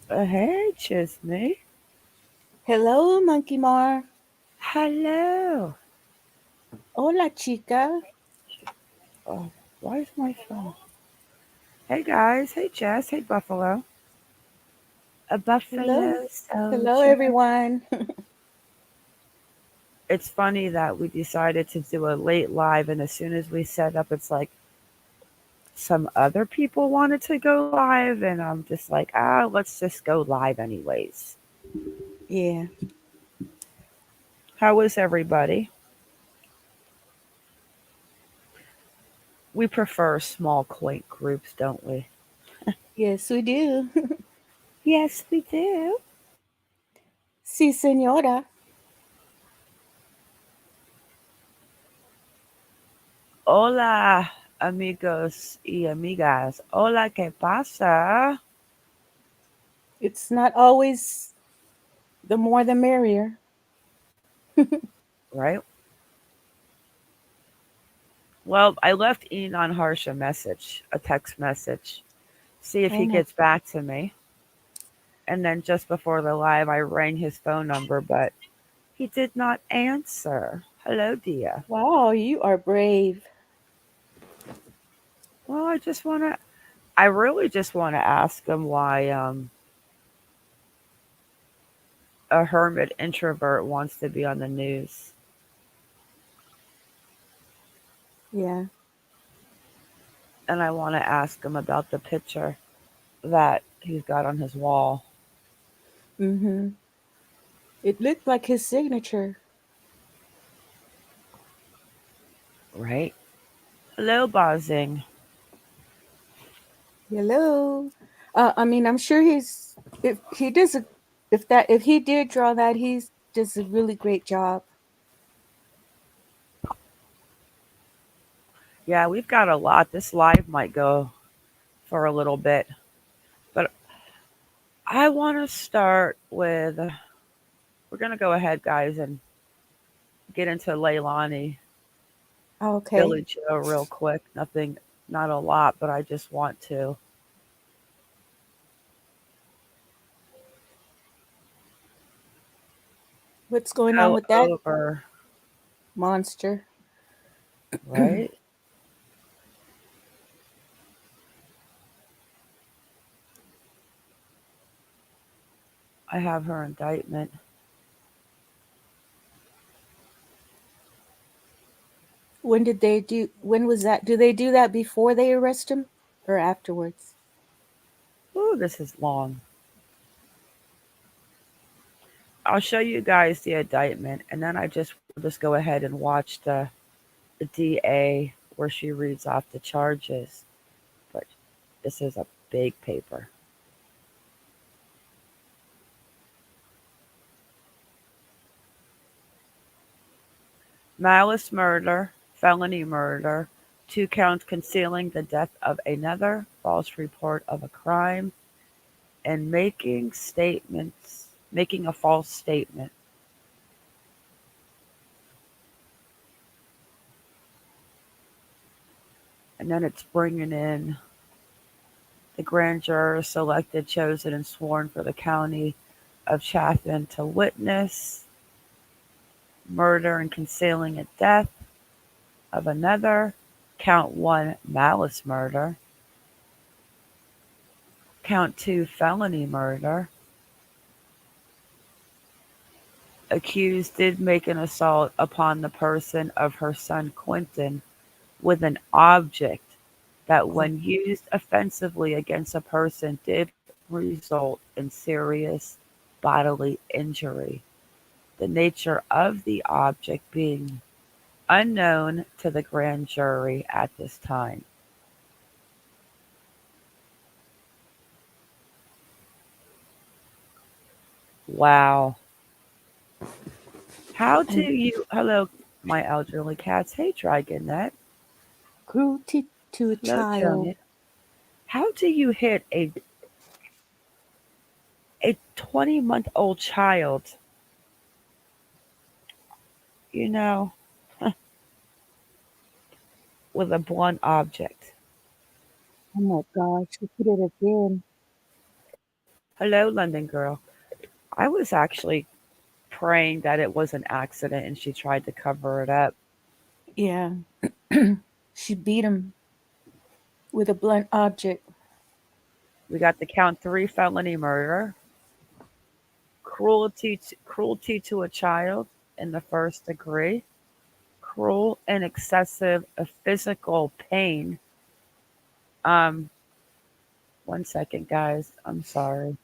Hey, Chisney. Hello, MonkieMar. Hello. Hola, chica. Oh, why is my phone? Hey, guys. Hey, Jess. Hey, Buffalo. A Hello. Buffalo Hello, soldier. everyone. It's funny that we decided to do a late live, and as soon as we set up, it's like some other people wanted to go live, and I'm just like, let's just go live anyways. Yeah. How is everybody? We prefer small, quaint groups, don't we? Yes, we do. Yes, we do. Si, senora. Hola, amigos y amigas. Hola, ¿qué pasa? It's not always the more the merrier. Right? Well, I left Enon Harsh a text message, see if Oh, he no. gets back to me. And then just before the live, I rang his phone number, but he did not answer. Hello, dear. Wow, you are brave. Well, I really just want to ask him why a hermit introvert wants to be on the news. Yeah. And I want to ask him about the picture that he's got on his wall, Mm-hmm. It looked like his signature. right? Hello, Bazing. Hello. I'm sure if he does a, if he did draw that, he's does a really great job. Yeah, we've got a lot. This live might go for a little bit, but I want to start with. We're gonna go ahead, guys, and get into Leilani, Okay. Billie Joe, real quick. Nothing, not a lot, but I just want to What's going on go with that over. monster? Right? I have her indictment. When was that? Do they do that before they arrest him or afterwards? Ooh, this is long. I'll show you guys the indictment, and then we'll just go ahead and watch the DA where she reads off the charges. But this is a big paper. Malice murder, felony murder, 2 counts concealing the death of another, false report of a crime, and making a false statement. And then it's bringing in the grand jurors selected, chosen, and sworn for the county of Chatham to witness murder and concealing a death of another, count one, malice murder, count two, felony murder. Accused did make an assault upon the person of her son Quinton with an object that, Oh, when used offensively against a person, did result in serious bodily injury. The nature of the object being unknown to the grand jury at this time. Wow. How do and you, hello, my elderly cats. Hey, Dragonette. cruelty to a Hello, child. Joan. How do you hit a 20-month-old child, you know, with a blunt object? Oh my gosh, look at it again. Hello, London girl. I was actually praying that it was an accident and she tried to cover it up. Yeah. She beat him with a blunt object. We got the count three felony murder, cruelty to a child in the first degree, cruel and excessive physical pain. Um, one second, guys. I'm sorry.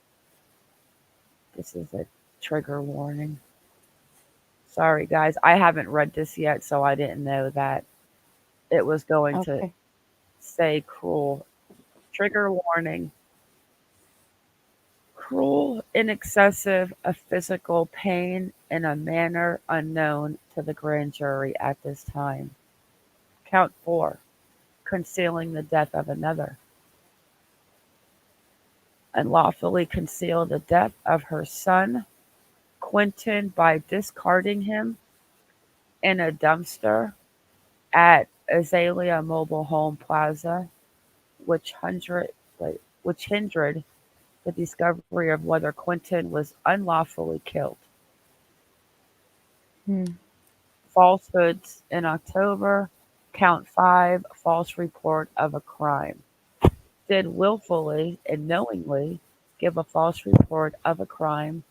This is a trigger warning. Sorry, guys. I haven't read this yet, so I didn't know that it was going to Okay. say cruel. Trigger warning. Cruel and excessive physical pain in a manner unknown to the grand jury at this time. Count four. Concealing the death of another. Unlawfully conceal the death of her son, Quinton, by discarding him in a dumpster at Azalea Mobile Home Plaza, which which hindered the discovery of whether Quinton was unlawfully killed. Hmm. Falsehoods in October. Count five. False report of a crime. Did willfully and knowingly give a false report of a crime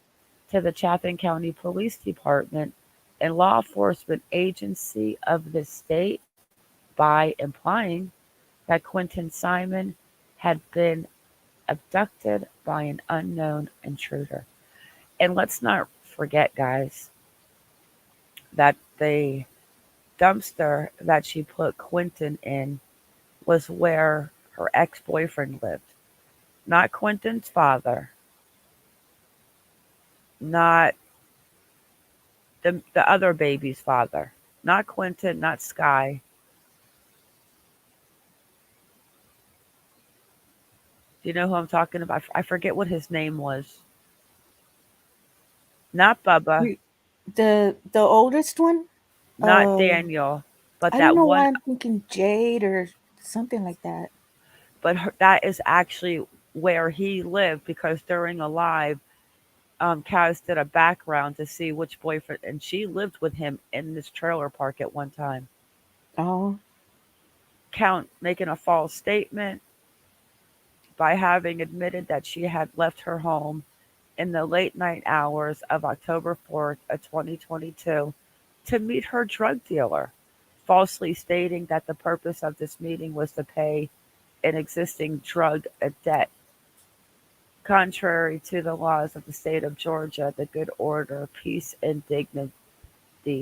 to the Chatham County Police Department and law enforcement agency of the state by implying that Quinton Simon had been abducted by an unknown intruder. And let's not forget, guys, that the dumpster that she put Quinton in was where her ex boyfriend lived. Not Quinton's father, not the other baby's father, not Quinton, not Sky. Do you know who I'm talking about? I forget what his name was. Not Bubba, You- the oldest one? not Uh, Daniel, but I don't that know one. why I'm thinking Jade or something like that. But that is actually where he lived because during a live, Kaz did a background to see which boyfriend, and she lived with him in this trailer park at one time. Oh, Count making a false statement by having admitted that she had left her home in the late night hours of October 4th, 2022, to meet her drug dealer, falsely stating that the purpose of this meeting was to pay an existing drug debt. Contrary to the laws of the state of Georgia, the good order, peace, and dignity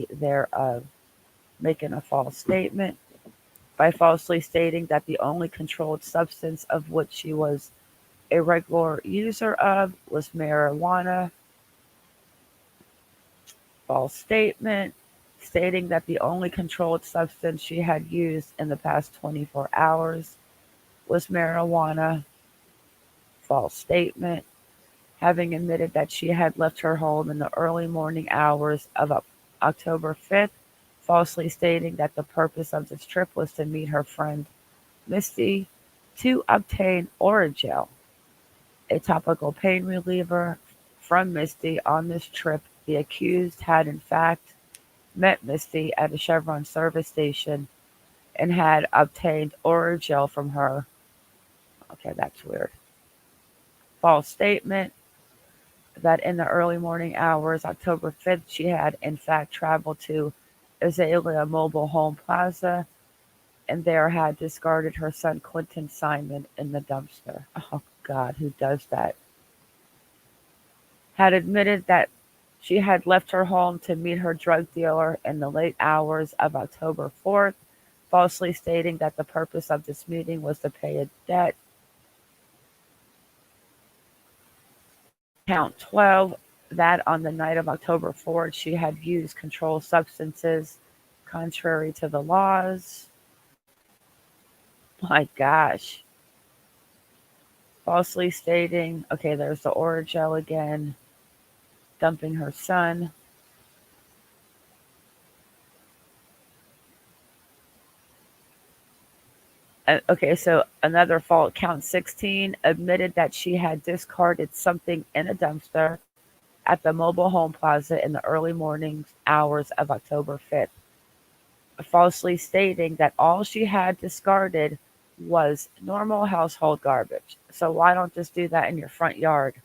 thereof, making a false statement by falsely stating that the only controlled substance of which she was a regular user of was marijuana. False statement stating that the only controlled substance she had used in the past 24 hours was marijuana. False statement having admitted that she had left her home in the early morning hours of October 5th, falsely stating that the purpose of this trip was to meet her friend Misty to obtain Oragel, a topical pain reliever from Misty. On this trip, the accused had in fact met Misty at a Chevron service station and had obtained Oragel from her. Okay, that's weird. False statement that in the early morning hours, October 5th, she had in fact traveled to Azalea Mobile Home Plaza and there had discarded her son Quinton Simon in the dumpster. Oh God, who does that? Had admitted that she had left her home to meet her drug dealer in the late hours of October 4th, falsely stating that the purpose of this meeting was to pay a debt. Count 12, that on the night of October 4th, she had used controlled substances contrary to the laws. My gosh. Falsely stating, okay, there's the Oragel again, dumping her son. Okay, so another fault. Count 16 admitted that she had discarded something in a dumpster at the mobile home plaza in the early morning hours of October 5th, falsely stating that all she had discarded was normal household garbage. So why don't just do that in your front yard?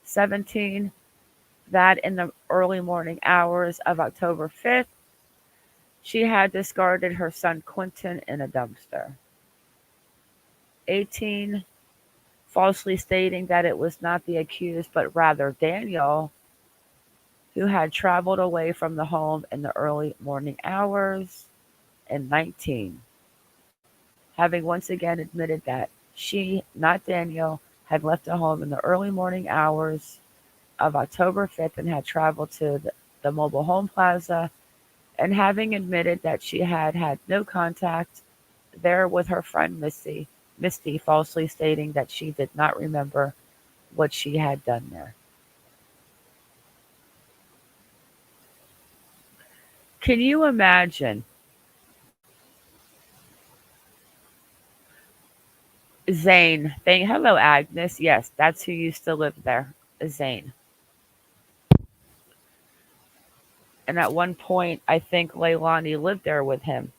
17, that in the early morning hours of October 5th, she had discarded her son Quinton in a dumpster. 18, falsely stating that it was not the accused but rather Daniel who had traveled away from the home in the early morning hours. And 19, having once again admitted that she, not Daniel, had left the home in the early morning hours of October 5th and had traveled to the mobile home plaza, and having admitted that she had had no contact there with her friend Misty, falsely stating that she did not remember what she had done there. Can you imagine Zane? Hello, Agnes. Yes, that's who used to live there, Zane. And at one point, I think Leilani lived there with him.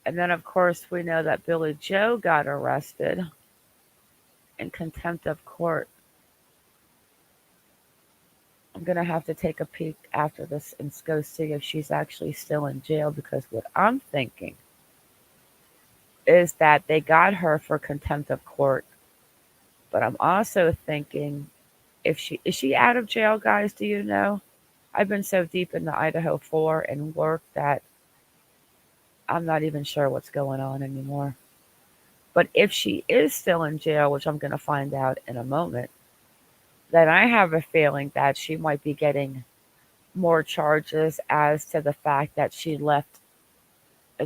And then, of course, we know that Billy Joe got arrested in contempt of court. I'm going to have to take a peek after this and go see if she's actually still in jail, because what I'm thinking is that they got her for contempt of court. But I'm also thinking, if she is she out of jail, guys, do you know? I've been so deep in the Idaho 4 and work that I'm not even sure what's going on anymore. But if she is still in jail, which I'm going to find out in a moment, then I have a feeling that she might be getting more charges as to the fact that she left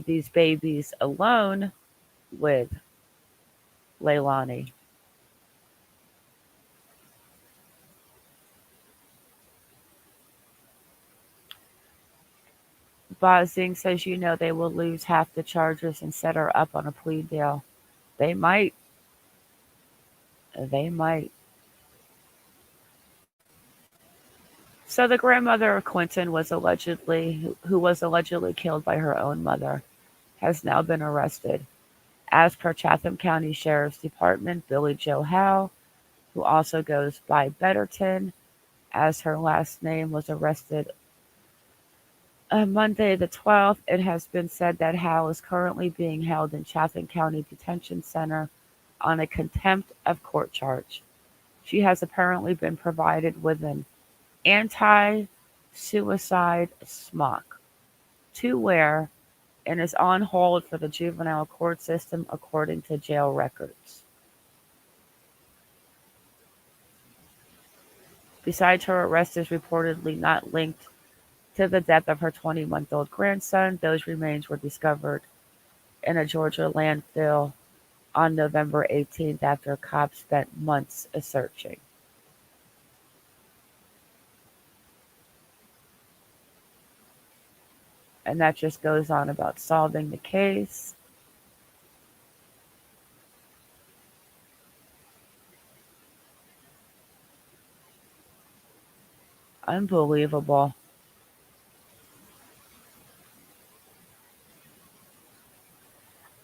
these babies alone with Leilani. Bozing says, they will lose half the charges and set her up on a plea deal. They might. They might. So the grandmother of Quinton who was allegedly killed by her own mother, has now been arrested. As per Chatham County Sheriff's Department, Billie Joe Howe, who also goes by Betterton as her last name, was arrested on Monday the 12th. It has been said that Howe is currently being held in Chatham County Detention Center on a contempt of court charge. She has apparently been provided with an anti-suicide smock to wear and is on hold for the juvenile court system according to jail records. Besides, her arrest is reportedly not linked to the death of her 20-month-old grandson. Those remains were discovered in a Georgia landfill on November 18th after cops spent months searching. And that just goes on about solving the case. Unbelievable.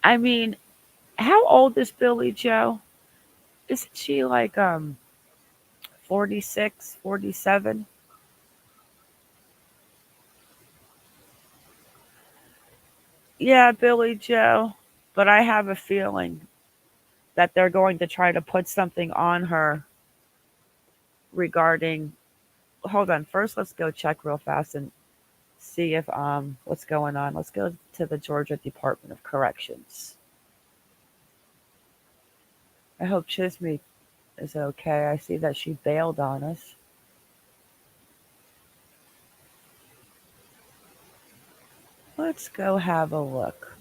I mean, how old is Billy Joe? Isn't she like 46, 47? Yeah, Billy Joe. But I have a feeling that they're going to try to put something on her regarding. Hold on. First, let's go check real fast and see if what's going on. Let's go to the Georgia Department of Corrections. I hope Chisme is okay. I see that she bailed on us. Let's go have a look.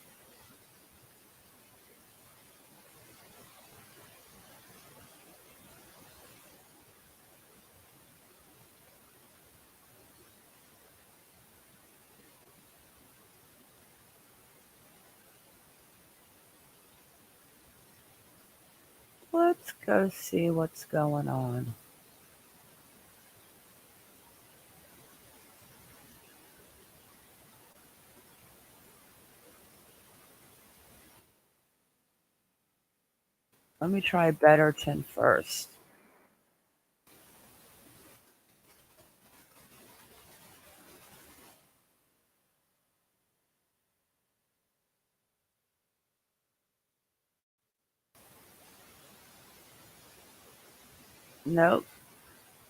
Let's go see what's going on. Let me try Betterton first. Nope.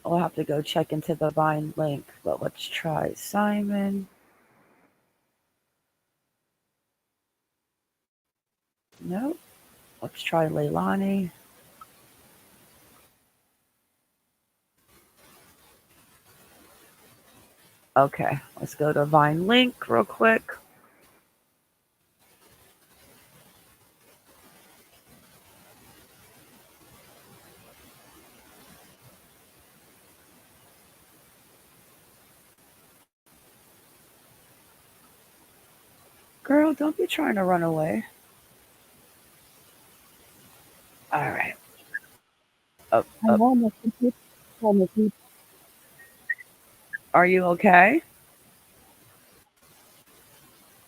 We'll have to go check into the Vine link, but let's try Simon. Nope. Let's try Leilani. Okay, let's go to Vine link real quick. Girl, don't be trying to run away. All right. Up, I up. know my computer told me to- Are you okay?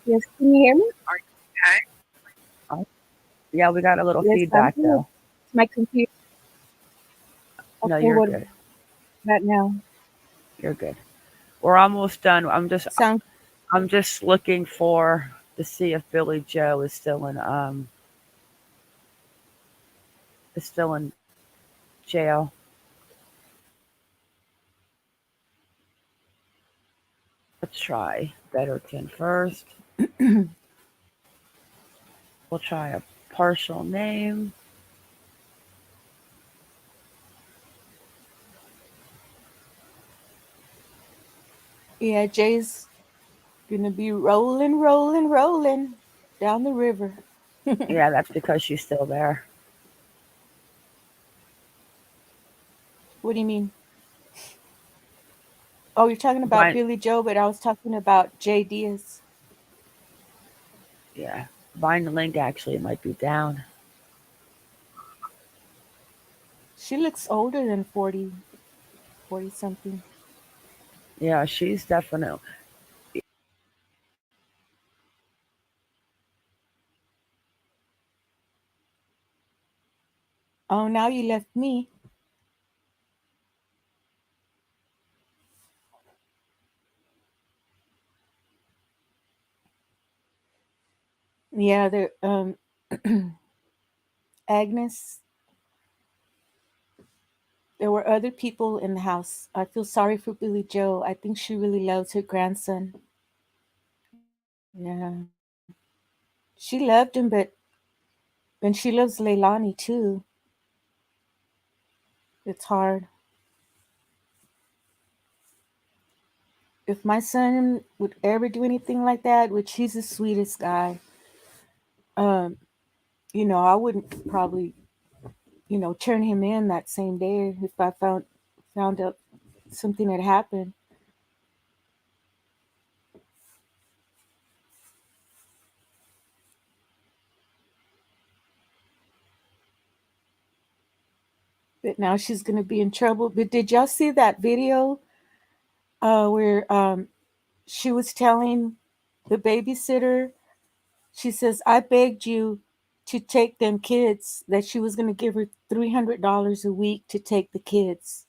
Yes, can you hear me? Oh, yeah, we got a little Yes, I'm feedback good. though. My computer. No, Okay, you're what good. about now? You're good. We're almost done. Sound I'm just looking for to see if Billy Joe is still in jail. Let's try Betterton first. We'll try a partial name. yeah, Jay's gonna be rolling, rolling, rolling down the river. Yeah, that's because she's still there. What do you mean? Oh, you're talking about Vine, Billy Joe, but I was talking about Jay Diaz. yeah, Vine link actually might be down. She looks older than 40, 40 something. Yeah, she's definitely. Oh, now you left me. Yeah, there. Agnes. There were other people in the house. I feel sorry for Billy Joe. I think she really loves her grandson. Yeah, she loved him, but and she loves Leilani too. It's hard. If my son would ever do anything like that, which he's the sweetest guy, um, I wouldn't probably, turn him in that same day if I found out something had happened. But now she's gonna be in trouble. But did y'all see that video where she was telling the babysitter, she says, I begged you to take them kids, that she was gonna give her $300 a week to take the kids.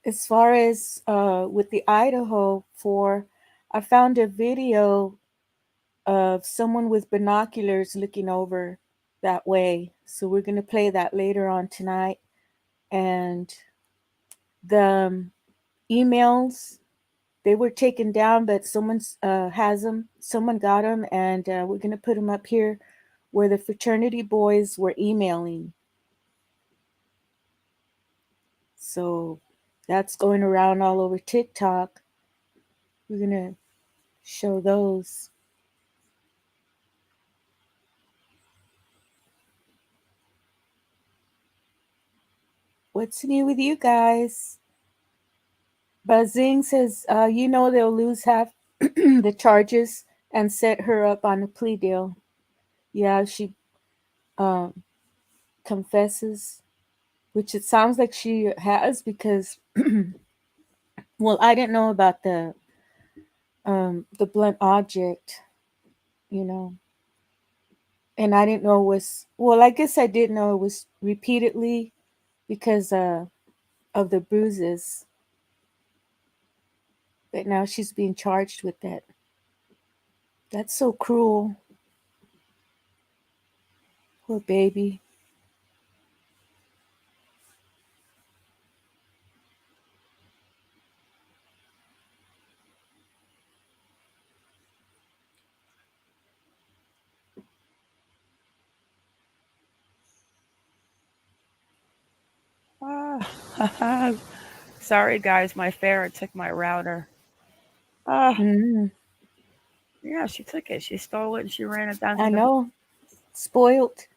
As far as with the Idaho for, I found a video of someone with binoculars looking over that way. So we're going to play that later on tonight. And the emails, they were taken down, but someone has them. Someone got them, and we're going to put them up here where the fraternity boys were emailing. So that's going around all over TikTok. We're going to show those. What's new with you guys? Buzzing says, they'll lose half the charges and set her up on a plea deal. Yeah, she um, confesses, which it sounds like she has because, well, I didn't know about the blunt object, you know, and I didn't know it was, well, I guess I did know it was repeatedly because of the bruises, but now she's being charged with that. That's so cruel. Poor baby. Ah, sorry guys, my ferret took my router. Ah, Mm, yeah, she took it. She stole it and she ran it down to I the. know. Spoiled.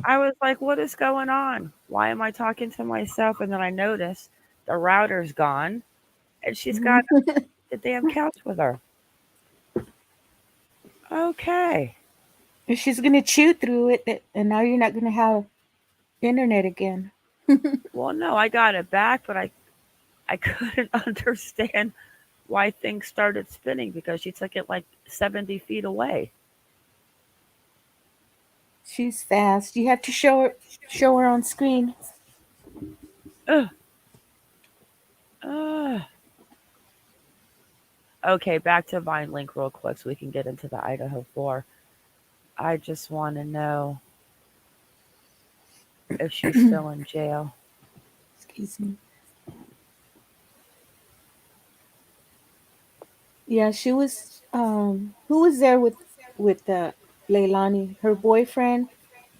I was like, what is going on? Why am I talking to myself? And then I noticed the router's gone and she's got the damn couch with her. Okay. She's going to chew through it, and now you're not going to have internet again. Well, no, I got it back, but I couldn't understand why things started spinning because she took it like 70 feet away. She's fast. You have to show her on screen. Ugh. Ugh. Okay, back to Vine Link real quick so we can get into the Idaho 4. I just want to know if she's still in jail. Excuse me. Yeah, she was. Who was there with Leilani? Her boyfriend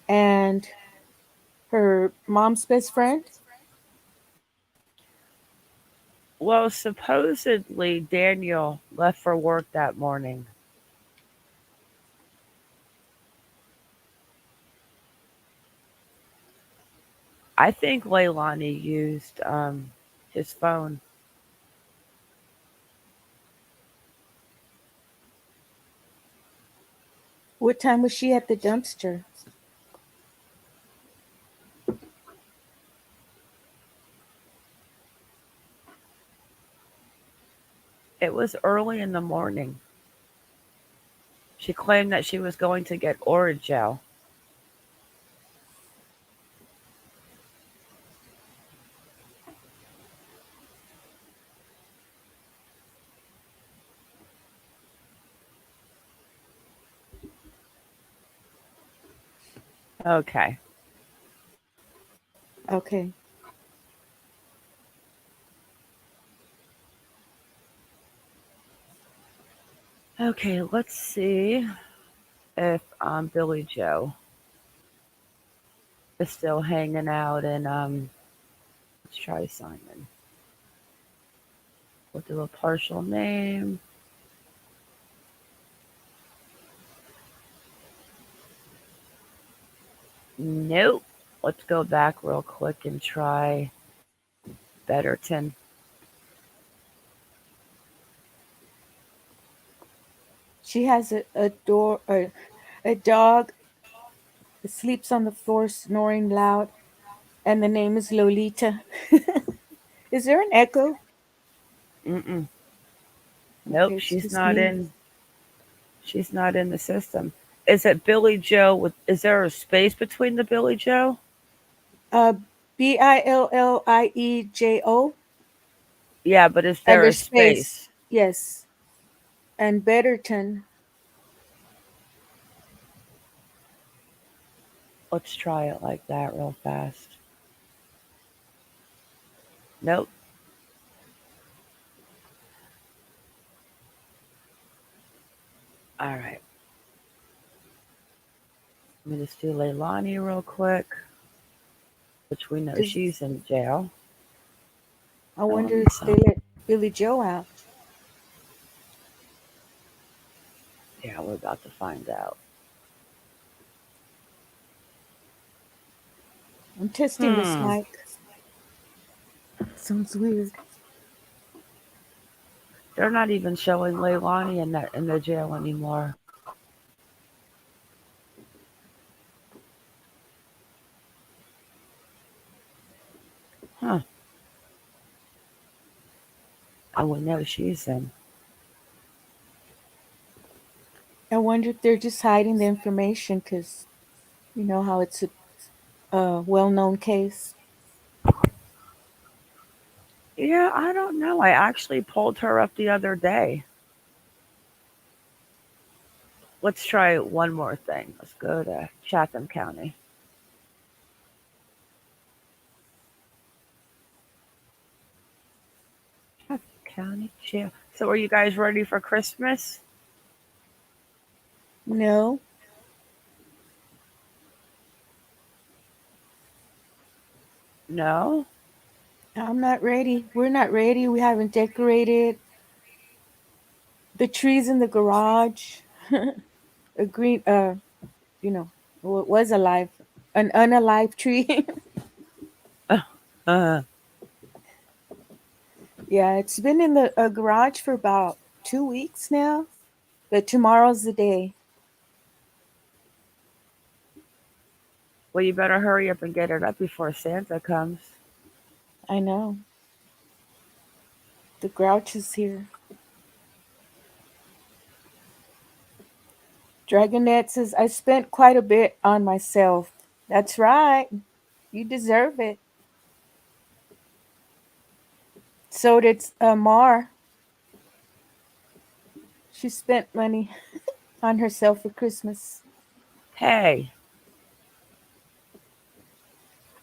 and her mom's best friend. Well, supposedly Daniel left for work that morning. I think Leilani used his phone. What time was she at the dumpster? It was early in the morning. She claimed that she was going to get Oragel. Okay. Okay. Okay, let's see if Billy Joe is still hanging out and let's try Simon. We'll do a partial name. Nope. Let's go back real quick and try Betterton. She has a dog that sleeps on the floor snoring loud, and the name is Lolita. Is there an echo? Mm-mm. Nope, Okay, it's she's just not me. in. She's not in the system. Is it Billy Joe with is there a space between the Billy Joe? Uh, Billiejo, Yeah, but is and there a there's space. space? Yes, and Betterton. Let's try it like that real fast. Nope. All right. Let me just do Leilani real quick. which we know Does she's in jail. I And let wonder me if they stop. let Billy Joe out? Yeah, we're about to find out. I'm testing this Hmm. mic. Sounds weird. They're not even showing Leilani in the jail anymore. Huh. And we know she's in. I wonder if they're just hiding the information because you know how it's a well-known case. Yeah, I don't know. I actually pulled her up the other day. Let's try one more thing. Let's go to Chatham County. Chatham County Jail. So, are you guys ready for Christmas? No, No. I'm not ready. We're not ready. We haven't decorated the trees in the garage. A green, you know, what was alive, an unalive tree. Uh, Yeah, it's been in the garage for about 2 weeks now, but tomorrow's the day. well, you better hurry up and get it up before Santa comes. I know. The grouch is here. Dragonette says, I spent quite a bit on myself. That's right. You deserve it. So did Mar. She spent money on herself for Christmas. Hey,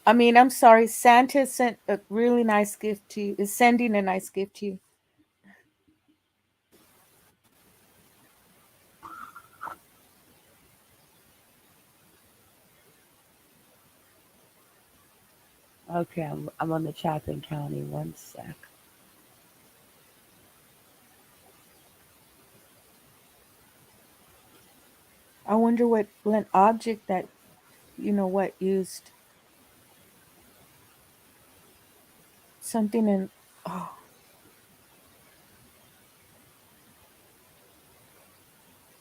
I mean, I'm sorry. Santa sent a really nice gift to you. Is sending a nice gift to you. okay, I'm on the Chatham County. One sec. I wonder what an object that what used something in oh,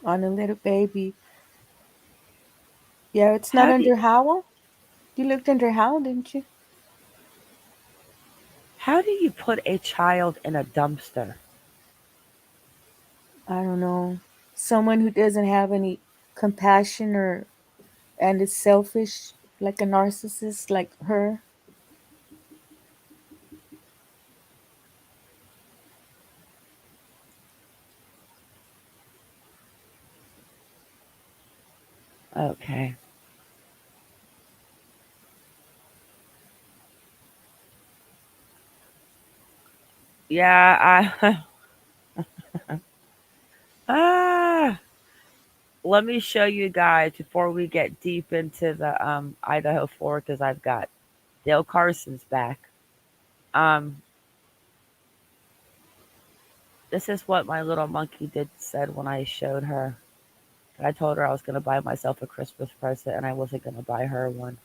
on a little baby. Yeah, it's not How do you, under Howell. You looked under Howell, didn't you? how do you put a child in a dumpster? I don't know. Someone who doesn't have any compassion or and is selfish, like a narcissist, like her. Okay. Yeah, I ah. Let me show you guys before we get deep into the Idaho 4 because I've got Dale Carson's back. Um, this is what my little monkey did said when I showed her. I told her I was gonna buy myself a Christmas present and I wasn't gonna buy her one.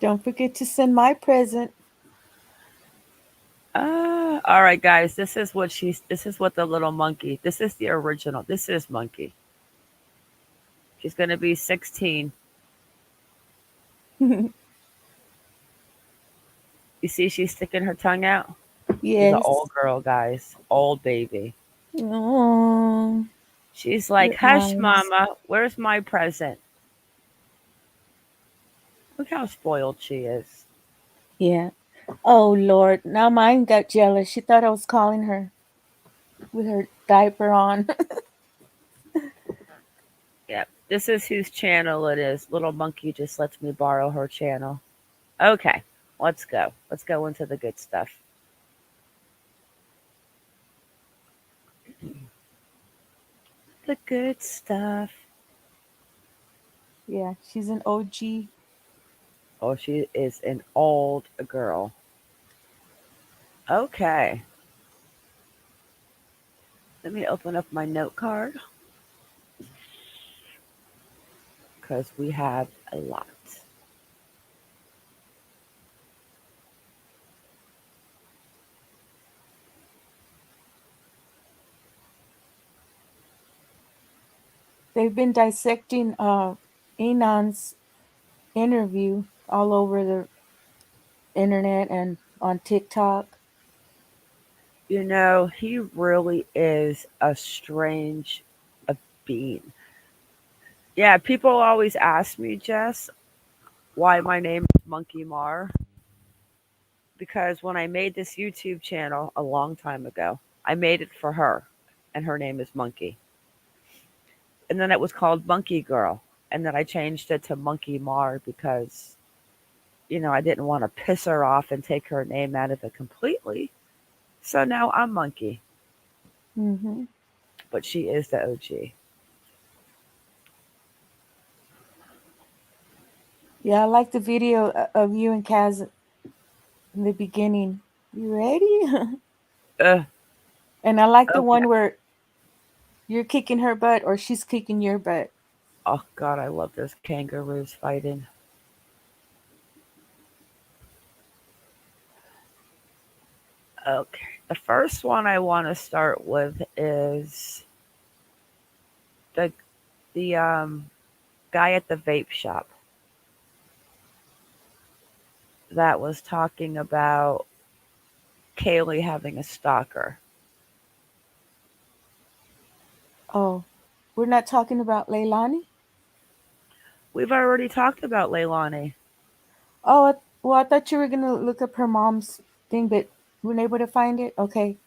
Don't forget to send my present. All right, guys. This is what she's. This is what the little monkey. This is the original. This is Monkey. She's gonna be 16. You see, she's sticking her tongue out. She's an Yes. old girl, guys. Old baby. Oh, She's like, your "Hush, eyes. mama. Where's my present?" Look how spoiled she is. Yeah. Oh Lord. Now mine got jealous. She thought I was calling her with her diaper on. Yep. This is whose channel it is. Little monkey just lets me borrow her channel. Okay, let's go. Let's go into the good stuff. The good stuff. Yeah, she's an OG. Oh, she is an old girl. Okay, let me open up my note card because we have a lot. They've been dissecting Enon's interview all over the internet and on TikTok. You know, he really is a strange being. Yeah, people always ask me, Jess, why my name is MonkieMar. Because when I made this YouTube channel a long time ago, I made it for her, and her name is Monkey. And then it was called Monkey Girl, and then I changed it to MonkieMar because, I didn't want to piss her off and take her name out of it completely. So now I'm Monkey, Hmm. but she is the OG. Yeah, I like the video of you and Kaz in the beginning. You ready? Uh, And I like the okay. one where you're kicking her butt or she's kicking your butt. Oh God, I love those kangaroos fighting. Okay. The first one I want to start with is the the guy at the vape shop that was talking about Kaylee having a stalker. Oh, we're not talking about Leilani? We've already talked about Leilani. Oh, well, I thought you were going to look up her mom's thing, but weren't able to find it? Okay.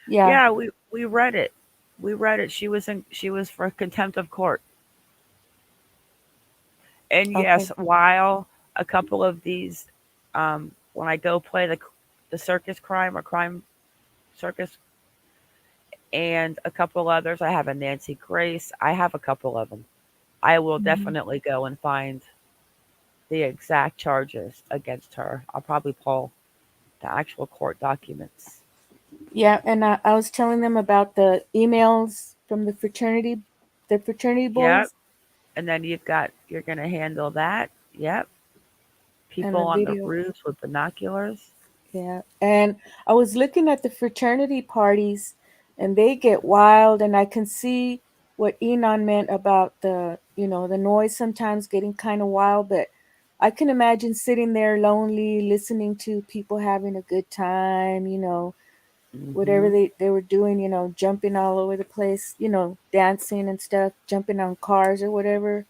Yeah, Yeah, we read it. We read it. She was for contempt of court. And okay. yes, while a couple of these, when I go play the circus crime or crime circus, and a couple others, I have a Nancy Grace. I have a couple of them. I will Hmm. definitely go and find the exact charges against her. I'll probably pull the actual court documents. Yeah, and I was telling them about the emails from the fraternity Yep. boys And then you're gonna handle that. Yep. and People the on the video. roofs with binoculars. Yeah. And I was looking at the fraternity parties and they get wild and I can see what Enon meant about the noise sometimes getting kind of wild, but I can imagine sitting there lonely listening to people having a good time, whatever Hmm. they were doing, jumping all over the place, dancing and stuff, jumping on cars or whatever,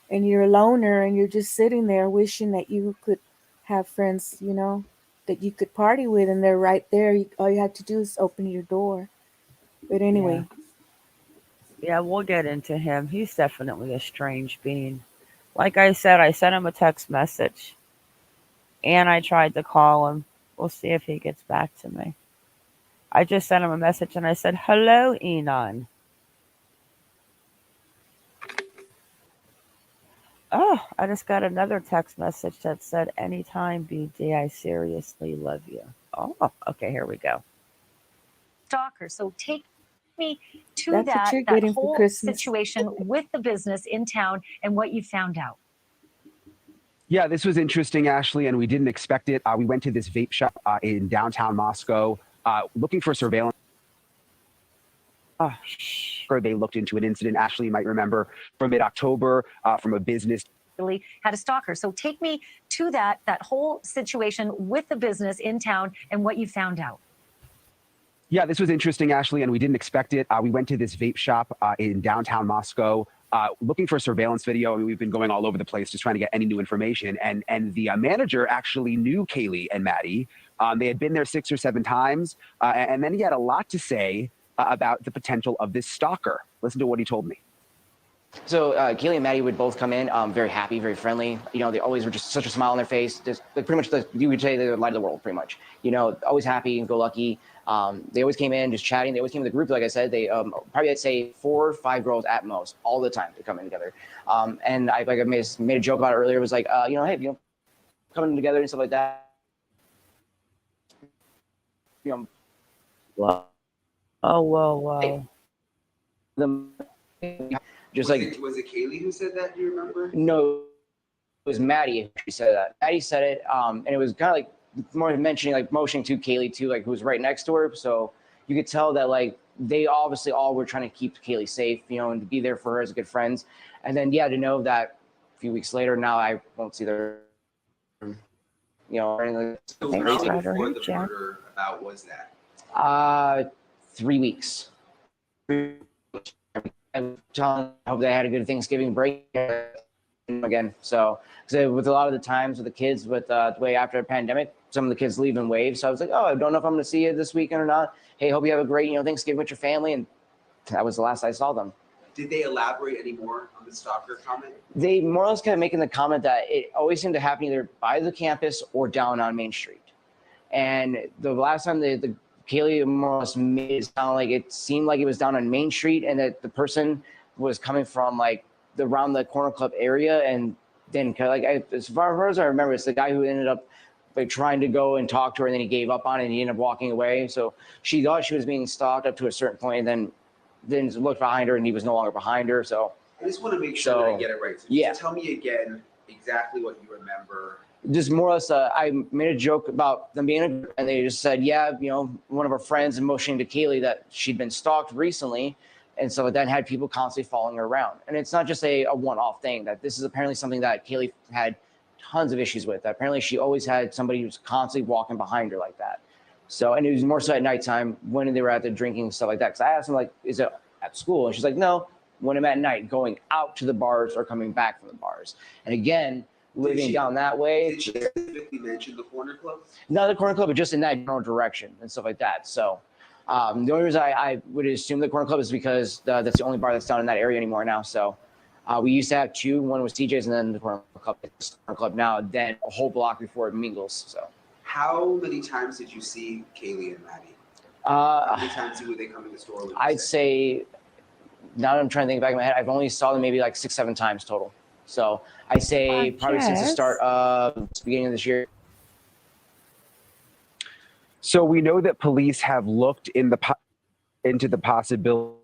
and you're a loner and you're just sitting there wishing that you could have friends, that you could party with, and they're right there. All you have to do is open your door. But Yeah. anyway, Yeah, we'll get into him. He's definitely a strange being. Like I said, I sent him a text message and I tried to call him. We'll see if he gets back to me. I just sent him a message and I said, "Hello, Enon." Oh, I just got another text message that said, "Anytime, BD, I seriously love you." Oh, okay, here we go. Stalker. So take me to that's what that you're that getting for whole Christmas. situation with the business in town and what you found out. Yeah, this was interesting, Ashley, and we didn't expect it. We went to this vape shop in downtown Moscow looking for surveillance. Oh, shh. They looked into an incident, Ashley, you might remember, from mid-October from a business. Billie had a stalker. So take me to that whole situation with the business in town and what you found out. Yeah, this was interesting, Ashley, and we didn't expect it. We went to this vape shop in downtown Moscow looking for a surveillance video. I mean, we've been going all over the place just trying to get any new information. And the manager actually knew Kaylee and Maddie. They had been there 6 or 7 times. And then he had a lot to say about the potential of this stalker. Listen to what he told me. So Kaylee and Maddie would both come in very happy, very friendly. They always were just such a smile on their face. Just like pretty much, you would say they're the light of the world, pretty much. Always happy and go lucky. They always came in just chatting. They always came with a group, like I said. They probably, I'd say, 4 or 5 girls at most, all the time to come in together. And I made a joke about it earlier. It was like, hey, coming together and stuff like that. Whoa. Oh, whoa. Just was it Kaylee who said that? Do you remember? No, it was Maddie who said that. Maddie said it, and it was kind of like more mentioning, like motioning to Kaylee too, like who was right next to her. So you could tell that like they obviously all were trying to keep Kaylee safe, and to be there for her as good friends. And then to know that a few weeks later, now I won't see their, or anything. So how long before the murder about was that? 3 weeks. I hope they had a good Thanksgiving break again. So, with a lot of the times with the kids, with the way after the pandemic, some of the kids leave in waves. So I was like, oh, I don't know if I'm going to see you this weekend or not. Hey, hope you have a great, Thanksgiving with your family. And that was the last I saw them. Did they elaborate any more on the stalker comment? They more or less kept making the comment that it always seemed to happen either by the campus or down on Main Street. And the last time the Kaylee more or less made it sound like it seemed like it was down on Main Street and that the person was coming from like around the Corner Club area. And then as far as I remember, it's the guy who ended up like trying to go and talk to her, and then he gave up on it and he ended up walking away. So she thought she was being stalked up to a certain point, and then looked behind her and he was no longer behind her. So I just want to make sure that I get it right. So yeah. Tell me again exactly what you remember. Just more or less, I made a joke about them being a group, and they just said, yeah, one of our friends motioning to Kaylee that she'd been stalked recently. And so then had people constantly following her around. And it's not just a one-off thing, that this is apparently something that Kaylee had tons of issues with. Apparently she always had somebody who's constantly walking behind her like that. So, and it was more so at nighttime when they were at the drinking and stuff like that. Because I asked them, like, is it at school? And she's like, no, when I'm at night, going out to the bars or coming back from the bars. And again, living down that way. Did she specifically mention the Corner Club? Not the Corner Club, but just in that general direction and stuff like that. So the only reason I would assume the Corner Club is because that's the only bar that's down in that area anymore now. So we used to have 2. One was TJ's and then the Corner Club now, then a whole block before it mingles. So how many times did you see Kaylee and Maddie? How many times would they come in the store? I'd say, now that I'm trying to think back in my head, I've only saw them maybe like 6-7 times total. So I say probably since the start of the beginning of this year. So we know that police have looked into the possibility.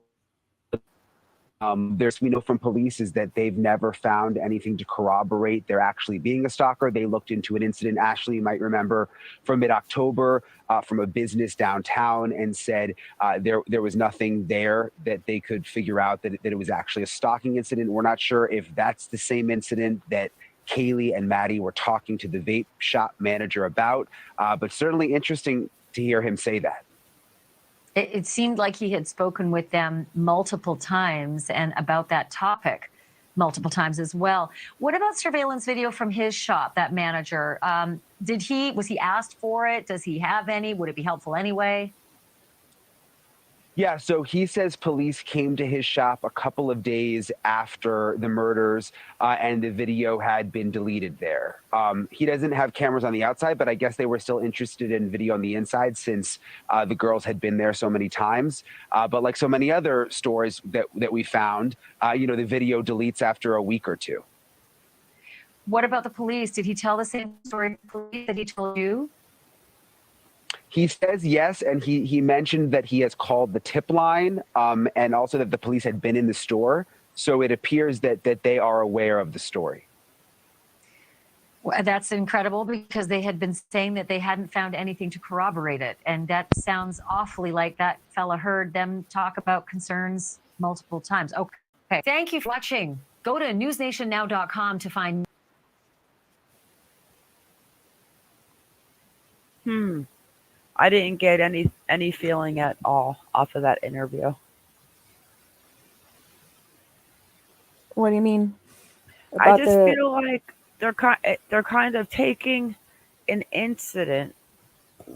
We know from police is that they've never found anything to corroborate there actually being a stalker. They looked into an incident, Ashley, you might remember, from mid-October from a business downtown, and said there was nothing there that they could figure out that it was actually a stalking incident. We're not sure if that's the same incident that Kaylee and Maddie were talking to the vape shop manager about, but certainly interesting to hear him say that. It seemed like he had spoken with them multiple times and about that topic multiple times as well. What about surveillance video from his shop, that manager? Was he asked for it? Does he have any? Would it be helpful anyway? Yeah, so he says police came to his shop a couple of days after the murders, and the video had been deleted there. He doesn't have cameras on the outside, but I guess they were still interested in video on the inside since the girls had been there so many times. But like so many other stores that we found, the video deletes after a week or two. What about the police? Did he tell the same story to the police that he told you? He says yes, and he mentioned that he has called the tip line, and also that the police had been in the store. So it appears that they are aware of the story. Well, that's incredible, because they had been saying that they hadn't found anything to corroborate it. And that sounds awfully like that fella heard them talk about concerns multiple times. Okay. Thank you for watching. Go to newsnationnow.com to find. I didn't get any feeling at all off of that interview. What do you mean? I just feel like they're kind of taking an incident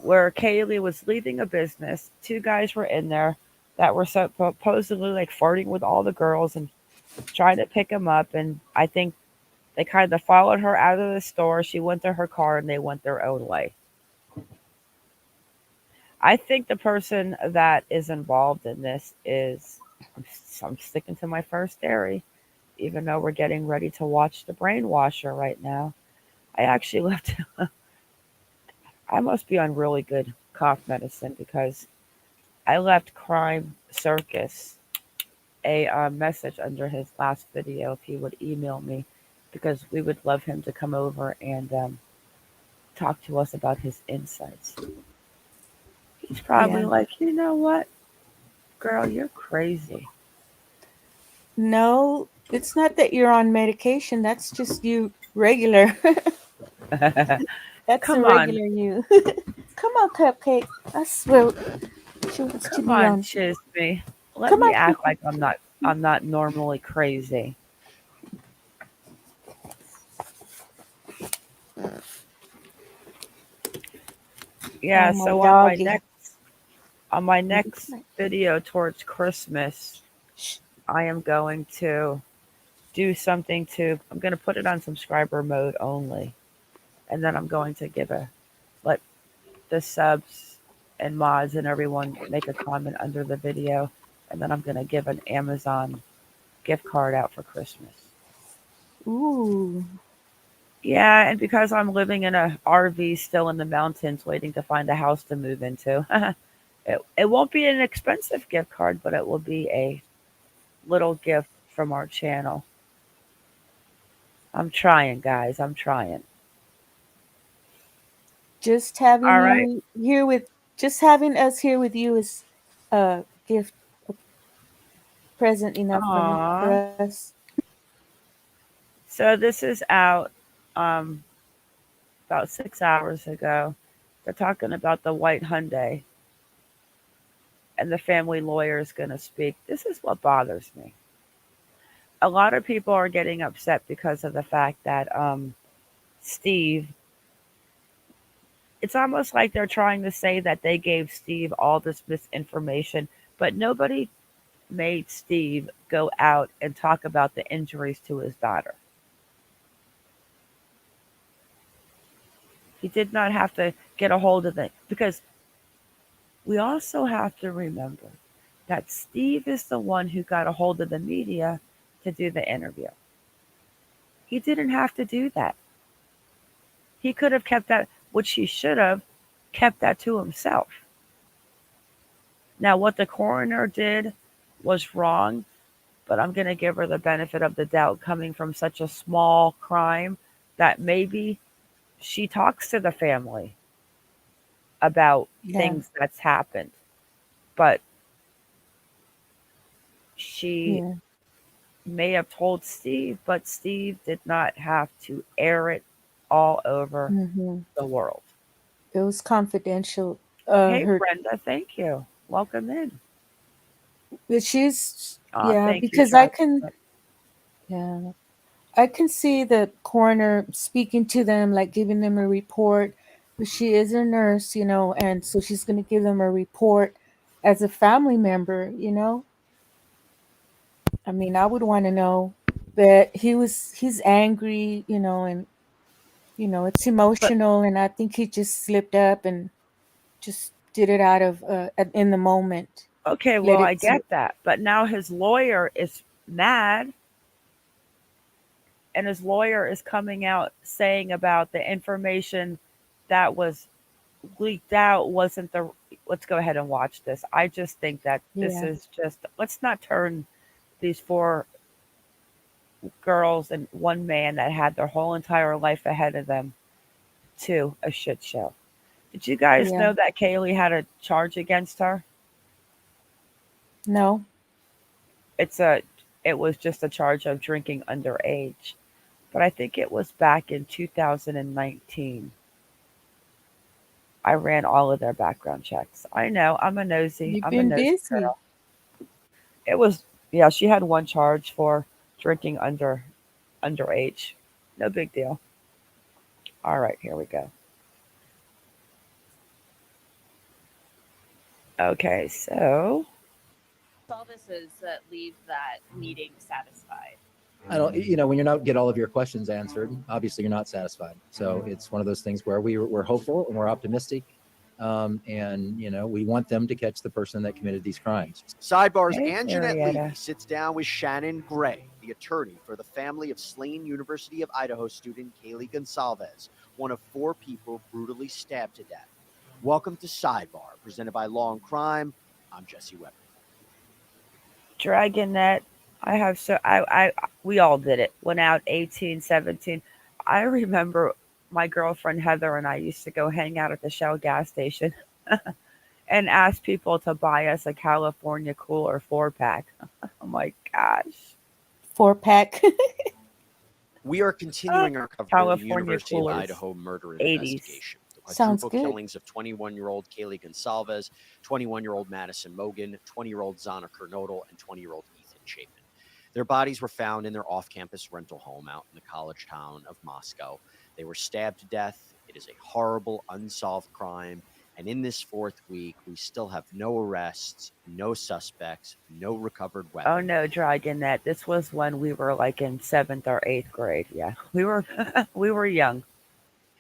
where Kaylee was leaving a business. 2 guys were in there that were supposedly like flirting with all the girls and tried to pick him up, and I think they kind of followed her out of the store. She went to her car and they went their own way. I think the person that is involved in this is, I'm sticking to my first theory, even though we're getting ready to watch The Brainwasher right now. I actually left, I must be on really good cough medicine because I left Crime Circus a message under his last video if he would email me because we would love him to come over and talk to us about his insights. He's probably Yeah. like, you know what, girl, you're crazy. No, it's not that you're on medication. That's just you regular. That's a Come on, regular you. Come on, Cupcake. I swear she wants to come be on, on. Chisme. Let Come me on, act Cupcake. like I'm not normally crazy. Oh, Yeah, my so doggy. on my Maybe next tonight. video towards Christmas, Shh. I am going to do something to I'm going to put it on subscriber mode only. And then I'm going to let the subs and mods and everyone make a comment under the video, and then I'm going to give an Amazon gift card out for Christmas. Ooh. Yeah, and because I'm living in a RV still in the mountains waiting to find a house to move into, it won't be an expensive gift card, but it will be a little gift from our channel. I'm trying, guys. I'm trying. Just having All right. you here with just having us here with you is a gift, a present enough for Aww. us. So this is out um, about 6 hours ago. They're talking about the white Hyundai, and the family lawyer is going to speak. This is what bothers me. A lot of people are getting upset because of the fact that Steve, it's almost like they're trying to say that they gave Steve all this misinformation, but nobody made Steve go out and talk about the injuries to his daughter. He did not have to get a hold of it because we also have to remember that Steve is the one who got a hold of the media to do the interview. He didn't have to do that. He could have kept that, which he should have kept that to himself. Now, what the coroner did was wrong, but I'm going to give her the benefit of the doubt coming from such a small crime that maybe she talks to the family about Yeah. things that's happened. But she Yeah. may have told Steve, but Steve did not have to air it all over Hmm. the world. It was confidential. Hey, Her, Brenda, thank you. Welcome in. but she's yeah, Thank you, because Charlotte. yeah, I can see the coroner speaking to them, like giving them a report. But she is a nurse, and so she's going to give them a report as a family member. I mean, I would want to know, but he's angry, and it's But emotional, and I think he just slipped up and just did it out of in the moment. okay, well, Let I it get slip. that. But now his lawyer is mad, and his lawyer is coming out saying about the information that was leaked out wasn't the. Let's go ahead and watch this. I just think that this Yeah. is just. Let's not turn these four girls and one man that had their whole entire life ahead of them to a shit show. Did you guys Yeah. know that Kaylee had a charge against her? No. It's a it was just a charge of drinking underage. But I think it was back in 2019. I ran all of their background checks. I know, I'm a nosy. You've I'm a been nosy busy. girl. It was yeah, she had one charge for drinking underage. No big deal. All right, here we go. Okay, so Gonsalves, or does that leave that meeting satisfied? I don't, when you don't get all of your questions answered, obviously you're not satisfied. So it's one of those things where we're hopeful and we're optimistic. And, we want them to catch the person that committed these crimes. Sidebar's Hey, Anjanette Marietta. Levy sits down with Shannon Gray, the attorney for the family of slain University of Idaho student Kaylee Gonsalves, one of 4 people brutally stabbed to death. Welcome to Sidebar, presented by Law and Crime. I'm Jesse Weber. Dragonette. We all did it. Went out 18, 17. I remember my girlfriend Heather and I used to go hang out at the Shell gas station and ask people to buy us a California Cooler 4-pack. Oh my gosh. 4-pack. We are continuing our coverage of the California University of Coolers. Idaho murder 80s. investigation. The Sounds quadruple good. killings of 21-year-old Kaylee Gonsalves, 21-year-old Madison Mogan, 20-year-old Zana Kernodle, and 20-year-old Ethan Chapin. Their bodies were found in their off-campus rental home out in the college town of Moscow. They were stabbed to death. It is a horrible, unsolved crime. And in this 4th week, we still have no arrests, no suspects, no recovered weapons. Oh no, Dragonette. This was when we were like in 7th or 8th grade. Yeah, we were young.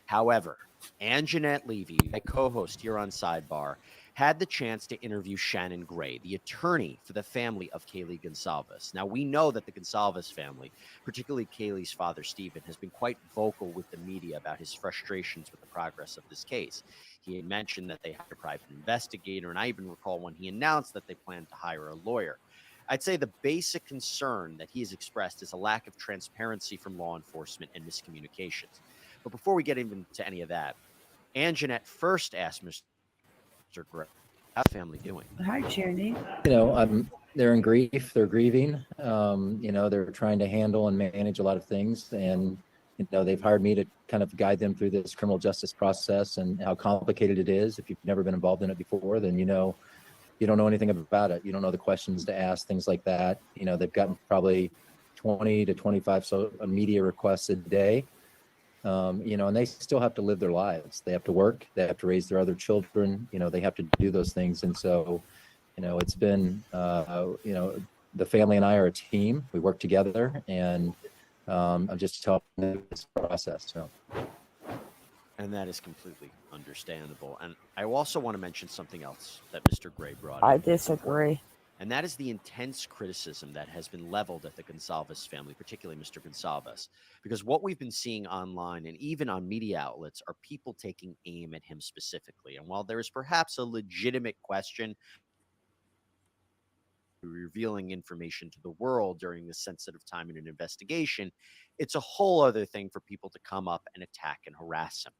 However, Anjanette Levy, my co-host here on Sidebar, had the chance to interview Shannon Gray, the attorney for the family of Kaylee Gonsalves. Now, we know that the Gonsalves family, particularly Kaylee's father, Stephen, has been quite vocal with the media about his frustrations with the progress of this case. He had mentioned that they hired a private investigator, and I even recall when he announced that they planned to hire a lawyer. I'd say the basic concern that he has expressed is a lack of transparency from law enforcement and miscommunications. But before we get into any of that, Anjanette first asked Mr. Gray, how's the family doing? Hi, Junie. They're in grief. They're grieving. They're trying to handle and manage a lot of things. And, they've hired me to kind of guide them through this criminal justice process and how complicated it is. If you've never been involved in it before, then you don't know anything about it. You don't know the questions to ask, things like that. They've gotten probably 20 to 25 media requests a day. And they still have to live their lives. They have to work. They have to raise their other children. They have to do those things. And so, it's been, the family and I are a team. We work together, and I'm just helping them this process. So. And that is completely understandable. And I also want to mention something else that Mr. Gray brought up. I disagree. And that is the intense criticism that has been leveled at the Gonsalves family, particularly Mr. Gonsalves, because what we've been seeing online and even on media outlets are people taking aim at him specifically. And while there is perhaps a legitimate question revealing information to the world during this sensitive time in an investigation, it's a whole other thing for people to come up and attack and harass him.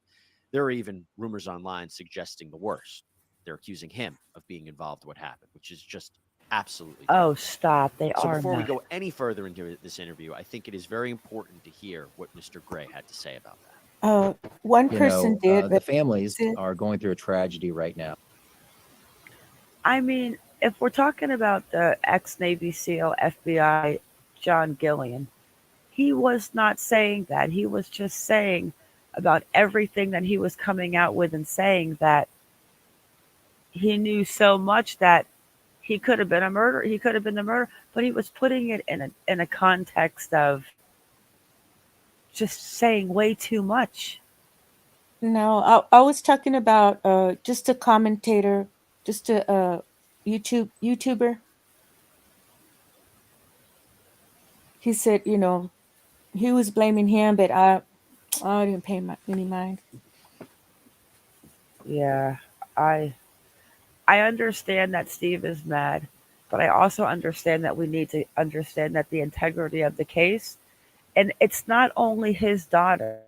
There are even rumors online suggesting the worst. They're accusing him of being involved in what happened, which is just absolutely terrible. Oh, stop. They So are before we not. go any further into this interview, I think it is very important to hear what Mr. Gray had to say about that. One person did, the but families are going through a tragedy right now. I mean, if we're talking about the ex-Navy SEAL FBI John Gillian, he was not saying that. He was just saying about everything that he was coming out with and saying that he knew so much that he could have been a murderer. He could have been the murderer, but he was putting it in a context of just saying way too much. no, I was talking about just a commentator, just a YouTuber. He said, he was blaming him, but I didn't pay any mind. Yeah, I understand that Steve is mad, but I also understand that we need to understand that the integrity of the case, and it's not only his daughter.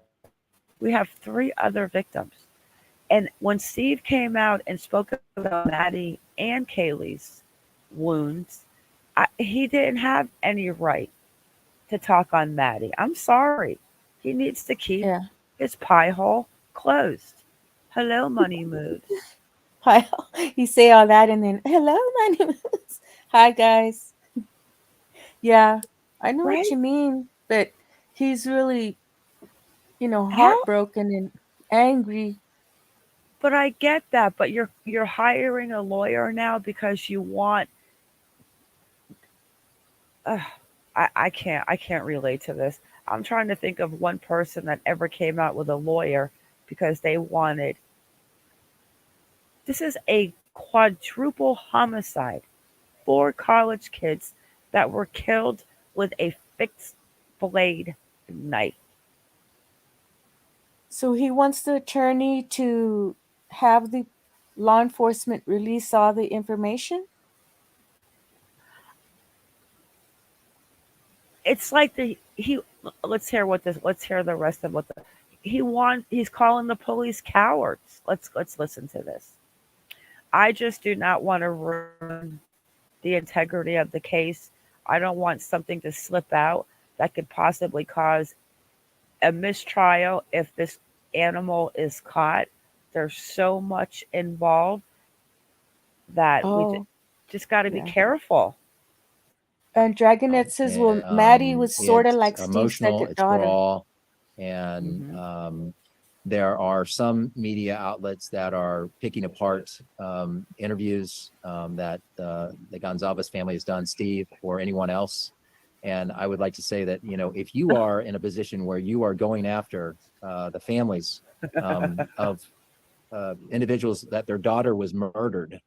We have 3 other victims. And when Steve came out and spoke about Maddie and Kaylee's wounds, he didn't have any right to talk on Maddie. I'm sorry. He needs to keep Yeah. his pie hole closed. Hello, Money Moves. Hi. You say all that and then, hello, my name is. Hi, guys. Yeah, I know Right? what you mean, but he's really, How? heartbroken and angry. But I get that. But you're hiring a lawyer now because you want uh, I can't relate to this. I'm trying to think of one person that ever came out with a lawyer because they wanted. This is a quadruple homicide. Four college kids that were killed with a fixed blade knife. So he wants the attorney to have the law enforcement release all the information. It's like the he. Let's hear what this. Let's hear the rest of what the he's calling the police cowards. Let's listen to this. I just do not want to ruin the integrity of the case. I don't want something to slip out that could possibly cause a mistrial if this animal is caught. There's so much involved that Oh, just got to be yeah. careful. And Dragonette says, well, Maddie was sort of It's like Steve's emotional, second it's daughter. raw, and there are some media outlets that are picking apart interviews that the Gonzalez family has done, Steve or anyone else. And I would like to say that, you know, if you are in a position where you are going after the families of individuals that their daughter was murdered,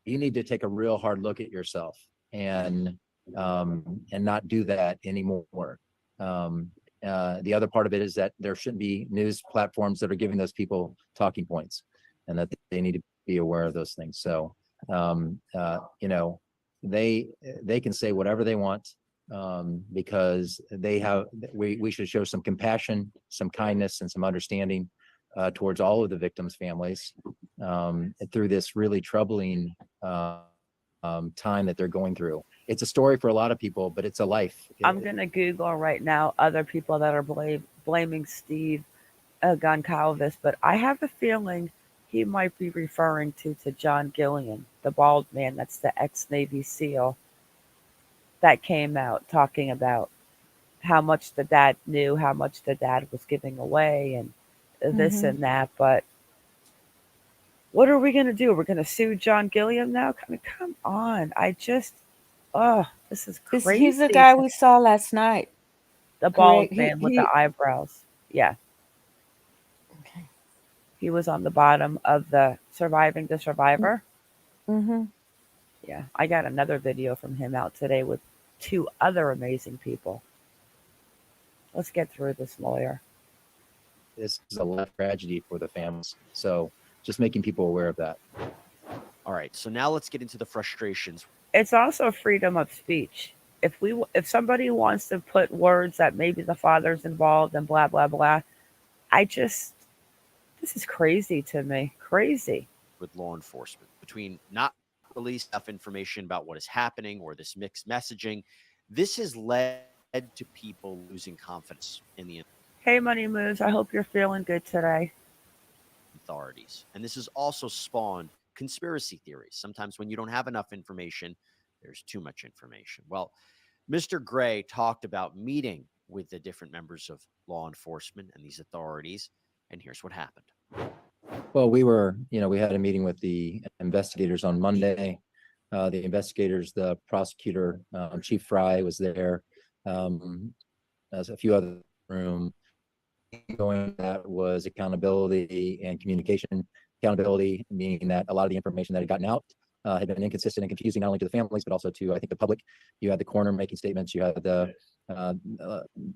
you need to take a real hard look at yourself and not do that anymore. The other part of it is that there shouldn't be news platforms that are giving those people talking points, and that they need to be aware of those things. So, you know, they can say whatever they want, because we should show some compassion, some kindness, and some understanding towards all of the victims' families through this really troubling time that they're going through. It's a story for a lot of people, but it's a life. I'm gonna Google right now other people that are blaming Steve Goncalves, but I have a feeling he might be referring to John Gillian, the bald man. That's the ex-Navy SEAL that came out talking about how much the dad knew, how much the dad was giving away, and this and that. But what are we going to do? We're going to sue John Gilliam now? I mean, come on. This is He's the crazy. guy we saw last night. The bald Correct. man with the eyebrows. Yeah. Okay. He was on the bottom of the Surviving the Survivor. Mm-hmm. Yeah. I got another video from him out today with two other amazing people. Let's get through this, lawyer. This is a life tragedy for the families. So just making people aware of that. All right. So now let's get into the frustrations. It's also freedom of speech. If somebody wants to put words that maybe the father's involved and blah blah blah, this is crazy to me. Crazy. With law enforcement, between not release enough information about what is happening or this mixed messaging, this has led to people losing confidence in the Hey, Money Moves, I hope you're feeling good today. Authorities. And this has also spawned conspiracy theories. Sometimes when you don't have enough information, there's too much information. Well, Mr. Gray talked about meeting with the different members of law enforcement and these authorities. And here's what happened. Well, we had a meeting with the investigators on Monday. The investigators, the prosecutor, Chief Fry was there. There's a few other room. Going that was accountability and communication. Accountability meaning that a lot of the information that had gotten out had been inconsistent and confusing, not only to the families, but also to, I think, the public. You had the coroner making statements. You had the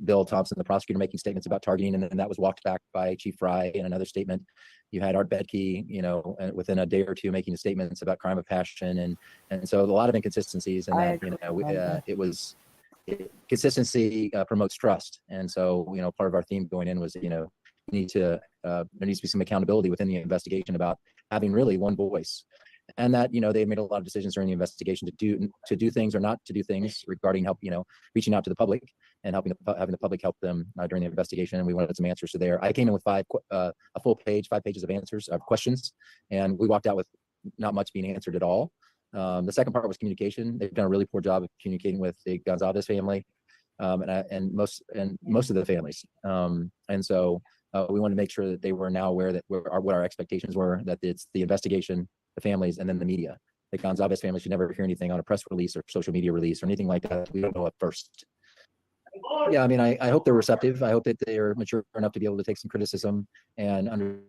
Bill Thompson, the prosecutor, making statements about targeting, and then that was walked back by Chief Fry in another statement. You had Art Bedke, within a day or two, making statements about crime of passion, and so a lot of inconsistencies, and that consistency promotes trust. And so, part of our theme going in was, there needs to be some accountability within the investigation about having really one voice. And that, they made a lot of decisions during the investigation to do things or not to do things regarding help, reaching out to the public and having the public help them during the investigation. And we wanted some answers to there. I came in with 5 pages of answers, of questions, and we walked out with not much being answered at all. The second part was communication. They've done a really poor job of communicating with the Gonzalez family, and most of the families. And so we wanted to make sure that they were now aware that what our expectations were, that it's the investigation, the families, and then the media. the Gonzalez family should never hear anything on a press release or social media release or anything like that. We don't know at first. Yeah, I mean, I hope they're receptive. I hope that they are mature enough to be able to take some criticism and under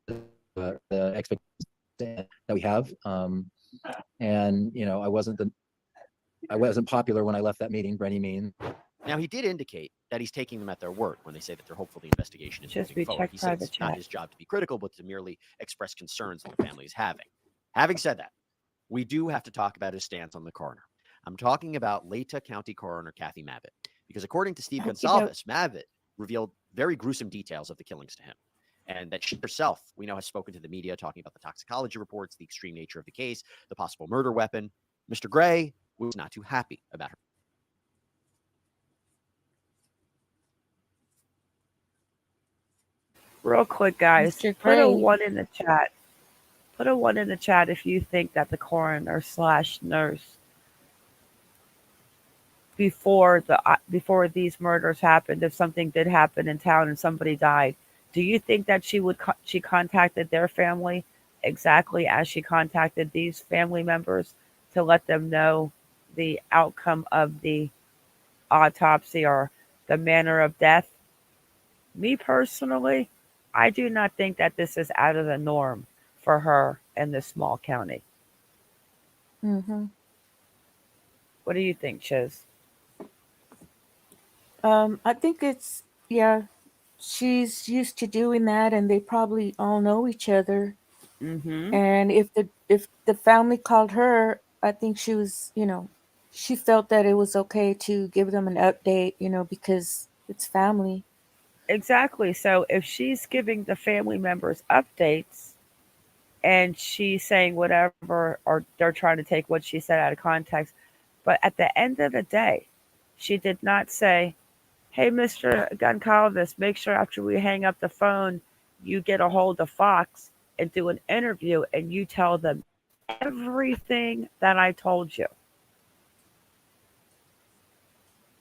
the expectations that we have. And I wasn't popular when I left that meeting by any means. Now, he did indicate that he's taking them at their word when they say that they're hopeful the investigation is Just moving forward. He said it's not his job to be critical, but to merely express concerns that the family is having. Having said that, we do have to talk about his stance on the coroner. I'm talking about Leta County Coroner Kathy Mabbitt, because according to Steve Gonsalves, Mabbitt revealed very gruesome details of the killings to him, and that she herself, we know, has spoken to the media talking about the toxicology reports, the extreme nature of the case, the possible murder weapon. Mr. Gray was not too happy about her. Real quick, guys, Mr. put a Gray. 1 in the chat. Put a 1 in the chat if you think that the coroner/nurse before these murders happened, if something did happen in town and somebody died, do you think that she contacted their family exactly as she contacted these family members to let them know the outcome of the autopsy or the manner of death? Me personally, I do not think that this is out of the norm for her in this small county. Mm-hmm. What do you think, Chiz? I think she's used to doing that, and they probably all know each other. Mm-hmm. And if the family called her, I think she was, she felt that it was okay to give them an update, because it's family. Exactly. So if she's giving the family members updates and she's saying whatever, or they're trying to take what she said out of context, but at the end of the day, she did not say, "Hey, Mr. Goncalves, make sure after we hang up the phone, you get a hold of Fox and do an interview and you tell them everything that I told you."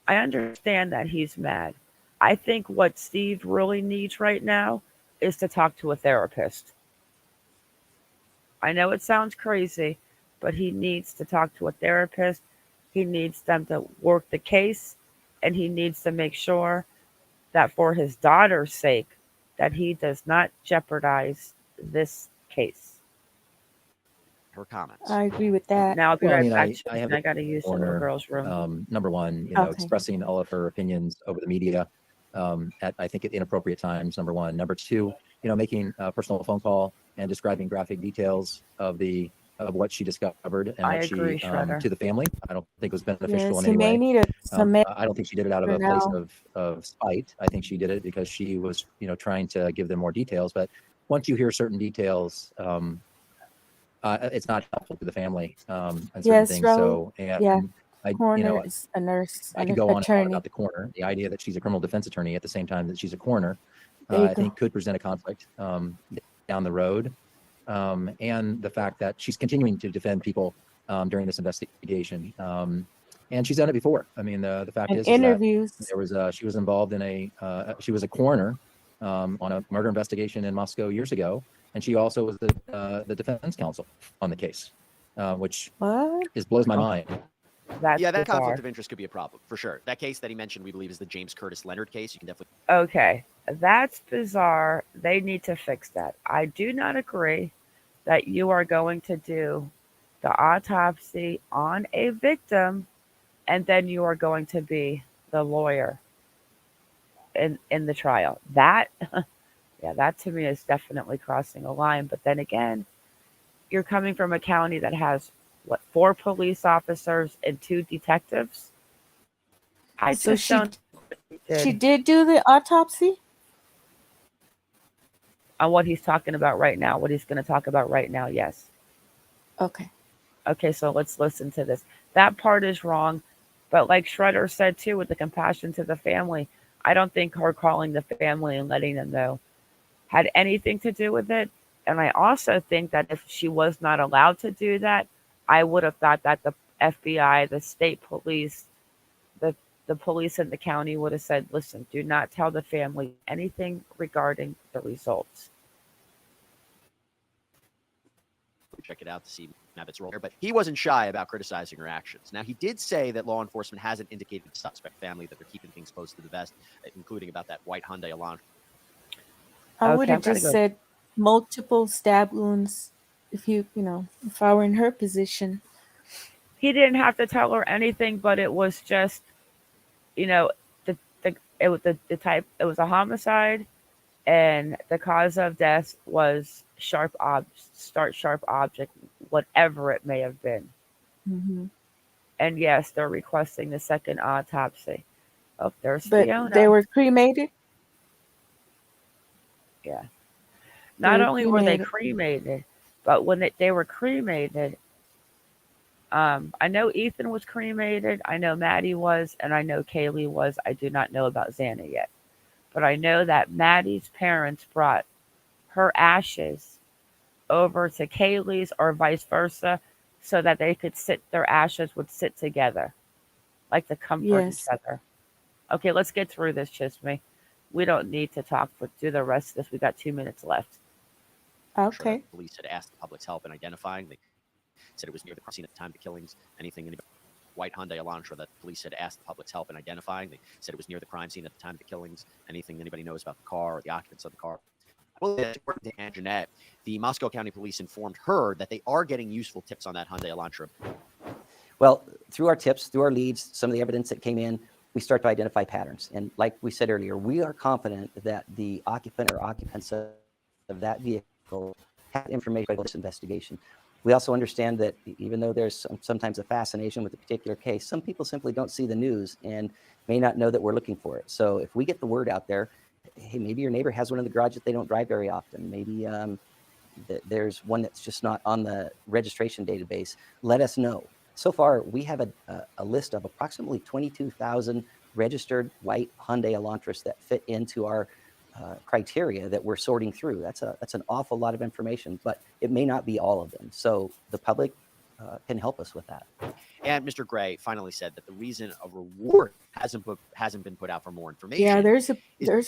I understand that he's mad. I think what Steve really needs right now is to talk to a therapist. I know it sounds crazy, but he needs to talk to a therapist. He needs them to work the case, and he needs to make sure that for his daughter's sake, that he does not jeopardize this case. Her comments. I agree with that. Now I'll be Well, I right mean, back. I have I got to use the little corner. girl's room. Number one, Okay. expressing all of her opinions over the media at, I think, at inappropriate times. Number one. Number two, making a personal phone call and describing graphic details of what she discovered and I what agree, she Shredder. to the family. I don't think it was beneficial Yes, in he any may way. need some I don't think she did it out of for a place now. of spite. I think she did it because she was, trying to give them more details. But once you hear certain details, it's not helpful to the family and certain Yes, things. Raul. So, and Yeah, I, coroner is a nurse, I an can go on and on attorney. about the coroner. The idea that she's a criminal defense attorney at the same time that she's a coroner, There you I think go. could present a conflict down the road. And the fact that she's continuing to defend people during this investigation. And she's done it before. I mean, the fact And is interviews. that she was involved in she was a coroner on a murder investigation in Moscow years ago. And she also was the defense counsel on the case, which What? blows my mind. That's Yeah, that bizarre. conflict of interest could be a problem for sure. That case that he mentioned, we believe, is the James Curtis Leonard case. You can definitely. Okay, that's bizarre. They need to fix that. I do not agree that you are going to do the autopsy on a victim and then you are going to be the lawyer in the trial. That yeah, that to me is definitely crossing a line. But then again, you're coming from a county that has what, 4 police officers and 2 detectives? I So just don't she did do the autopsy? On what he's talking about right now, what he's going to talk about right now, yes. Okay. Okay, so let's listen to this. That part is wrong, but like Shredder said too, with the compassion to the family, I don't think her calling the family and letting them know had anything to do with it. And I also think that if she was not allowed to do that, I would have thought that the FBI, the state police, the police in the county would have said, listen, do not tell the family anything regarding the results. Check it out to see Abbott's role here, but he wasn't shy about criticizing her actions. Now, he did say that law enforcement hasn't indicated to the suspect family that they're keeping things close to the vest, including about that white Hyundai Elantra. I would Okay, I'm have gonna just go. said multiple stab wounds if if I were in her position. He didn't have to tell her anything, but it was just, you know, it was the type. It was a homicide, and the cause of death was sharp object, whatever it may have been. Hmm. And yes, they're requesting the second autopsy. Oh, there's But they Fiona. were cremated. Yeah. They Not were only were they cremated. cremated, but when they were cremated, I know Ethan was cremated. I know Maddie was, and I know Kaylee was. I do not know about Xana yet, but I know that Maddie's parents brought her ashes over to Kaylee's or vice versa, so that their ashes would sit together, like to comfort each Yes. other. Okay, let's get through this, Chisme. We don't need to talk for do the rest of this. We got 2 minutes left. Sure that Okay. police had asked the public's help in identifying. They said it was near the crime scene at the time of the killings. Anybody white Hyundai Elantra that police had asked the public's help in identifying. They said it was near the crime scene at the time of the killings. Anything anybody knows about the car or the occupants of the car. Well, according to Ann Jeanette, the Moscow County Police informed her that they are getting useful tips on that Hyundai Elantra. Well, through our tips, through our leads, some of the evidence that came in, we start to identify patterns. And like we said earlier, we are confident that the occupant or occupants of that vehicle have information about this investigation. We also understand that even though there's sometimes a fascination with a particular case, some people simply don't see the news and may not know that we're looking for it. So if we get the word out there, hey, maybe your neighbor has one in the garage that they don't drive very often. Maybe there's one that's just not on the registration database. Let us know. So far, we have a list of approximately 22,000 registered white Hyundai Elantras that fit into our criteria that we're sorting through. That's an awful lot of information, but it may not be all of them. So the public can help us with that. And Mr. Gray finally said that the reason a reward hasn't been put out for more information. Yeah, there's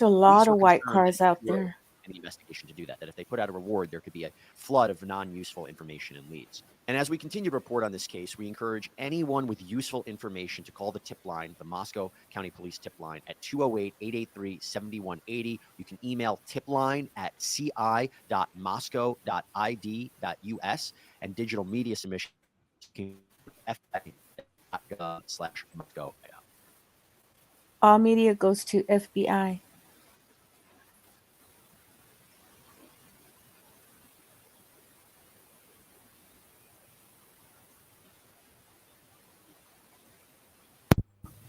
a lot of white cars out there there. in the investigation to do that. That if they put out a reward, there could be a flood of non-useful information and leads. And as we continue to report on this case, we encourage anyone with useful information to call the tip line, the Moscow County Police tip line at 208-883-7180. You can email tipline@ci.moscow.id.us, and digital media submissions can FBI.gov/Moscow. All media goes to FBI.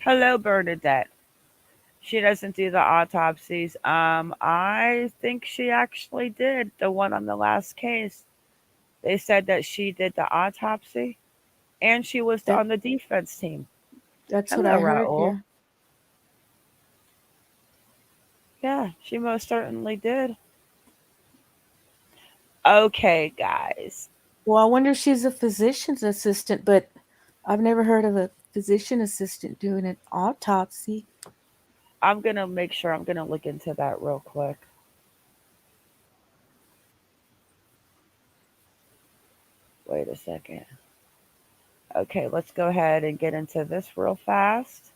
Hello, Bernadette. She doesn't do the autopsies. I think she actually did the one on the last case. They said that she did the autopsy, and she was That on the defense team. that's what Hello, I heard. Raul. Yeah. Yeah, she most certainly did. Okay, guys. Well, I wonder if she's a physician's assistant, but I've never heard of a physician assistant doing an autopsy. I'm going to make sure I'm going to look into that real quick. Wait a second. Okay, let's go ahead and get into this real fast.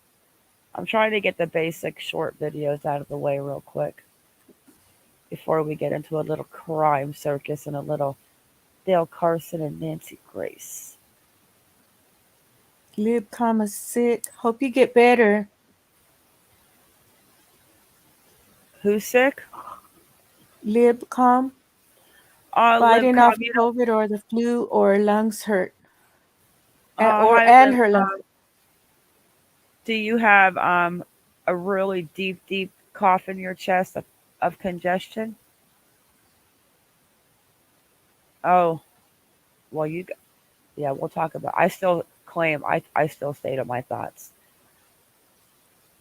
I'm trying to get the basic short videos out of the way real quick before we get into a little crime circus and a little Dale Carson and Nancy Grace. Lib, sick. Hope you get better. Who's sick? Lib, Lib fighting Com, off COVID or the flu or lungs hurt. hi, And Lib her Com. lungs. Do you have a really deep cough in your chest of congestion? Oh, well, yeah, we'll talk about. I still claim I still stay to my thoughts.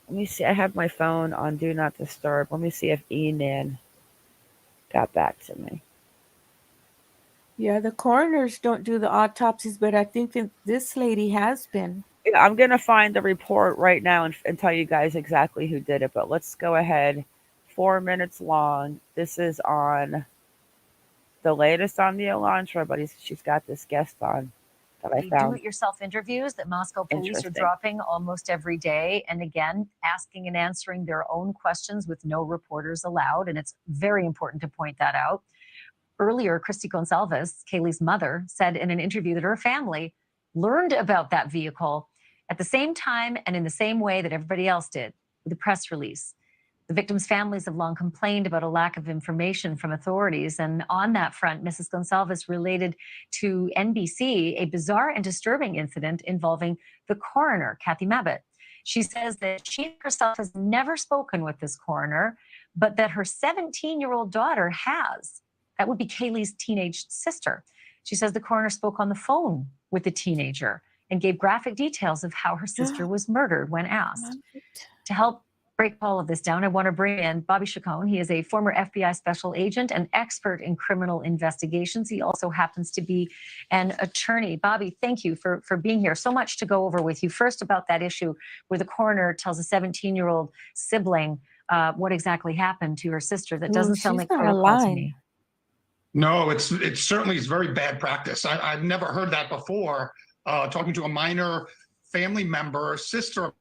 Let me see. I have my phone on Do Not Disturb. Let me see if Enan got back to me. Yeah, the coroners don't do the autopsies, but I think that this lady has been. Yeah, I'm going to find the report right now and tell you guys exactly who did it, but let's go ahead. 4 minutes long. This is on the latest on the Elantra, but she's got this guest on that I found. Do-it-yourself interviews that Moscow police are dropping almost every day, and again, asking and answering their own questions with no reporters allowed, and it's very important to point that out. Earlier, Christy Gonsalves, Kaylee's mother, said in an interview that her family learned about that vehicle at the same time and in the same way that everybody else did, with a press release. The victims' families have long complained about a lack of information from authorities. And on that front, Mrs. Gonsalves related to NBC a bizarre and disturbing incident involving the coroner, Kathy Mabbitt. She says that she herself has never spoken with this coroner, but that her 17-year-old daughter has. That would be Kaylee's teenage sister. She says the coroner spoke on the phone with the teenager and gave graphic details of how her sister was murdered when asked. To help break all of this down, I want to bring in Bobby Chacon. He is a former FBI special agent and expert in criminal investigations. He also happens to be an attorney. Bobby, thank you for being here. So much to go over with you. First, about that issue where the coroner tells a 17-year-old sibling what exactly happened to her sister. That doesn't sound like protocol to me. No, it certainly is very bad practice. I've never heard that before. Talking to a minor family member, sister,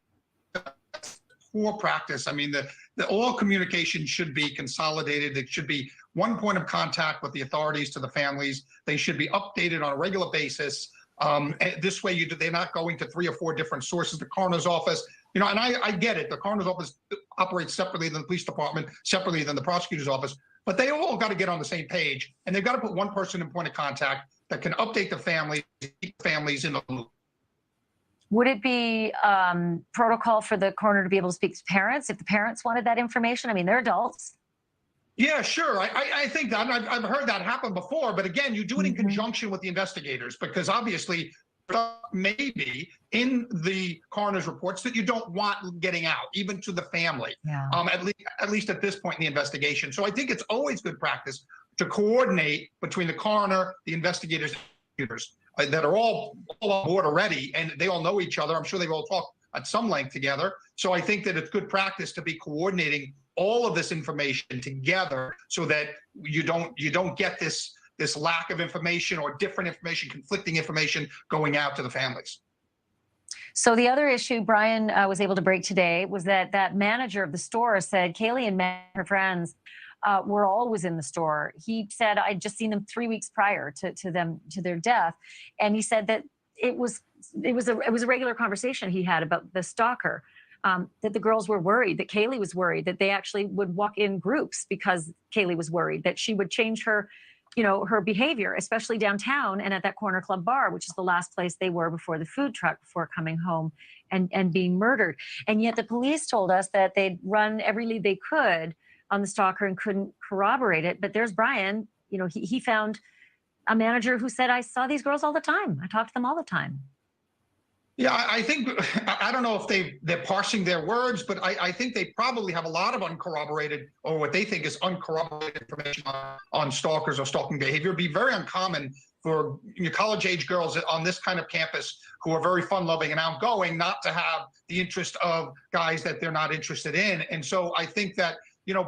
poor practice. I mean, all communication should be consolidated. It should be one point of contact with the authorities to the families. They should be updated on a regular basis. This way, they're not going to 3 or 4 different sources. The coroner's office, and I get it. The coroner's office operates separately than the police department, separately than the prosecutor's office. But they all got to get on the same page, and they've got to put one person in point of contact that can update the families in the loop. Would it be protocol for the coroner to be able to speak to parents if the parents wanted that information? I mean, they're adults. Yeah, sure. I think that I've heard that happen before, but again, you do it in conjunction with the investigators, because obviously maybe in the coroner's reports that you don't want getting out, even to the family, at least at this point in the investigation. So I think it's always good practice to coordinate between the coroner, the investigators, that are all on board already, and they all know each other. I'm sure they all talk at some length together. So I think that it's good practice to be coordinating all of this information together so that you don't get this lack of information or different information, conflicting information going out to the families. So the other issue Brian was able to break today was that manager of the store said Kaylee and her friends were always in the store. He said, I'd just seen them 3 weeks prior to their death. And he said that it was a regular conversation he had about the stalker, that the girls were worried, that Kaylee was worried, that they actually would walk in groups because Kaylee was worried, that she would change her behavior, especially downtown and at that corner club bar, which is the last place they were before the food truck, before coming home and being murdered. And yet the police told us that they'd run every lead they could on the stalker and couldn't corroborate it. But there's Brian, he found a manager who said, I saw these girls all the time. I talked to them all the time. Yeah, I think, I don't know if they're parsing their words, but I think they probably have a lot of uncorroborated, or what they think is uncorroborated information on stalkers or stalking behavior. It'd be very uncommon for college-age girls on this kind of campus who are very fun-loving and outgoing not to have the interest of guys that they're not interested in. And so I think that,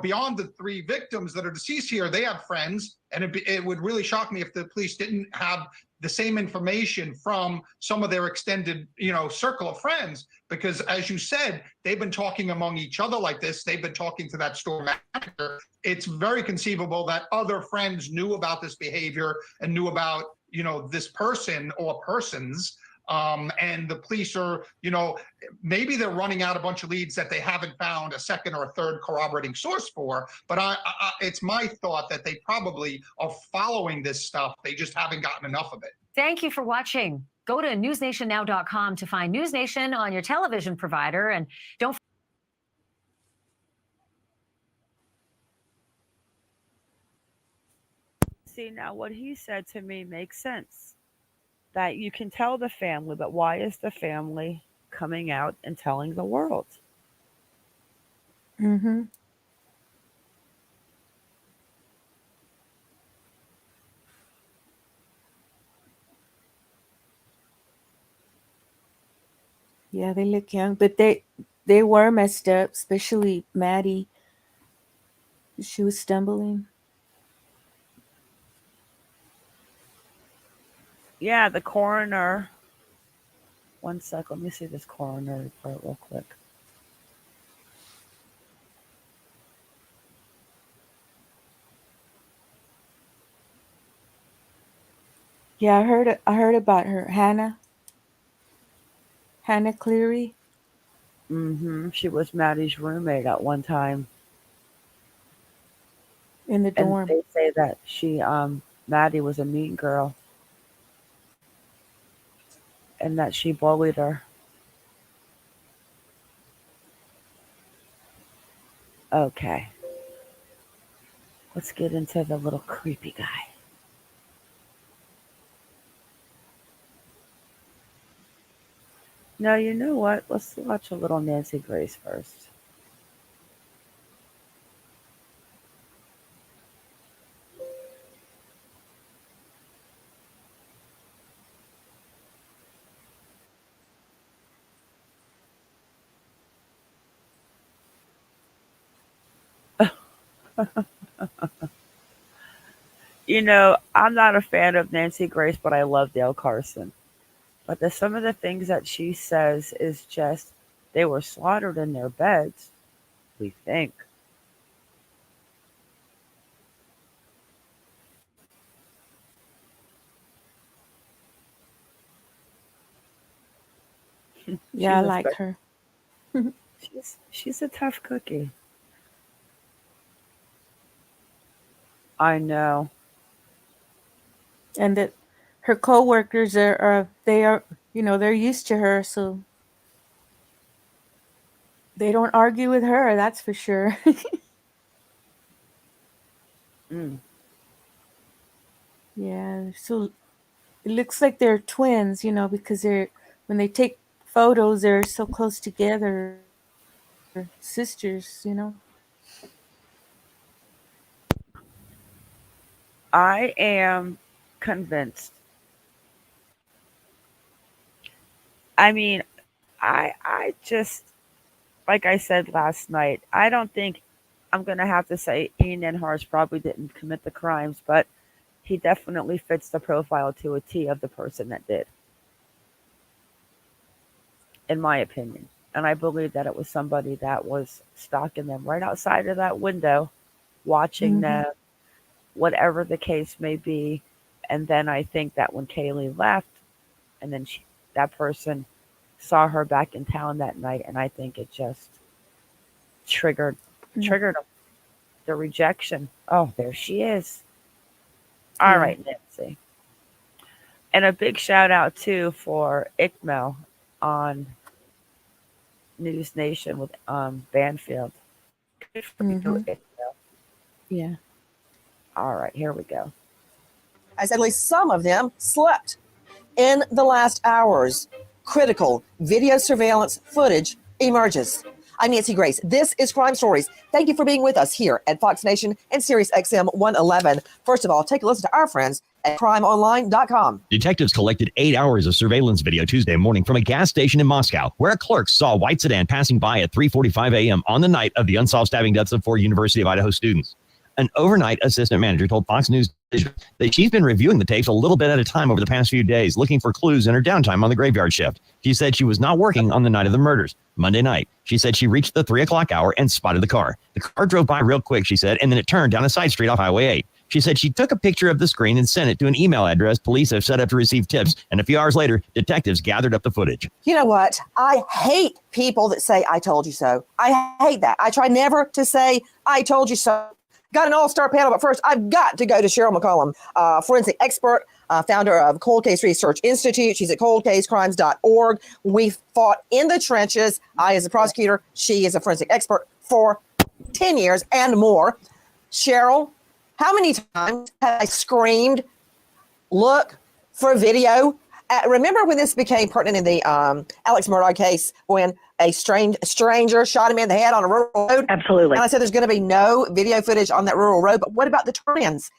beyond the 3 victims that are deceased here, they have friends, and it would really shock me if the police didn't have the same information from some of their extended, circle of friends, because as you said, they've been talking among each other like this. They've been talking to that store manager. It's very conceivable that other friends knew about this behavior and knew about, this person or persons. And the police are, maybe they're running out a bunch of leads that they haven't found a second or a third corroborating source for. But it's my thought that they probably are following this stuff. They just haven't gotten enough of it. Thank you for watching. Go to newsnationnow.com to find News Nation on your television provider. And don't See, now what he said to me makes sense. That you can tell the family, but why is the family coming out and telling the world? Mm-hmm. Yeah, they look young, but they were messed up, especially Maddie. She was stumbling. Yeah, the coroner. One sec. Let me see this coroner report real quick. Yeah, I heard about her, Hannah Cleary. She was Maddie's roommate at one time, In the and dorm. they say that Maddie was a mean girl, and that she bullied her. Okay, let's get into the little creepy guy. Now, you know what? Let's watch a little Nancy Grace first. You know, I'm not a fan of Nancy Grace, but I love Dale Carson. But some of the things that she says is just, they were slaughtered in their beds, we think. Yeah, I She's a like spe- her. she's a tough cookie. I know. And that her coworkers are they're used to her, so they don't argue with her, that's for sure. Mm. Yeah, so it looks like they're twins, because when they take photos, they're so close together, sisters. I am convinced. I mean, I just, like I said last night, I don't think I'm going to have to say Ian Enhars probably didn't commit the crimes, but he definitely fits the profile to a T of the person that did, in my opinion. And I believe that it was somebody that was stalking them right outside of that window, watching Hmm. them, whatever the case may be. And then I think that when Kaylee left, and then that person saw her back in town that night, and I think it just triggered Yeah. triggered the rejection. Oh, there she is. All Yeah. right, Nancy. And a big shout out too for Ickmel on News Nation with Banfield. Good for you, Hmm. Ickmel. Yeah. All right, here we go. As at least some of them slept in the last hours. Critical video surveillance footage emerges. I'm Nancy Grace. This is Crime Stories. Thank you for being with us here at Fox Nation and Sirius XM 111. First of all, take a listen to our friends at crimeonline.com. Detectives collected 8 hours of surveillance video Tuesday morning from a gas station in Moscow, where a clerk saw a white sedan passing by at 3:45 a.m. on the night of the unsolved stabbing deaths of 4 University of Idaho students. An overnight assistant manager told Fox News that she's been reviewing the tapes a little bit at a time over the past few days, looking for clues in her downtime on the graveyard shift. She said she was not working on the night of the murders, Monday night. She said she reached the 3 o'clock hour and spotted the car. The car drove by real quick, she said, and then it turned down a side street off Highway 8. She said she took a picture of the screen and sent it to an email address police have set up to receive tips, and a few hours later, detectives gathered up the footage. You know what? I hate people that say, I told you so. I hate that. I try never to say, I told you so. Got an all-star panel, but first, I've got to go to Cheryl McCollum, forensic expert, founder of Cold Case Research Institute. She's at coldcasecrimes.org. We fought in the trenches. I, as a prosecutor, she is a forensic expert for 10 years and more. Cheryl, how many times have I screamed, look for video? Remember when this became pertinent in the Alex Murdaugh case when a stranger shot him in the head on a rural road? Absolutely. And I said there's going to be no video footage on that rural road. But what about the turn-ins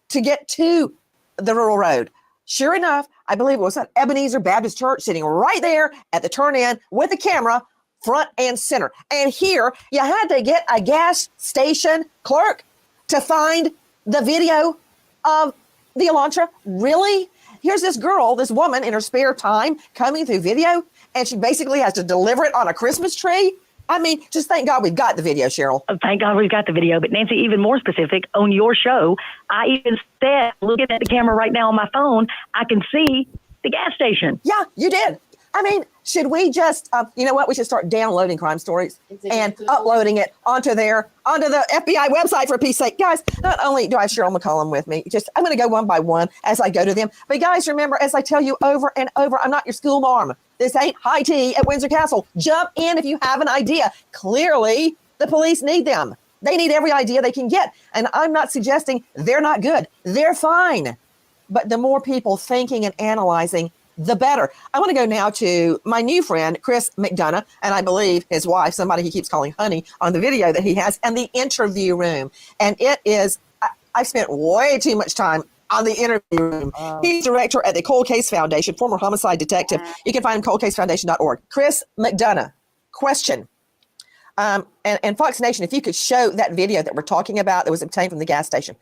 to get to the rural road? Sure enough, I believe it was at Ebenezer Baptist Church sitting right there at the turn-in with the camera front and center. And here you had to get a gas station clerk to find the video of the Elantra. Really? here's this girl, this woman in her spare time coming through video, and she basically has to deliver it on a Christmas tree. I mean, just thank God we've got the video, Cheryl. Thank God we've got the video. But Nancy, even more specific, on your show, I even said, looking at the camera right now on my phone, I can see the gas station. Yeah, you did. I mean, should we just, you know what? We should start downloading crime stories and uploading it onto the FBI website, for peace sake. Guys, not only do I have Cheryl McCollum with me, I'm going to go one by one as I go to them. But guys, remember, as I tell you over and over, I'm not your school marm. This ain't high tea at Windsor Castle. Jump in if you have an idea. Clearly, the police need them. They need every idea they can get. And I'm not suggesting they're not good. They're fine. But the more people thinking and analyzing, the better. I want to go now to my new friend, Chris McDonough, and I believe his wife, somebody he keeps calling honey, on the video that he has, and the interview room. And it is, I've spent way too much time on the interview room. He's director at the Cold Case Foundation, former homicide detective. You can find him coldcasefoundation.org. Chris McDonough, question. And Fox Nation, if you could show that video that we're talking about that was obtained from the gas station.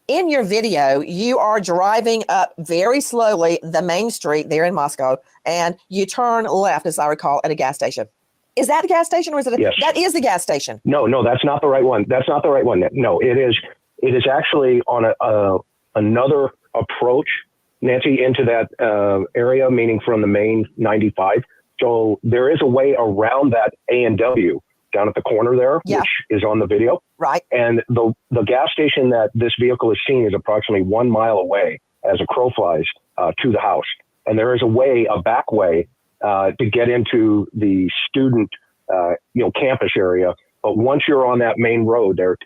In your video, you are driving up very slowly the main street there in Moscow, and you turn left, as I recall, at a gas station. Is that the gas station, or is it? Yes. That is the gas station. No, that's not the right one. That's not the right one. No, it is actually on another approach, Nancy, into that area, meaning from the main 95. So there is a way around that A&W down at the corner there, which is on the video. Right. And the gas station that this vehicle is seen is approximately 1 mile away as a crow flies to the house. And there is a back way to get into the student, campus area. But once you're on that main road there,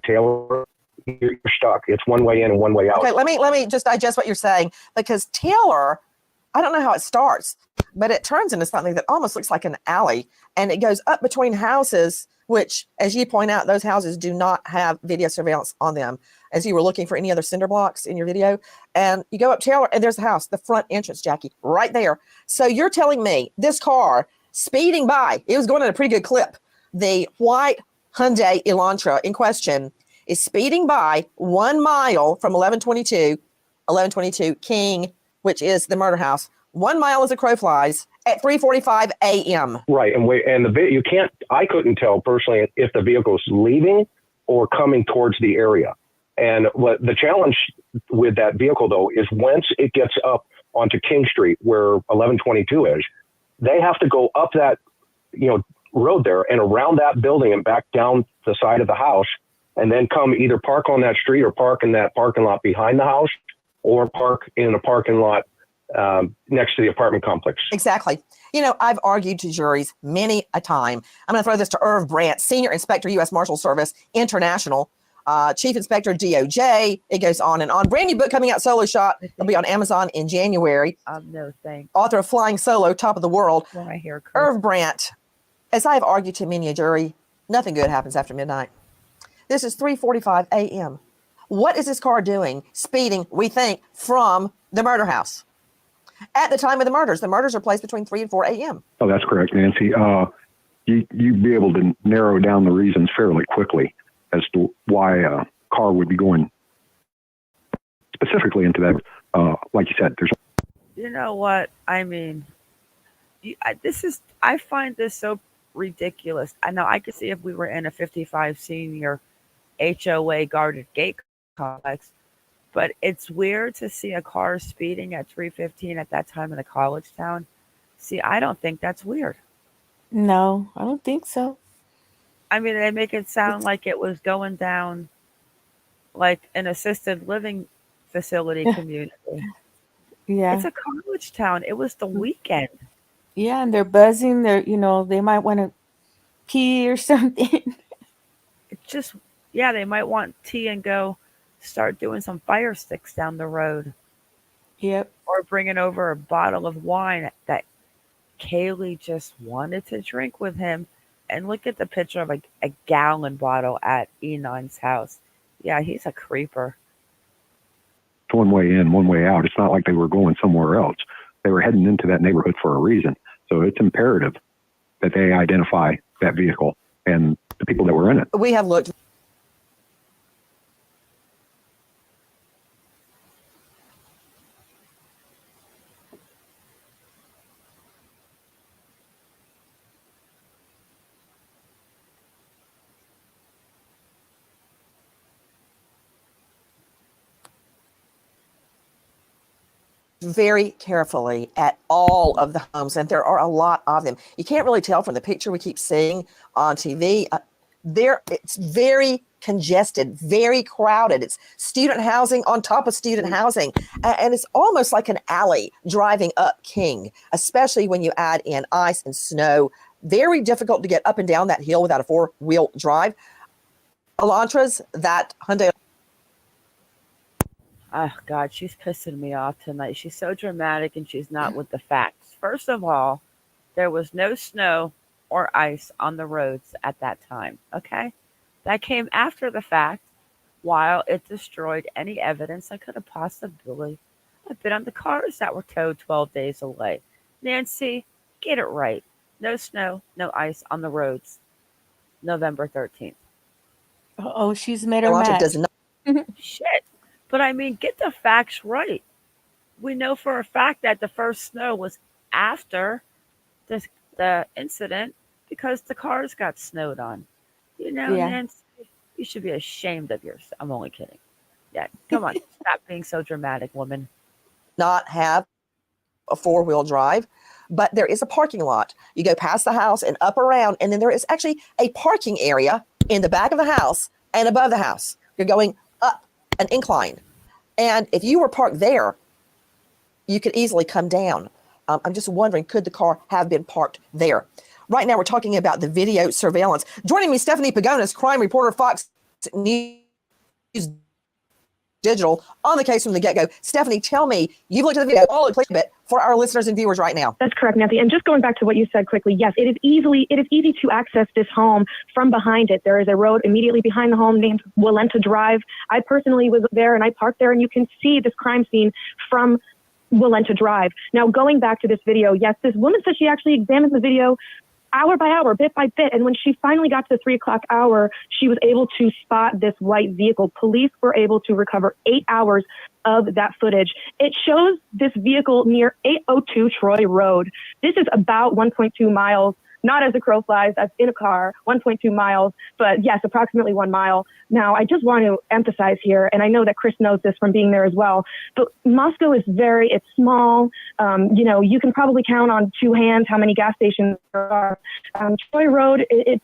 Taylor, you're stuck. It's one way in and one way out. Okay, let me just digest what you're saying, because Taylor, I don't know how it starts, but it turns into something that almost looks like an alley, and it goes up between houses, which, as you point out, those houses do not have video surveillance on them, as you were looking for any other cinder blocks in your video. And you go up Taylor, and there's the house, the front entrance, Jackie, right there. So you're telling me this car speeding by, it was going at a pretty good clip. The white Hyundai Elantra in question is speeding by 1 mile from 1122 King, which is the murder house. 1 mile as a crow flies at 3:45 a.m. Right, and I couldn't tell personally if the vehicle's leaving or coming towards the area. And what the challenge with that vehicle, though, is once it gets up onto King Street, where 1122 is, they have to go up that road there and around that building and back down the side of the house, and then come either park on that street or park in that parking lot behind the house, or park in a parking lot next to the apartment complex. Exactly. I've argued to juries many a time. I'm going to throw this to Irv Brandt, Senior Inspector, U.S. Marshal Service International, Chief Inspector, DOJ. It goes on and on. Brand new book coming out, Solo Shot. It'll be on Amazon in January. No thanks. Author of Flying Solo, Top of the World. Well, I hear Chris. Irv Brandt, as I have argued to many a jury, nothing good happens after midnight. This is 3:45 a.m. What is this car doing? Speeding, we think, from the murder house. At the time of the murders are placed between 3 and 4 a.m. Oh, that's correct, Nancy. You'd be able to narrow down the reasons fairly quickly as to why a car would be going specifically into that. Like you said, there's. You know what? I mean, I find this so ridiculous. I know I could see if we were in a 55 senior HOA guarded gate complex, but it's weird to see a car speeding at 3:15 at that time in a college town. See, I don't think that's weird. No, I don't think so. I mean, they make it sound like it was going down like an assisted living facility community. Yeah. It's a college town. It was the weekend. Yeah, and they're buzzing. They might want to pee or something. It's just, they might want tea and go start doing some fire sticks down the road. Yep. Or bringing over a bottle of wine that Kaylee just wanted to drink with him. And look at the picture of a gallon bottle at E9's house. Yeah, he's a creeper. One way in, one way out. It's not like they were going somewhere else. They were heading into that neighborhood for a reason. So it's imperative that they identify that vehicle and the people that were in it. We have looked. very carefully at all of the homes, and there are a lot of them. You can't really tell from the picture we keep seeing on TV. It's very congested, very crowded. It's student housing on top of student housing, and it's almost like an alley driving up King, especially when you add in ice and snow. Very difficult to get up and down that hill without a four-wheel drive. Elantras, that Hyundai. Oh, God, she's pissing me off tonight. She's so dramatic and she's not with the facts. First of all, there was no snow or ice on the roads at that time, okay? That came after the fact, while it destroyed any evidence that could have possibly been on the cars that were towed 12 days away. Nancy, get it right. No snow, no ice on the roads. November 13th. Oh, she's met her Elantra match. does not. Shit. But I mean, get the facts right. We know for a fact that the first snow was after the incident because the cars got snowed on. You know, Yeah. Nancy, you should be ashamed of yourself. I'm only kidding. Yeah, come on. Stop being so dramatic, woman. Not have a four-wheel drive, but there is a parking lot. You go past the house and up around, and then there is actually a parking area in the back of the house and above the house. You're going up an incline. And if you were parked there, you could easily come down. I'm just wondering, could the car have been parked there? Right now, we're talking about the video surveillance. Joining me, Stephanie Pagonis, crime reporter, Fox News Digital, on the case from the get-go. Stephanie, tell me, you've looked at the video all a bit for our listeners and viewers right now. That's correct, Nancy. And just going back to what you said quickly, yes, it is easy to access this home from behind it. There is a road immediately behind the home named Walenta Drive. I personally was there and I parked there, and you can see this crime scene from Walenta Drive. Now, going back to this video, yes, this woman said she actually examined the video hour by hour, bit by bit. And when she finally got to the 3 o'clock hour, she was able to spot this white vehicle. Police were able to recover 8 hours of that footage. It shows this vehicle near 802 Troy Road. This is about 1.2 miles, not as the crow flies, that's in a car, 1.2 miles, but yes, approximately 1 mile. Now, I just want to emphasize here, and I know that Chris knows this from being there as well, but Moscow is it's small. You can probably count on two hands how many gas stations there are. Troy Road, it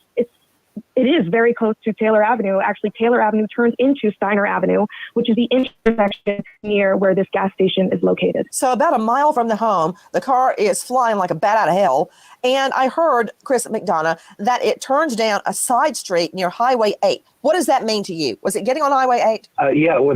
is very close to Taylor Avenue. Actually, Taylor Avenue turns into Steiner Avenue, which is the intersection near where this gas station is located. So about a mile from the home, the car is flying like a bat out of hell. And I heard, Chris McDonough, that it turns down a side street near Highway 8. What does that mean to you? Was it getting on Highway 8? Yeah, well,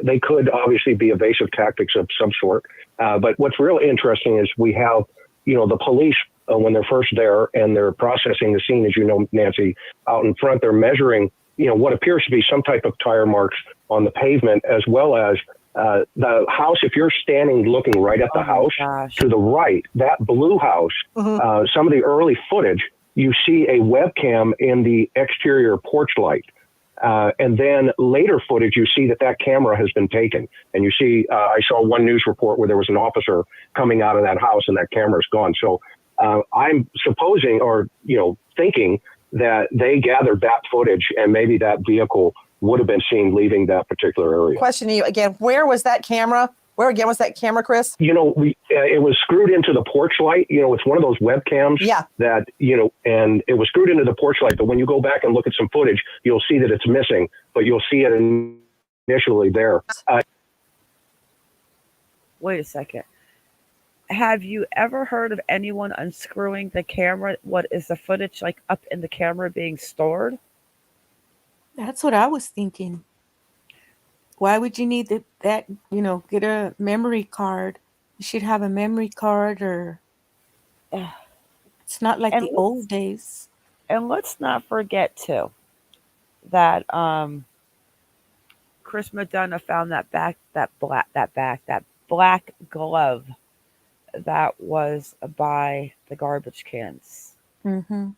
they could obviously be evasive tactics of some sort. But what's really interesting is we have, the police, when they're first there and they're processing the scene, as you know, Nancy, out in front, they're measuring, what appears to be some type of tire marks on the pavement, as well as the house. If you're standing looking right at the house to the right, that blue house, some of the early footage, you see a webcam in the exterior porch light. And then later footage, you see that camera has been taken. And you see, I saw one news report where there was an officer coming out of that house and that camera's gone. So I'm supposing or, thinking that they gathered that footage and maybe that vehicle would have been seen leaving that particular area. Question to you again, where was that camera? Where again was that camera, Chris? It was screwed into the porch light. It's one of those webcams that, and it was screwed into the porch light. But when you go back and look at some footage, you'll see that it's missing, but you'll see it initially there. Wait a second. Have you ever heard of anyone unscrewing the camera? What is the footage like up in the camera being stored? That's what I was thinking. Why would you need that, get a memory card? You should have a memory card or it's not like the old days. And let's not forget too that Chris McDonough found that black glove that was by the garbage cans. Mm-hmm.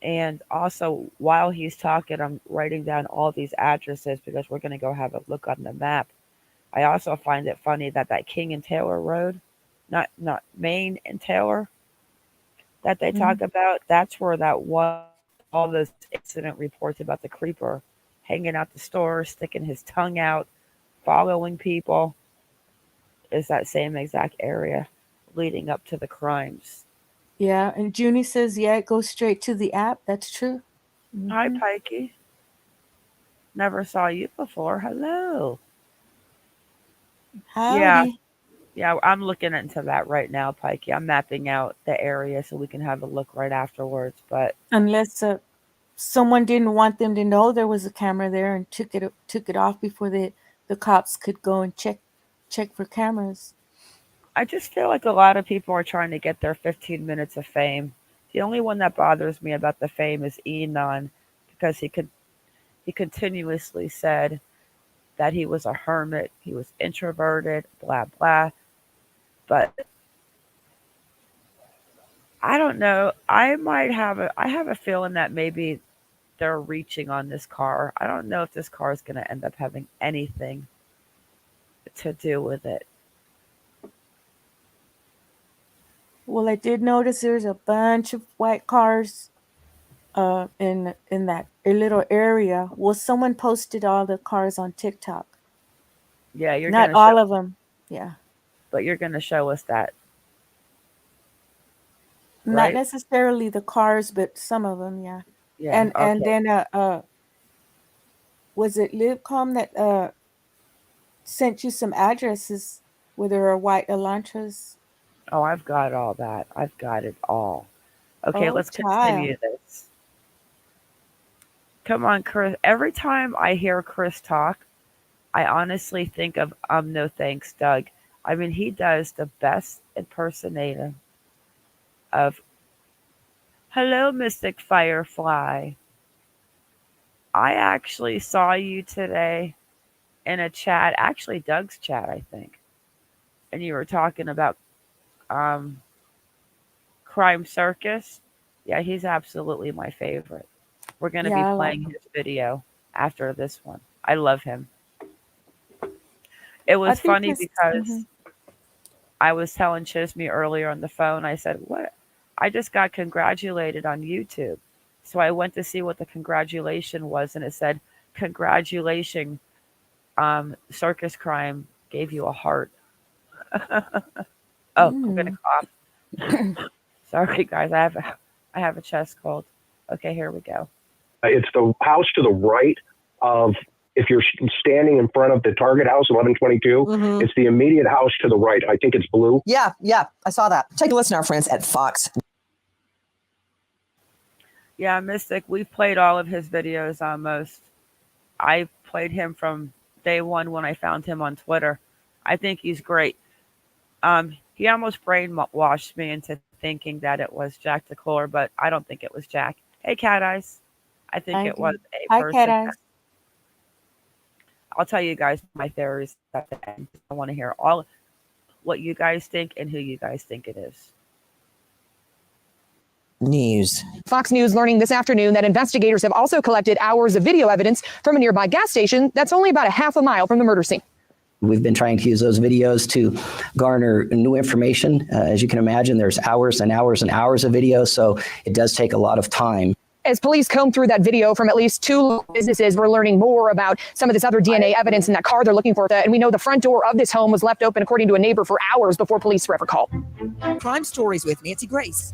And also, while he's talking, I'm writing down all these addresses because we're going to go have a look on the map. I also find it funny that King and Taylor Road, not Main and Taylor, that they talk about, that's where that was, all those incident reports about the creeper hanging out the store, sticking his tongue out, following people. is that same exact area leading up to the crimes. Yeah, and Junie says, yeah, it goes straight to the app. That's true. Hi, Mhm. Pikey. Never saw you before. Hello. Yeah, Howdy. yeah, I'm looking into that right now, Pikey. I'm mapping out the area so we can have a look right afterwards. But Unless someone didn't want them to know there was a camera there and took it off before the cops could go and check for cameras. I just feel like a lot of people are trying to get their 15 minutes of fame. The only one that bothers me about the fame is Enon because he continuously said that he was a hermit, he was introverted, blah blah. But I don't know. I have a feeling that maybe they're reaching on this car. I don't know if this car is going to end up having anything to do with it. Well, I did notice there's a bunch of white cars in that little area. Well, someone posted all the cars on TikTok. Yeah, you're Not going to show all of them. Yeah. but you're going to show us that, Not right? necessarily the cars, but some of them, yeah. Yeah, And okay. then was it Libcom that sent you some addresses where there are white Elantras? Oh, I've got all that. I've got it all. Okay, Oh, let's child. continue this. Come on, Chris. Every time I hear Chris talk, I honestly think of no thanks, Doug. I mean, he does the best impersonator of hello, Mystic Firefly. I actually saw you today in a chat, actually Doug's chat, I think, and you were talking about um, Crime Circus. Yeah, he's absolutely my favorite. We're going to be Yeah, I like playing them. his video after this one. I love him. It I was think funny this. because I was telling Chisme earlier on the phone, I said, "What? I just got congratulated on YouTube." So I went to see what the congratulation was, and it said, "Congratulations, Circus Crime gave you a heart." Oh, I'm gonna Mm. cough. Sorry, guys. I have a chest cold. Okay, here we go. It's the house to the right of, if you're standing in front of the Target house, 1122, it's the immediate house to the right. I think it's blue. Yeah, I saw that. Take a listen to our friends at Fox. Yeah, Mystic. We've played all of his videos almost. I played him from day one when I found him on Twitter. I think he's great. He almost brainwashed me into thinking that it was Jack DeClore, but I don't think it was Jack. Hey, Cat Eyes. I think it was a Hi, Cat person. Eyes. I'll tell you guys my theories at the end. I want to hear all what you guys think and who you guys think it is. News. Fox News learning this afternoon that investigators have also collected hours of video evidence from a nearby gas station that's only about a half a mile from the murder scene. We've been trying to use those videos to garner new information. As you can imagine, there's hours and hours and hours of video, so it does take a lot of time. As police comb through that video from at least 2 local businesses, we're learning more about some of this other DNA evidence in that car they're looking for. And we know the front door of this home was left open, according to a neighbor, for hours before police were ever called. Crime Stories with Nancy Grace.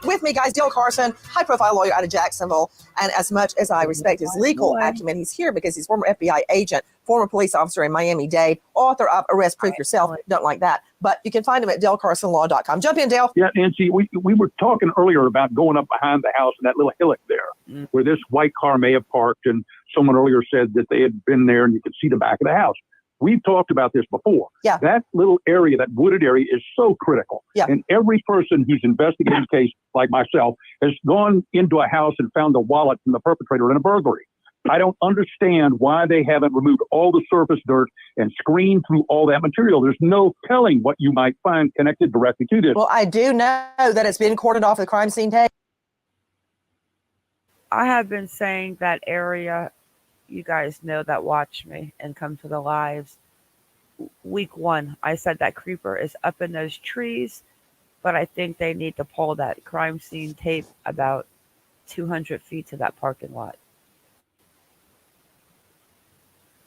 With me, guys, Dale Carson, high-profile lawyer out of Jacksonville. And as much as I respect his legal acumen, he's here because he's former FBI agent, former police officer in Miami-Dade, author of Arrest Proof Yourself. Don't like that. But you can find him at dalecarsonlaw.com. Jump in, Dale. Yeah, Nancy, we were talking earlier about going up behind the house in that little hillock there, where this white car may have parked, and someone earlier said that they had been there and you could see the back of the house. We've talked about this before. Yeah. That little area, that wooded area, is so critical. Yeah. And every person who's investigating a case, like myself, has gone into a house and found a wallet from the perpetrator in a burglary. I don't understand why they haven't removed all the surface dirt and screened through all that material. There's no telling what you might find connected directly to this. Well, I do know that it's been cordoned off the crime scene tape. I have been saying that area, you guys know that watch me and come to the lives. Week 1, I said that creeper is up in those trees, but I think they need to pull that crime scene tape about 200 feet to that parking lot.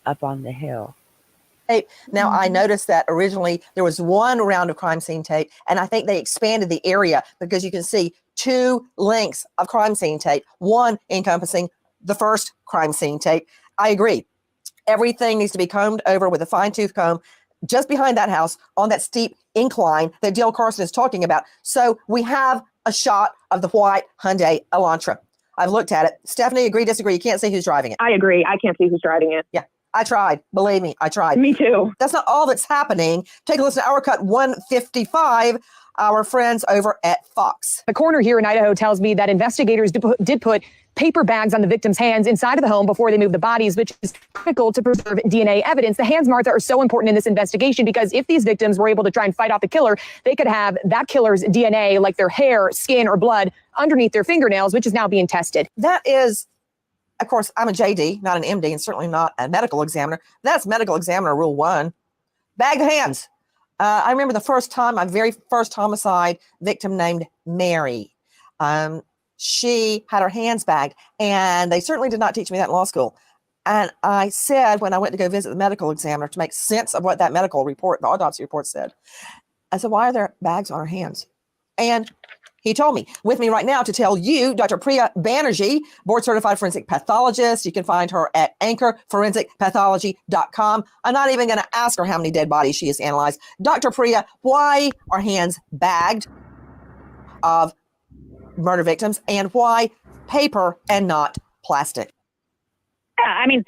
Up on the hill. tape. Now, I noticed that originally there was one round of crime scene tape, and I think they expanded the area because you can see 2 lengths of crime scene tape, one encompassing the first crime scene tape. I agree. Everything needs to be combed over with a fine-tooth comb just behind that house on that steep incline that Dale Carson is talking about. So we have a shot of the white Hyundai Elantra. I've looked at it. Stephanie, agree, disagree? You can't see who's driving it. I agree. I can't see who's driving it. Yeah, I tried. Believe me, I tried. Me too. That's not all that's happening. Take a listen to our cut 155, our friends over at Fox. The coroner here in Idaho tells me that investigators did put paper bags on the victim's hands inside of the home before they moved the bodies, which is critical to preserve DNA evidence. The hands, Martha, are so important in this investigation because if these victims were able to try and fight off the killer, they could have that killer's DNA, like their hair, skin, or blood, underneath their fingernails, which is now being tested. That is, of course, I'm a JD, not an MD, and certainly not a medical examiner. That's medical examiner rule 1. Bag the hands. I remember the first time, my very first homicide victim named Mary. She had her hands bagged, and they certainly did not teach me that in law school. And I said, when I went to go visit the medical examiner to make sense of what that medical report, the autopsy report said, I said, why are there bags on her hands? And he told me. With me right now to tell you, Dr. Priya Banerjee, board-certified forensic pathologist. You can find her at anchorforensicpathology.com. I'm not even going to ask her how many dead bodies she has analyzed. Dr. Priya, why are hands bagged of murder victims, and why paper and not plastic? Yeah, I mean,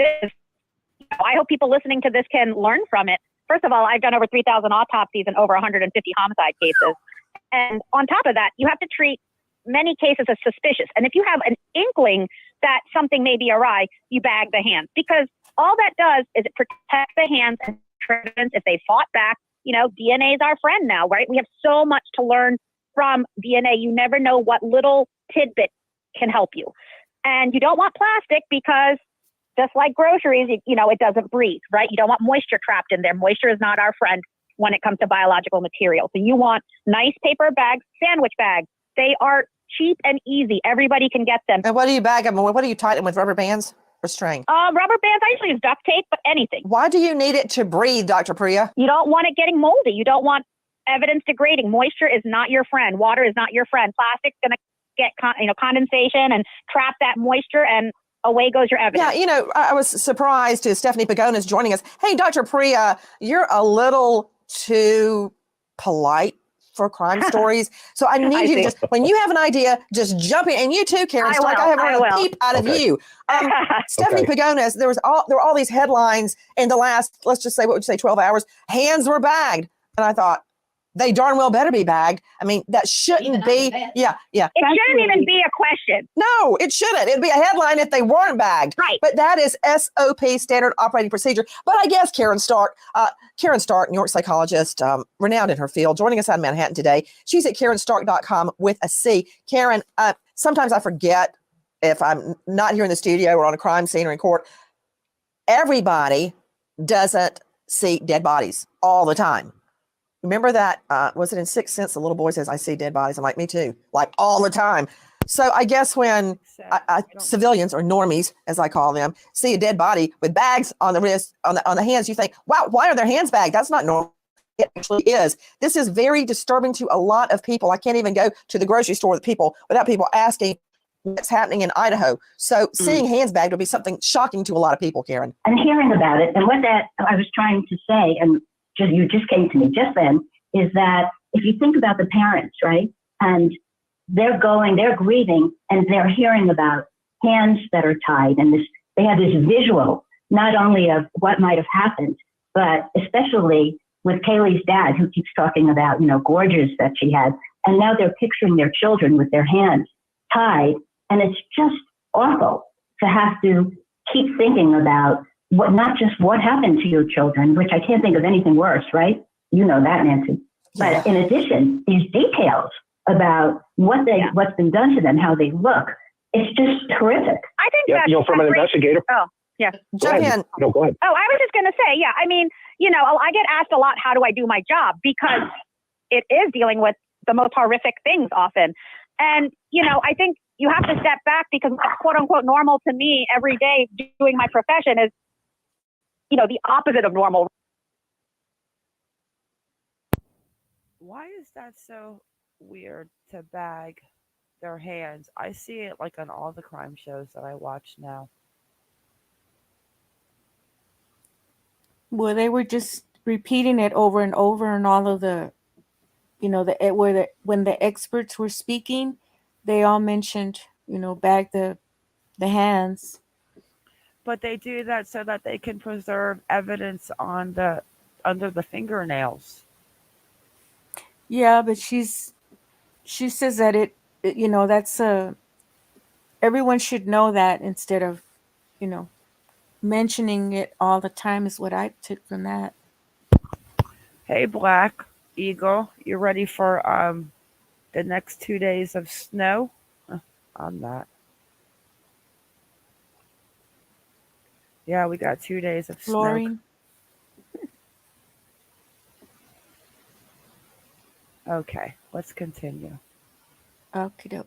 I hope people listening to this can learn from it. First of all, I've done over 3,000 autopsies and over 150 homicide cases. And on top of that, you have to treat many cases as suspicious. And if you have an inkling that something may be awry, you bag the hands, because all that does is it protects the hands and evidence. If they fought back, DNA is our friend now, right? We have so much to learn from DNA. You never know what little tidbit can help you. And you don't want plastic because just like groceries, it doesn't breathe, right? You don't want moisture trapped in there. Moisture is not our friend when it comes to biological material. So you want nice paper bags, sandwich bags. They are cheap and easy. Everybody can get them. And what do you bag them? What do you tie them with, rubber bands or string? Rubber bands, I usually use duct tape, but anything. Why do you need it to breathe, Dr. Priya? You don't want it getting moldy. You don't want evidence degrading. Moisture is not your friend. Water is not your friend. Plastic's going to get condensation and trap that moisture, and away goes your evidence. Yeah, I was surprised to Stephanie Pagonis joining us. Hey, Dr. Priya, you're a little too polite for crime stories. So I need you to just, when you have an idea, just jump in. And you too, Karen Stark. I haven't heard a peep out of you. Stephanie Pagonis, there were all these headlines in the last, let's just say, what would you say, 12 hours? Hands were bagged. And I thought, they darn well better be bagged. I mean, that shouldn't be. Yeah. It shouldn't even be a question. No, it shouldn't. It'd be a headline if they weren't bagged. Right. But that is SOP, standard operating procedure. But I guess Karen Stark, New York psychologist, renowned in her field, joining us out of Manhattan today. She's at KarenStark.com with a C. Karen, sometimes I forget if I'm not here in the studio or on a crime scene or in court. Everybody doesn't see dead bodies all the time. Remember that, was it in Sixth Sense? The little boy says, I see dead bodies. I'm like, me too, like all the time. So I guess when civilians, or normies, as I call them, see a dead body with bags on the wrist, on the hands, you think, wow, why are their hands bagged? That's not normal. It actually is. This is very disturbing to a lot of people. I can't even go to the grocery store with people without people asking what's happening in Idaho. So seeing hands bagged would be something shocking to a lot of people, Karen. And hearing about it, and what that I was trying to say, and you just came to me just then, is that if you think about the parents, right, and they're grieving, and they're hearing about hands that are tied, and they have this visual, not only of what might have happened, but especially with Kaylee's dad, who keeps talking about, gorges that she had, and now they're picturing their children with their hands tied, and it's just awful to have to keep thinking about not just what happened to your children, which I can't think of anything worse, right? You know that, Nancy. But in addition, these details about what's been done to them, how they look, it's just horrific. I think that's from an investigator. Oh, yeah. Jump in. No, go ahead. Oh, I was just going to say, yeah. I mean, I get asked a lot, how do I do my job? Because it is dealing with the most horrific things often. And, I think you have to step back, because what's quote unquote normal to me every day doing my profession is, the opposite of normal. Why is that so weird to bag their hands? I see it like on all the crime shows that I watch now. Well, they were just repeating it over and over, and all of the, when the experts were speaking, they all mentioned, bag the hands. But they do that so that they can preserve evidence on the under the fingernails. Yeah, but she says that that's everyone should know that instead of, mentioning it all the time is what I took from that. Hey, Black Eagle, you ready for the next 2 days of snow? I'm not. Yeah, we got 2 days of snow. Flooring. Okay, let's continue. Okay.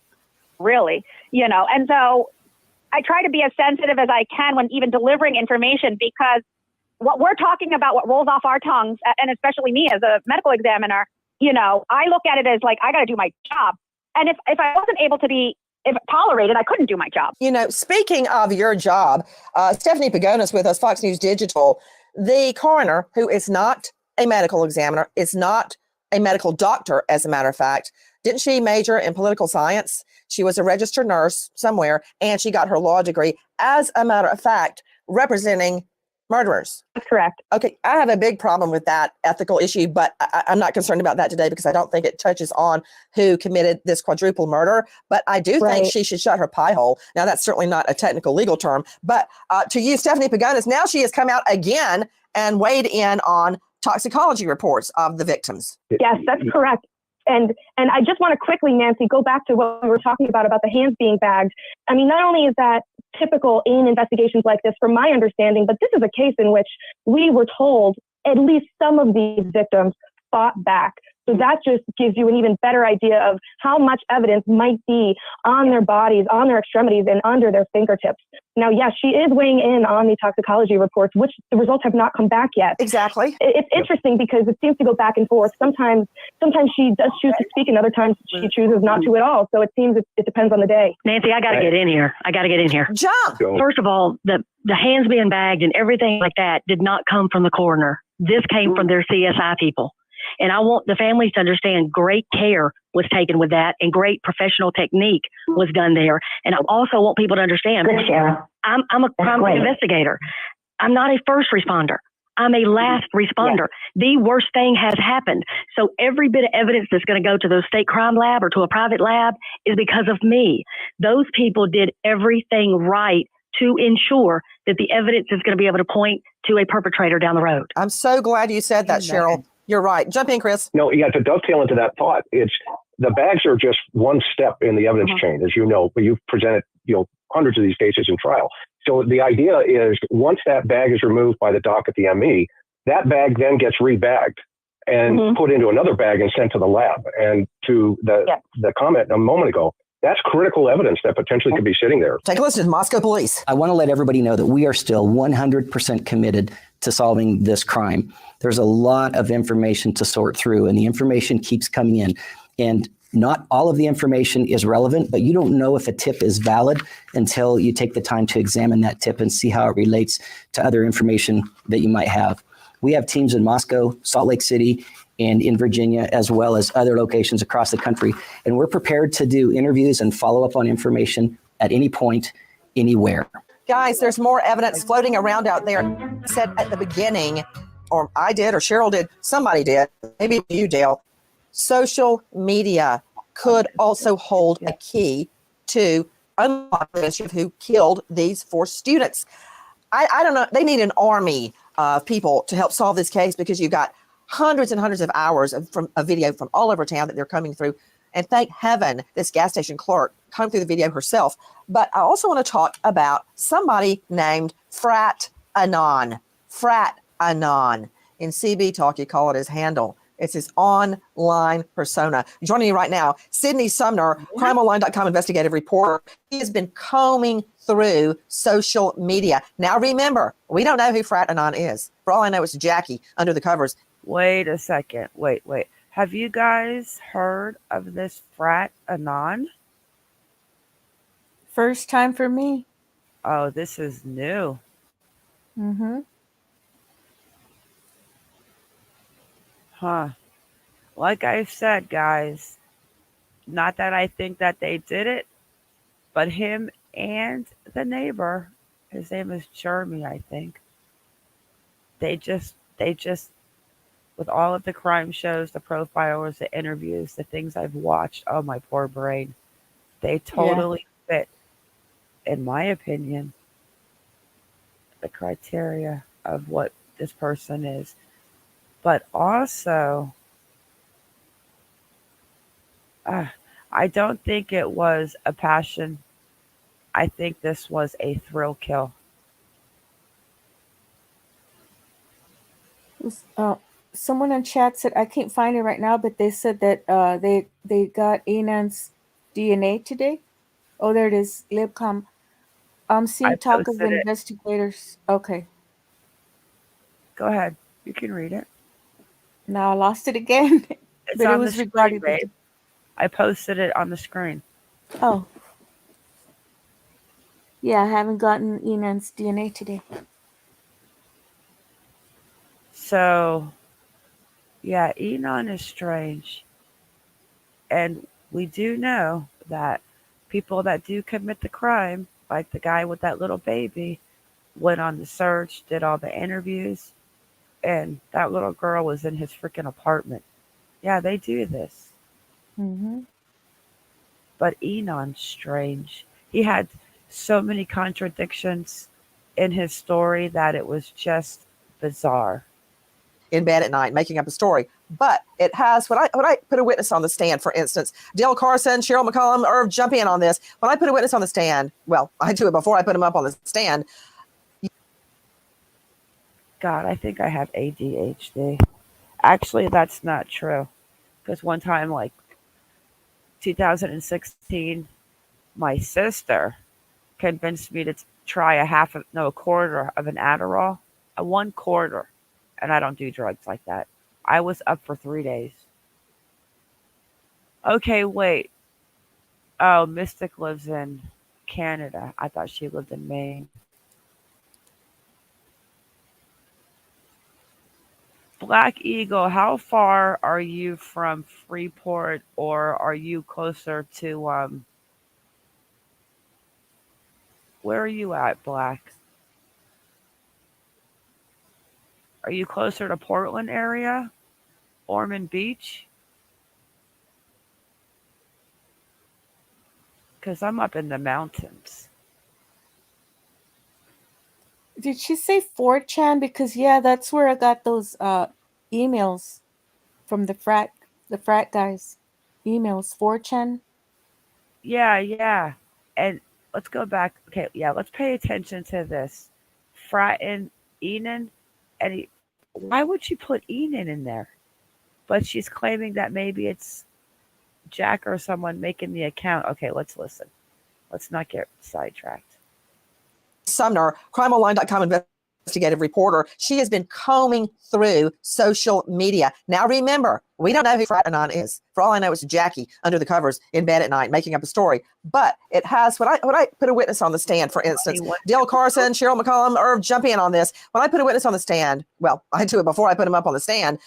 Really, and so I try to be as sensitive as I can when even delivering information, because what we're talking about, what rolls off our tongues, and especially me as a medical examiner, I look at it as like, I got to do my job. And if I wasn't able to be tolerated, I couldn't do my job. Speaking of your job, Stephanie Pagonis with us, Fox News Digital, the coroner, who is not a medical examiner, is not a medical doctor, as a matter of fact. Didn't she major in political science? She was a registered nurse somewhere, and she got her law degree, as a matter of fact, representing murderers. That's correct. Okay, I have a big problem with that ethical issue, but I'm not concerned about that today because I don't think it touches on who committed this quadruple murder. But I do think she should shut her pie hole. Now, that's certainly not a technical legal term, but to use Stephanie Pagonis, now she has come out again and weighed in on toxicology reports of the victims. Yes, that's correct. And I just want to quickly, Nancy, go back to what we were talking about the hands being bagged. I mean, not only is that typical in investigations like this, from my understanding, but this is a case in which we were told at least some of these victims fought back. So that just gives you an even better idea of how much evidence might be on their bodies, on their extremities, and under their fingertips. Now, yes, she is weighing in on the toxicology reports, which the results have not come back yet. Exactly. It's interesting because it seems to go back and forth. Sometimes she does choose to speak, and other times she chooses not to at all. So it seems it depends on the day. Nancy, I got to get in here. Jump! First of all, the hands being bagged and everything like that did not come from the coroner. This came from their CSI people. And I want the families to understand great care was taken with that, and great professional technique was done there. And I also want people to understand, I'm a crime investigator. I'm not a first responder. I'm a last responder. The worst thing has happened. So every bit of evidence that's going to go to the state crime lab or to a private lab is because of me. Those people did everything right to ensure that the evidence is going to be able to point to a perpetrator down the road. I'm so glad you said that, Cheryl. You're right. Jump in, Chris. No, yeah, to dovetail into that thought, it's the bags are just one step in the evidence chain, as you know, but you've presented, hundreds of these cases in trial. So the idea is once that bag is removed by the doc at the ME, that bag then gets rebagged and put into another bag and sent to the lab. And to the comment a moment ago, that's critical evidence that potentially could be sitting there. Take a listen to Moscow Police. I want to let everybody know that we are still 100% committed to solving this crime. There's a lot of information to sort through, and the information keeps coming in. And not all of the information is relevant, but you don't know if a tip is valid until you take the time to examine that tip and see how it relates to other information that you might have. We have teams in Moscow, Salt Lake City, and in Virginia, as well as other locations across the country. And we're prepared to do interviews and follow up on information at any point, anywhere. Guys, there's more evidence floating around out there. I said at the beginning, or I did, or Cheryl did, somebody did, maybe you, Dale. Social media could also hold a key to unlock the issue of who killed these 4 students. I don't know. They need an army of people to help solve this case, because you've got hundreds and hundreds of hours of video from all over town that they're coming through. And thank heaven this gas station clerk combed through the video herself. But I also want to talk about somebody named Frat Anon. Frat Anon. In CB talk, you call it his handle. It's his online persona. Joining me right now, Sydney Sumner, crimeonline.com investigative reporter. He has been combing through social media. Now remember, we don't know who Frat Anon is. For all I know, it's Jackie under the covers. Wait a second. Wait. Have you guys heard of this frat Anon? First time for me. Oh, this is new. Mm-hmm. Huh. Like I said, guys, not that I think that they did it, but him and the neighbor, his name is Jeremy, I think. They just, with all of the crime shows, the profilers, the interviews, the things I've watched, oh my poor brain, they Yeah. totally fit, in my opinion, the criteria of what this person is. But also, uh, I don't think it was a passion. I think this was a thrill kill. Someone in chat said, I can't find it right now, but they said that they got Enan's DNA today. Oh, there it is. Libcom. I'm I seeing talk of posted it. investigators. Okay. Go ahead. You can read it. Now I lost it again. It's But it on the was screen, regarding babe. I posted it on the screen. Oh. Yeah, I haven't gotten Enan's DNA today. So, yeah, Enon is strange. And we do know that people that do commit the crime, like the guy with that little baby, went on the search, did all the interviews, and that little girl was in his freaking apartment. Yeah, they do this. Mm-hmm. But Enon's strange. He had so many contradictions in his story that it was just bizarre. In bed at night, making up a story. But it has, when I put a witness on the stand, for instance, Dale Carson, Cheryl McCollum, Irv, jump in on this. When I put a witness on the stand, well, I do it before I put him up on the stand. God, I think I have ADHD. Actually, that's not true. Because one time, like 2016, my sister convinced me to try a quarter of an Adderall, a 1/4, and I don't do drugs like that. I was up for 3 days. Okay, wait. Oh, Mystic lives in Canada. I thought she lived in Maine. Black Eagle, how far are you from Freeport, or are you closer to where are you at, Black? Are you closer to Portland area? Ormond Beach? Because I'm up in the mountains. Did she say 4chan? Because yeah, that's where I got those emails from the frat guys. Emails 4chan. Yeah. And let's go back. Okay, yeah, let's pay attention to this. Fratton Enon, why would she put Enon in there? But she's claiming that maybe it's Jack or someone making the account. Okay, let's listen. Let's not get sidetracked. Sumner, crimeonline.com investigative reporter. She has been combing through social media. Now remember, we don't know who Frat Anon is. For all I know, it's Jackie under the covers in bed at night making up a story. But it has, when I put a witness on the stand, for instance, Dale Carson, Cheryl McCollum, Irv, jump in on this. When I put a witness on the stand, well, I do it before I put him up on the stand.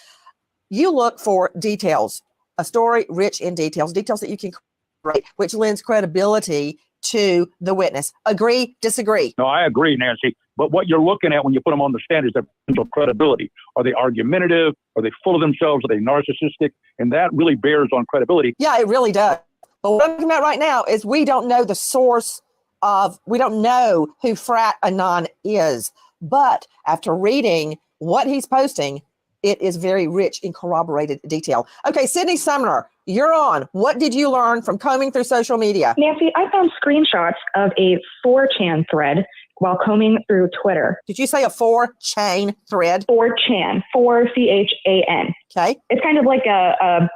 You look for details, a story rich in details that you can create, which lends credibility to the witness. Agree, disagree? No, I agree, Nancy. But what you're looking at when you put them on the stand is their potential credibility. Are they argumentative? Are they full of themselves? Are they narcissistic? And that really bears on credibility. Yeah, it really does. But what I'm talking about right now is we don't know the source of, we don't know who Frat Anon is. But after reading what he's posting, it is very rich in corroborated detail. Okay, Sydney Sumner, you're on. What did you learn from combing through social media? Nancy, I found screenshots of a 4chan thread while combing through Twitter. Did you say a 4chan thread? 4chan, 4CHAN. Okay. It's kind of like a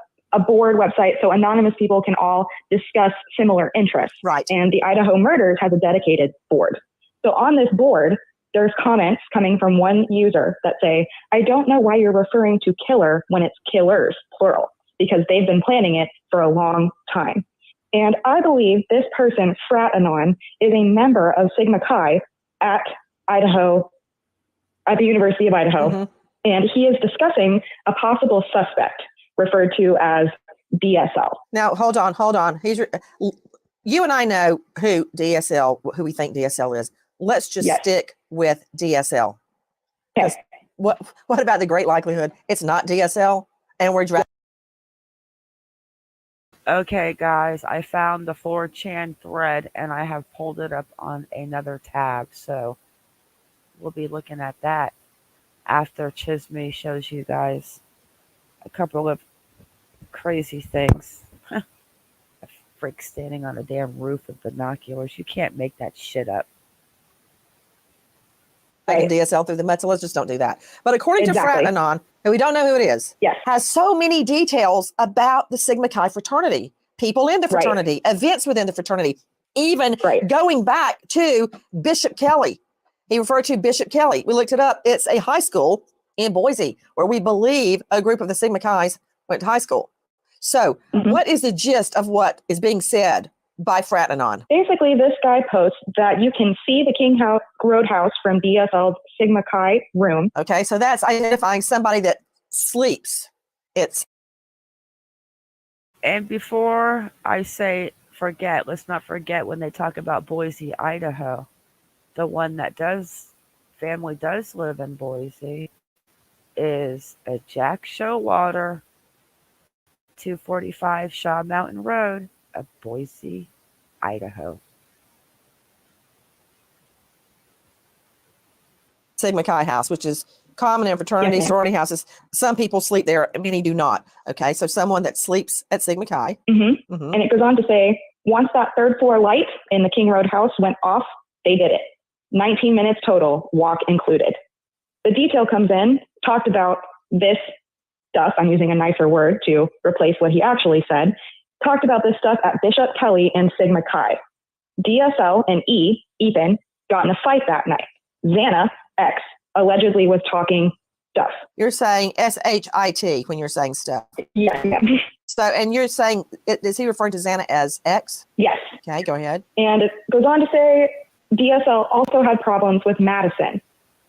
board website, so anonymous people can all discuss similar interests. Right. And the Idaho Murders has a dedicated board. So on this board, there's comments coming from one user that say, I don't know why you're referring to killer when it's killers, plural. because they've been planning it for a long time. And I believe this person, Frat Anon, is a member of Sigma Chi at Idaho, at the University of Idaho. Mm-hmm. And he is discussing a possible suspect referred to as DSL. Now, hold on. You and I know who we think DSL is. Let's just stick with DSL. Okay. What about the great likelihood it's not DSL and we're driving? Okay, guys, I found the 4chan thread and I have pulled it up on another tab. So we'll be looking at that after Chisme shows you guys a couple of crazy things. A freak standing on a damn roof with binoculars. You can't make that shit up. Taking DSL through the mud, so let's just don't do that. But according to Frat Anon, who we don't know who it is, has so many details about the Sigma Chi fraternity, people in the fraternity, events within the fraternity, even going back to Bishop Kelly. He referred to Bishop Kelly. We looked it up. It's a high school in Boise where we believe a group of the Sigma Chi's went to high school. So what is the gist of what is being said by Frat Anon? Basically, this guy posts that you can see the King Road House from DSL's Sigma Chi room. Okay, so that's identifying somebody that sleeps. And before I say forget, let's not forget when they talk about Boise, Idaho, the one that family does live in Boise is a Jack Showalter, 245 Shaw Mountain Road of Boise, Idaho. Sigma Chi house, which is common in fraternity, sorority houses. Some people sleep there, many do not. Okay, so someone that sleeps at Sigma Chi. Mm-hmm. Mm-hmm. And it goes on to say, once that third floor light in the King Road House went off, they did it. 19 minutes total, walk included. The detail comes in, talked about this stuff, I'm using a nicer word to replace what he actually said, talked about this stuff at Bishop Kelly and Sigma Chi. DSL and Ethan, got in a fight that night. Xana, X, allegedly was talking stuff. You're saying SHIT when you're saying stuff. Yeah. So, and you're saying, is he referring to Xana as X? Yes. Okay, go ahead. And it goes on to say DSL also had problems with Madison.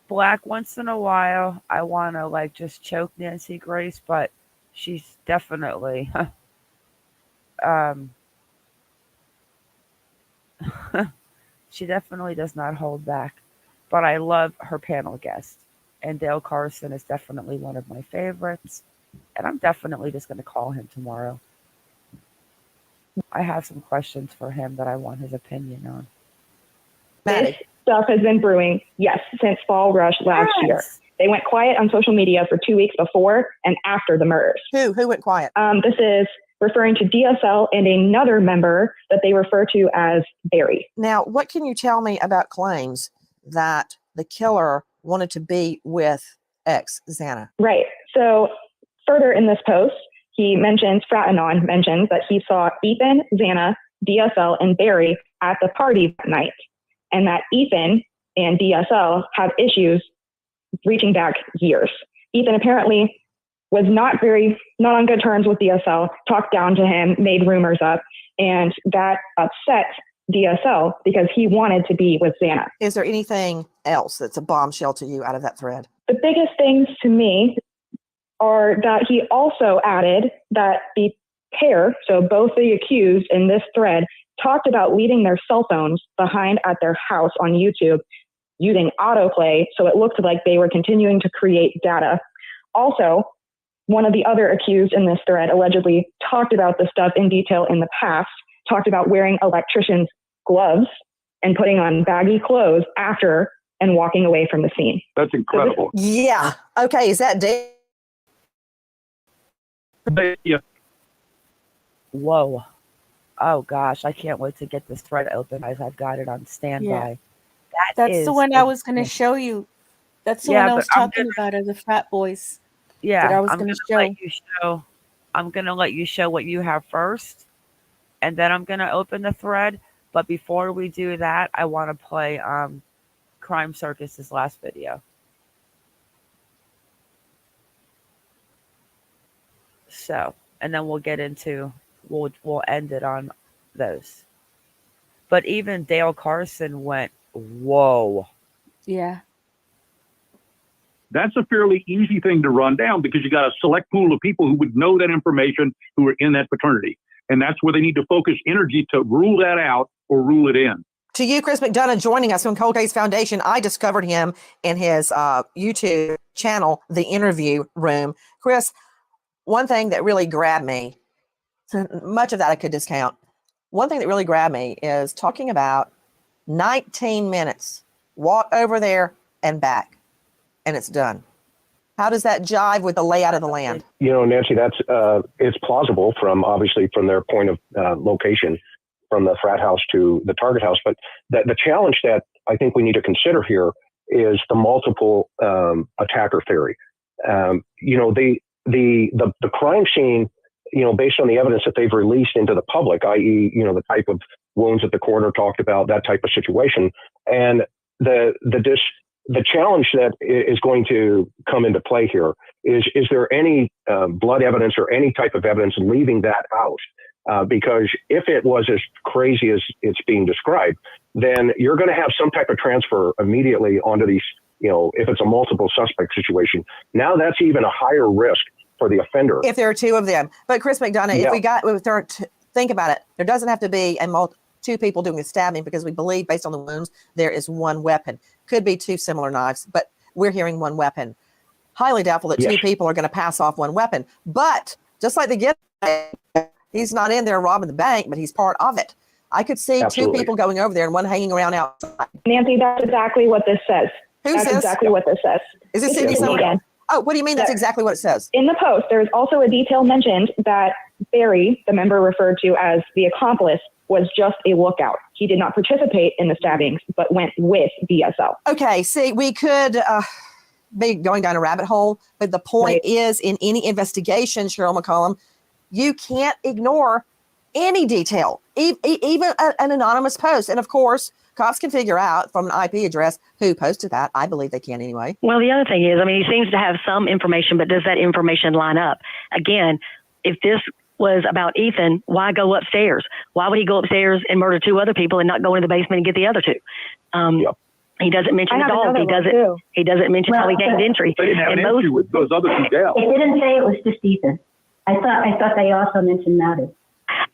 Black, once in a while, I want to just choke Nancy Grace, but she's definitely, she definitely does not hold back. But I love her panel guest. And Dale Carson is definitely one of my favorites. And I'm definitely just going to call him tomorrow. I have some questions for him that I want his opinion on. This stuff has been brewing, since Fall Rush last year. They went quiet on social media for 2 weeks before and after the murders. Who went quiet? This is referring to DSL and another member that they refer to as Barry. Now, what can you tell me about claims that the killer wanted to be with Xana? Right. So further in this post, Frat Anon mentions that he saw Ethan, Xana, DSL, and Barry at the party that night, and that Ethan and DSL have issues reaching back years. Ethan apparently was not on good terms with DSL, talked down to him, made rumors up, and that upset DSL because he wanted to be with Xana. Is there anything else that's a bombshell to you out of that thread? The biggest things to me are that he also added that the pair, so both the accused in this thread, talked about leaving their cell phones behind at their house on YouTube using autoplay, so it looked like they were continuing to create data. Also, one of the other accused in this thread allegedly talked about this stuff in detail in the past, talked about wearing electrician's gloves and putting on baggy clothes after and walking away from the scene. That's incredible. Yeah. Okay, is that Yeah. Whoa. Oh gosh, I can't wait to get this thread open as I've got it on standby. That's the one I was going to show you. That's the one I was talking about of the frat boys. Yeah, that I was I'm going gonna to let you show. I'm gonna let you show what you have first, and then I'm gonna open the thread. But before we do that, I want to play Crime Circus's last video. So and then we'll end it on those. But even Dale Carson went, whoa. Yeah. That's a fairly easy thing to run down because you got a select pool of people who would know that information who are in that fraternity. And that's where they need to focus energy to rule that out or rule it in. To you, Chris McDonough, joining us from Cold Case Foundation. I discovered him in his YouTube channel, The Interview Room. Chris, one thing that really grabbed me, so much of that I could discount. One thing that really grabbed me is talking about 19 minutes, walk over there and back, and it's done. How does that jive with the layout of the land? You know, Nancy, that's it's plausible obviously from their point of location, from the frat house to the target house. But the challenge that I think we need to consider here is the multiple attacker theory. You know, the crime scene, you know, based on the evidence that they've released into the public, i.e., you know, the type of wounds that the coroner talked about, that type of situation, and the challenge that is going to come into play here is there any blood evidence or any type of evidence leaving that house? Because if it was as crazy as it's being described, then you're going to have some type of transfer immediately onto these, you know, if it's a multiple suspect situation. Now that's even a higher risk for the offender. If there are two of them. But Chris McDonough, Yeah. think about it, there doesn't have to be two people doing the stabbing because we believe based on the wounds, there is one weapon. Could be two similar knives, but we're hearing one weapon. Highly doubtful that two people are going to pass off one weapon. But just like the getaway, he's not in there robbing the bank, but he's part of it. I could see Absolutely. two people going over there and one hanging around outside. Nancy, that's exactly what this says. That's exactly what this says. Is this Cindy somewhere? Oh, what do you mean that's exactly what it says? In the post, there's also a detail mentioned that Barry, the member referred to as the accomplice, was just a lookout. He did not participate in the stabbings, but went with BSL. Okay, see, we could be going down a rabbit hole, but the point is in any investigation, Cheryl McCollum, you can't ignore any detail, even an anonymous post. And of course, cops can figure out from an IP address who posted that. I believe they can anyway. Well, the other thing is, I mean, he seems to have some information, but does that information line up? Again, if this was about Ethan, why go upstairs? Why would he go upstairs and murder two other people and not go into the basement and get the other two? He doesn't mention the dog. He doesn't mention how he gained entry. They didn't have an entry with those other two down. It didn't say it was just Ethan. I thought they also mentioned Maddie.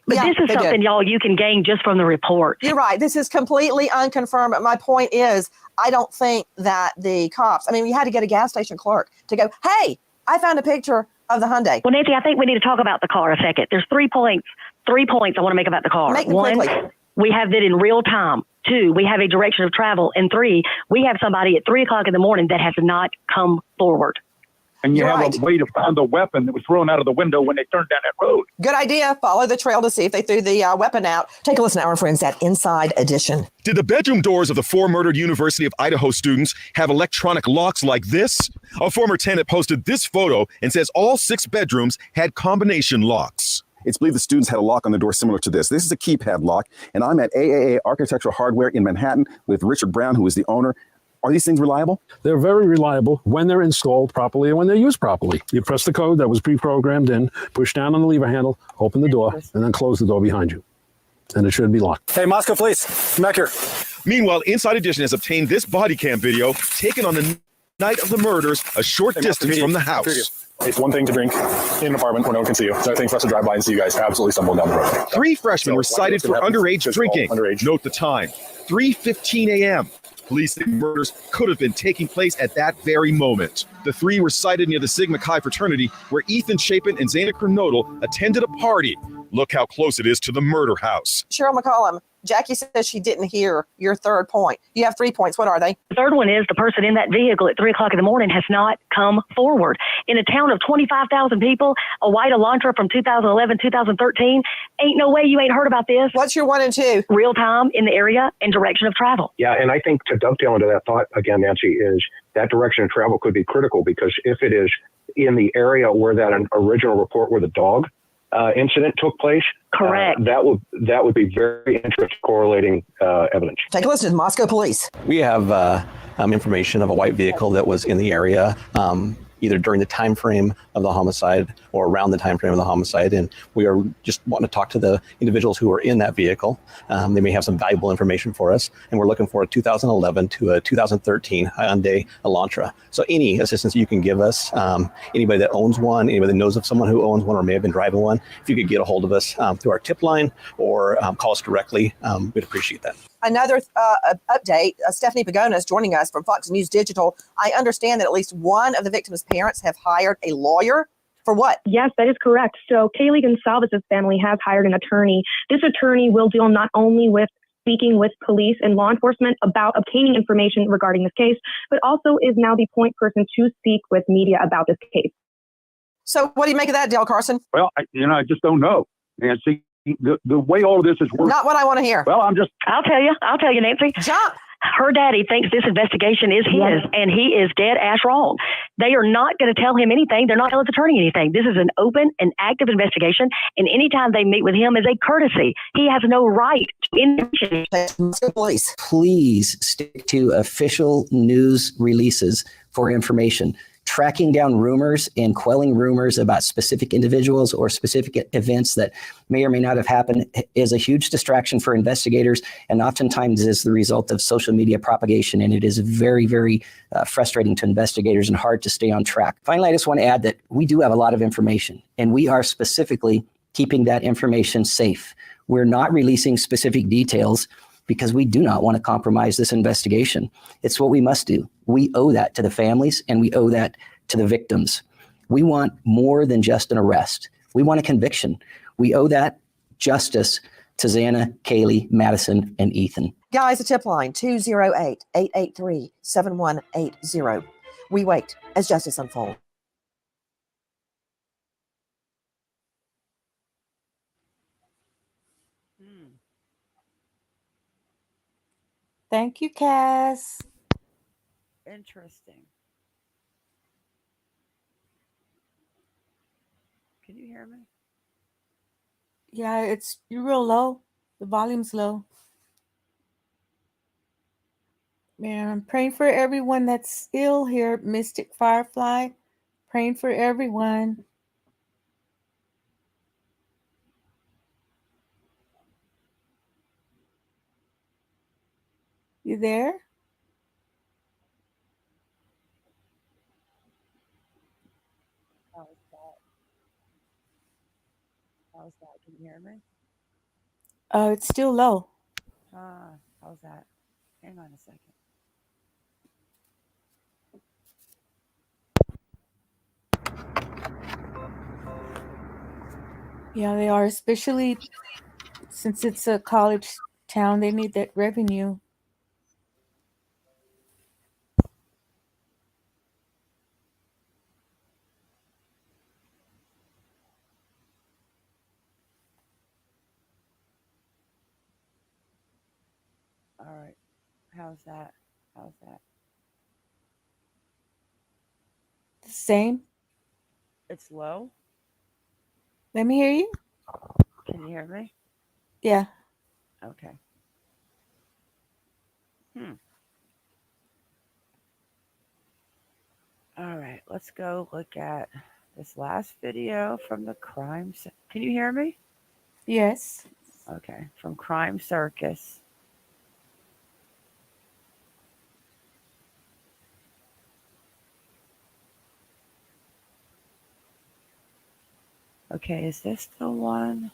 But this is something, y'all, you can gain just from the report. You're right. This is completely unconfirmed. But my point is, I don't think that the cops, I mean, you had to get a gas station clerk to go, hey, I found a picture of the Hyundai. Well, Nancy, I think we need to talk about the car a second. There's 3 points I want to make about the car. Make them 1, quickly. we have that in real time. 2, we have a direction of travel. And 3, we have somebody at 3 o'clock in the morning that has not come forward. And you have a way to find the weapon that was thrown out of the window when they turned down that road. Good idea. Follow the trail to see if they threw the weapon out. Take a listen to our friends at Inside Edition. Did the bedroom doors of the 4 murdered University of Idaho students have electronic locks like this? A former tenant posted this photo and says all 6 bedrooms had combination locks. It's believed the students had a lock on the door similar to this. This is a keypad lock, and I'm at AAA Architectural Hardware in Manhattan with Richard Brown, who is the owner. Are these things reliable? They're very reliable when they're installed properly and when they're used properly. You press the code that was pre-programmed in, push down on the lever handle, open the door, and then close the door behind you. And it should be locked. Hey, Moscow Police, come back here. Meanwhile, Inside Edition has obtained this body cam video taken on the night of the murders, a short distance from the house. It's one thing to drink in an apartment where no one can see you. It's another thing for us to drive by and see you guys absolutely stumble down the road. 3 freshmen were cited for underage drinking. Note the time, 3:15 a.m. Police think murders could have been taking place at that very moment. The 3 were cited near the Sigma Chi fraternity where Ethan Chapin and Zana Kernodal attended a party. Look how close it is to the murder house. Cheryl McCollum, Jackie says she didn't hear your third point. You have 3 points. What are they? The third one is the person in that vehicle at 3 o'clock in the morning has not come forward. In a town of 25,000 people, a white Elantra from 2011, 2013, ain't no way you ain't heard about this. What's your 1 and 2? Real time in the area and direction of travel. Yeah, and I think to dovetail into that thought again, Nancy, is that direction of travel could be critical because if it is in the area where that original report where the dog incident took place, correct. That would be very interesting correlating evidence. Take a listen to Moscow Police. We have information of a white vehicle that was in the area. either during the time frame of the homicide or around the time frame of the homicide. And we are just wanting to talk to the individuals who are in that vehicle. They may have some valuable information for us. And we're looking for a 2011 to a 2013 Hyundai Elantra. So any assistance you can give us, anybody that owns one, anybody that knows of someone who owns one or may have been driving one, if you could get a hold of us through our tip line or call us directly, we'd appreciate that. Another update, Stephanie Pagona is joining us from Fox News Digital. I understand that at least one of the victim's parents have hired a lawyer. For what? Yes, that is correct. So Kaylee Gonsalves' family has hired an attorney. This attorney will deal not only with speaking with police and law enforcement about obtaining information regarding this case, but also is now the point person to speak with media about this case. So what do you make of that, Dale Carson? Well, I just don't know, Nancy. The way all of this is working. Not what I want to hear. Well, I'll tell you, Nancy. Jump. Her daddy thinks this investigation is his, and he is dead ass wrong. They are not going to tell him anything. They're not telling his attorney anything. This is an open and active investigation, and anytime they meet with him is a courtesy. He has no right to information. Please stick to official news releases for information. Tracking down rumors and quelling rumors about specific individuals or specific events that may or may not have happened is a huge distraction for investigators, and oftentimes is the result of social media propagation. And it is very, very frustrating to investigators and hard to stay on track. Finally, I just want to add that we do have a lot of information, and we are specifically keeping that information safe. We're not releasing specific details because we do not want to compromise this investigation. It's what we must do. We owe that to the families, and we owe that to the victims. We want more than just an arrest. We want a conviction. We owe that justice to Xana, Kaylee, Madison, and Ethan. Guys, the tip line, 208-883-7180. We wait as justice unfolds. Thank you, Cass. Interesting. Can you hear me? Yeah, you're real low. The volume's low. Man, I'm praying for everyone that's ill here, Mystic Firefly. Praying for everyone. You there? How's that? How's that? Can you hear me? It's still low. How's that? Hang on a second. Yeah, they are, especially since it's a college town. They need that revenue. All right. How's that? How's that? The same. It's low? Let me hear you. Can you hear me? Yeah. Okay. All right, let's go look at this last video from the crime. Can you hear me? Yes. Okay, from Crime Circus. Okay, is this the one?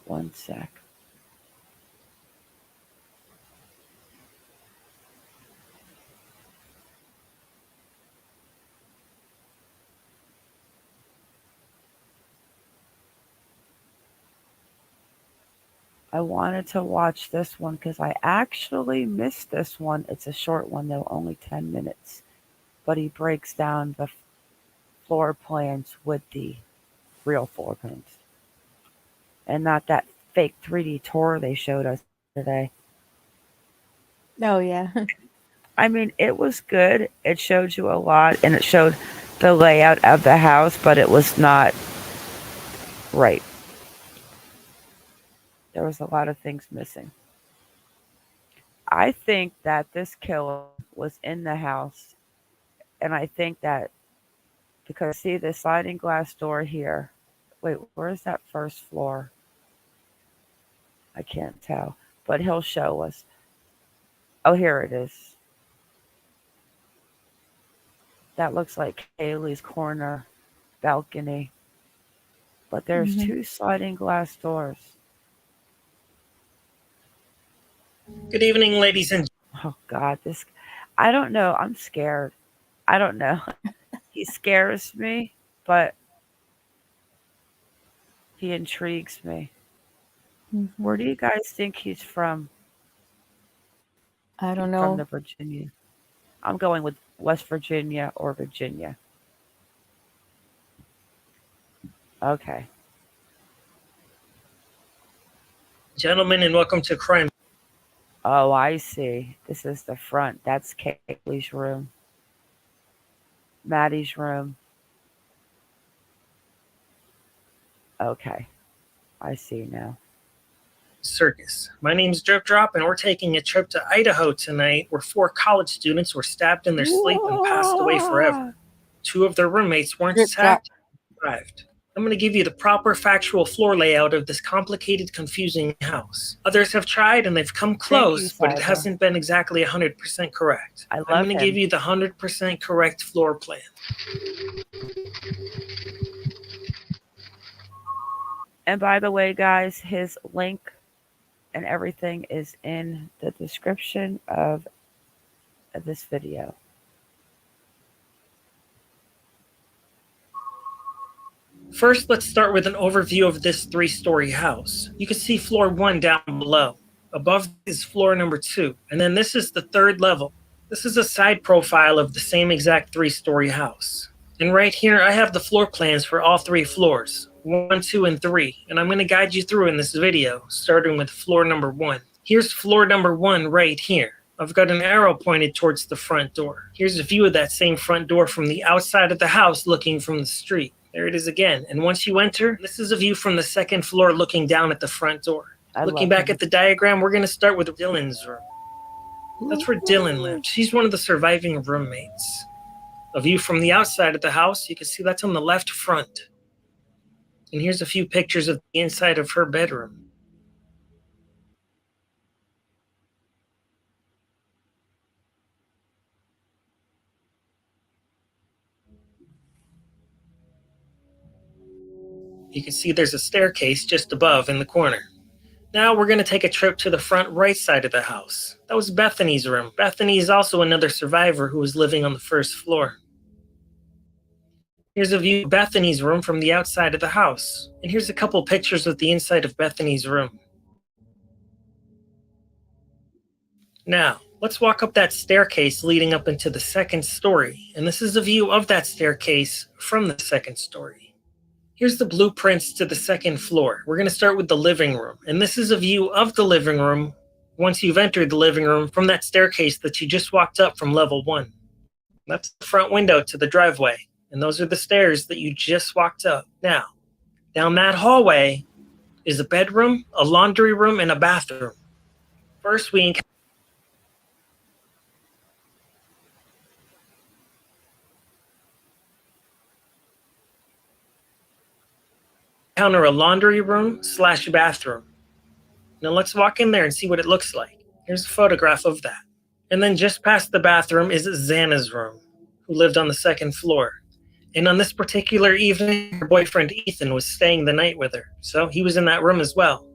One sec. I wanted to watch this one because I actually missed this one. It's a short one though, only 10 minutes. But he breaks down the floor plans with the real floor plans. And not that fake 3D tour they showed us today. Oh, yeah. I mean, it was good. It showed you a lot and it showed the layout of the house, but it was not right. There was a lot of things missing. I think that this killer was in the house And I think that because see the sliding glass door here. Wait, where's that first floor? I can't tell, but he'll show us. Oh, here it is. That looks like Kaylee's corner balcony. But there's two sliding glass doors. Good evening, ladies and Oh God, I don't know. I'm scared. I don't know. He scares me, but he intrigues me. Where do you guys think he's from? I don't From know. the Virginia. I'm going with West Virginia or Virginia. Okay. gentlemen, and welcome to Crime. Oh, I see. This is the front. That's Kaylee's room. Maddie's room. Okay. I see now. Circus. My name's Drip Drop, and we're taking a trip to Idaho tonight where 4 college students were stabbed in their sleep and passed away forever. 2 of their roommates weren't attacked and survived. I'm going to give you the proper factual floor layout of this complicated, confusing house. Others have tried and they've come close, but it hasn't been exactly 100% correct. I'm going to give you the 100% correct floor plan. And by the way, guys, his link and everything is in the description of this video. First, let's start with an overview of this 3-story house. You can see floor 1 down below. Above is floor number 2, and then this is the 3rd level. This is a side profile of the same exact 3-story house. And right here, I have the floor plans for all 3 floors, 1, 2, and 3, and I'm going to guide you through in this video, starting with floor number 1. Here's floor number 1 right here. I've got an arrow pointed towards the front door. Here's a view of that same front door from the outside of the house looking from the street. There it is again. And once you enter, this is a view from the 2nd floor looking down at the front door. Looking back at the diagram, we're going to start with Dylan's room. That's where Dylan lived. She's one of the surviving roommates. A view from the outside of the house, you can see that's on the left front. And here's a few pictures of the inside of her bedroom. You can see there's a staircase just above in the corner. Now we're going to take a trip to the front right side of the house. That was Bethany's room. Bethany is also another survivor who was living on the 1st floor. Here's a view of Bethany's room from the outside of the house. And here's a couple pictures of the inside of Bethany's room. Now, let's walk up that staircase leading up into the 2nd story. And this is a view of that staircase from the 2nd story. Here's the blueprints to the 2nd floor. We're going to start with the living room. And this is a view of the living room once you've entered the living room from that staircase that you just walked up from level 1. That's the front window to the driveway. And those are the stairs that you just walked up. Now, down that hallway is a bedroom, a laundry room, and a bathroom. First, we encounter a laundry room / bathroom. Now let's walk in there and see what it looks like. Here's a photograph of that. And then just past the bathroom is Xana's room, who lived on the 2nd floor. And on this particular evening, her boyfriend Ethan was staying the night with her, so he was in that room as well.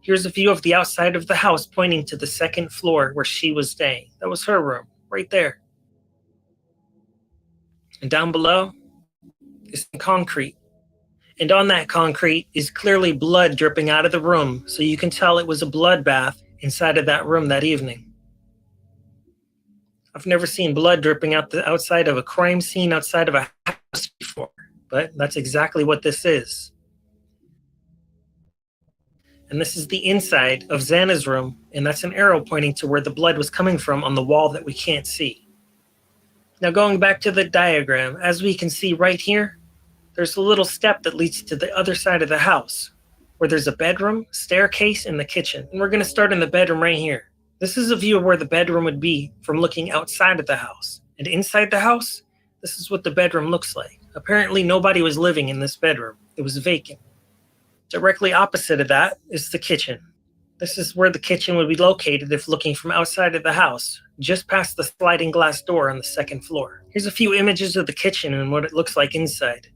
Here's a view of the outside of the house pointing to the 2nd floor where she was staying. That was her room, right there. And down below is some concrete. And on that concrete is clearly blood dripping out of the room, so you can tell it was a bloodbath inside of that room that evening. I've never seen blood dripping out the outside of a crime scene outside of a house before, but that's exactly what this is. And this is the inside of Xana's room, and that's an arrow pointing to where the blood was coming from on the wall that we can't see. Now going back to the diagram, as we can see right here, there's a little step that leads to the other side of the house, where there's a bedroom, staircase, and the kitchen. And we're going to start in the bedroom right here. This is a view of where the bedroom would be from looking outside of the house. And inside the house, This is what the bedroom looks like. Apparently nobody was living in this bedroom. It was vacant. Directly opposite of that is the kitchen. This is where the kitchen would be located if looking from outside of the house, just past the sliding glass door on the second floor. Here's a few images of the kitchen and what it looks like inside.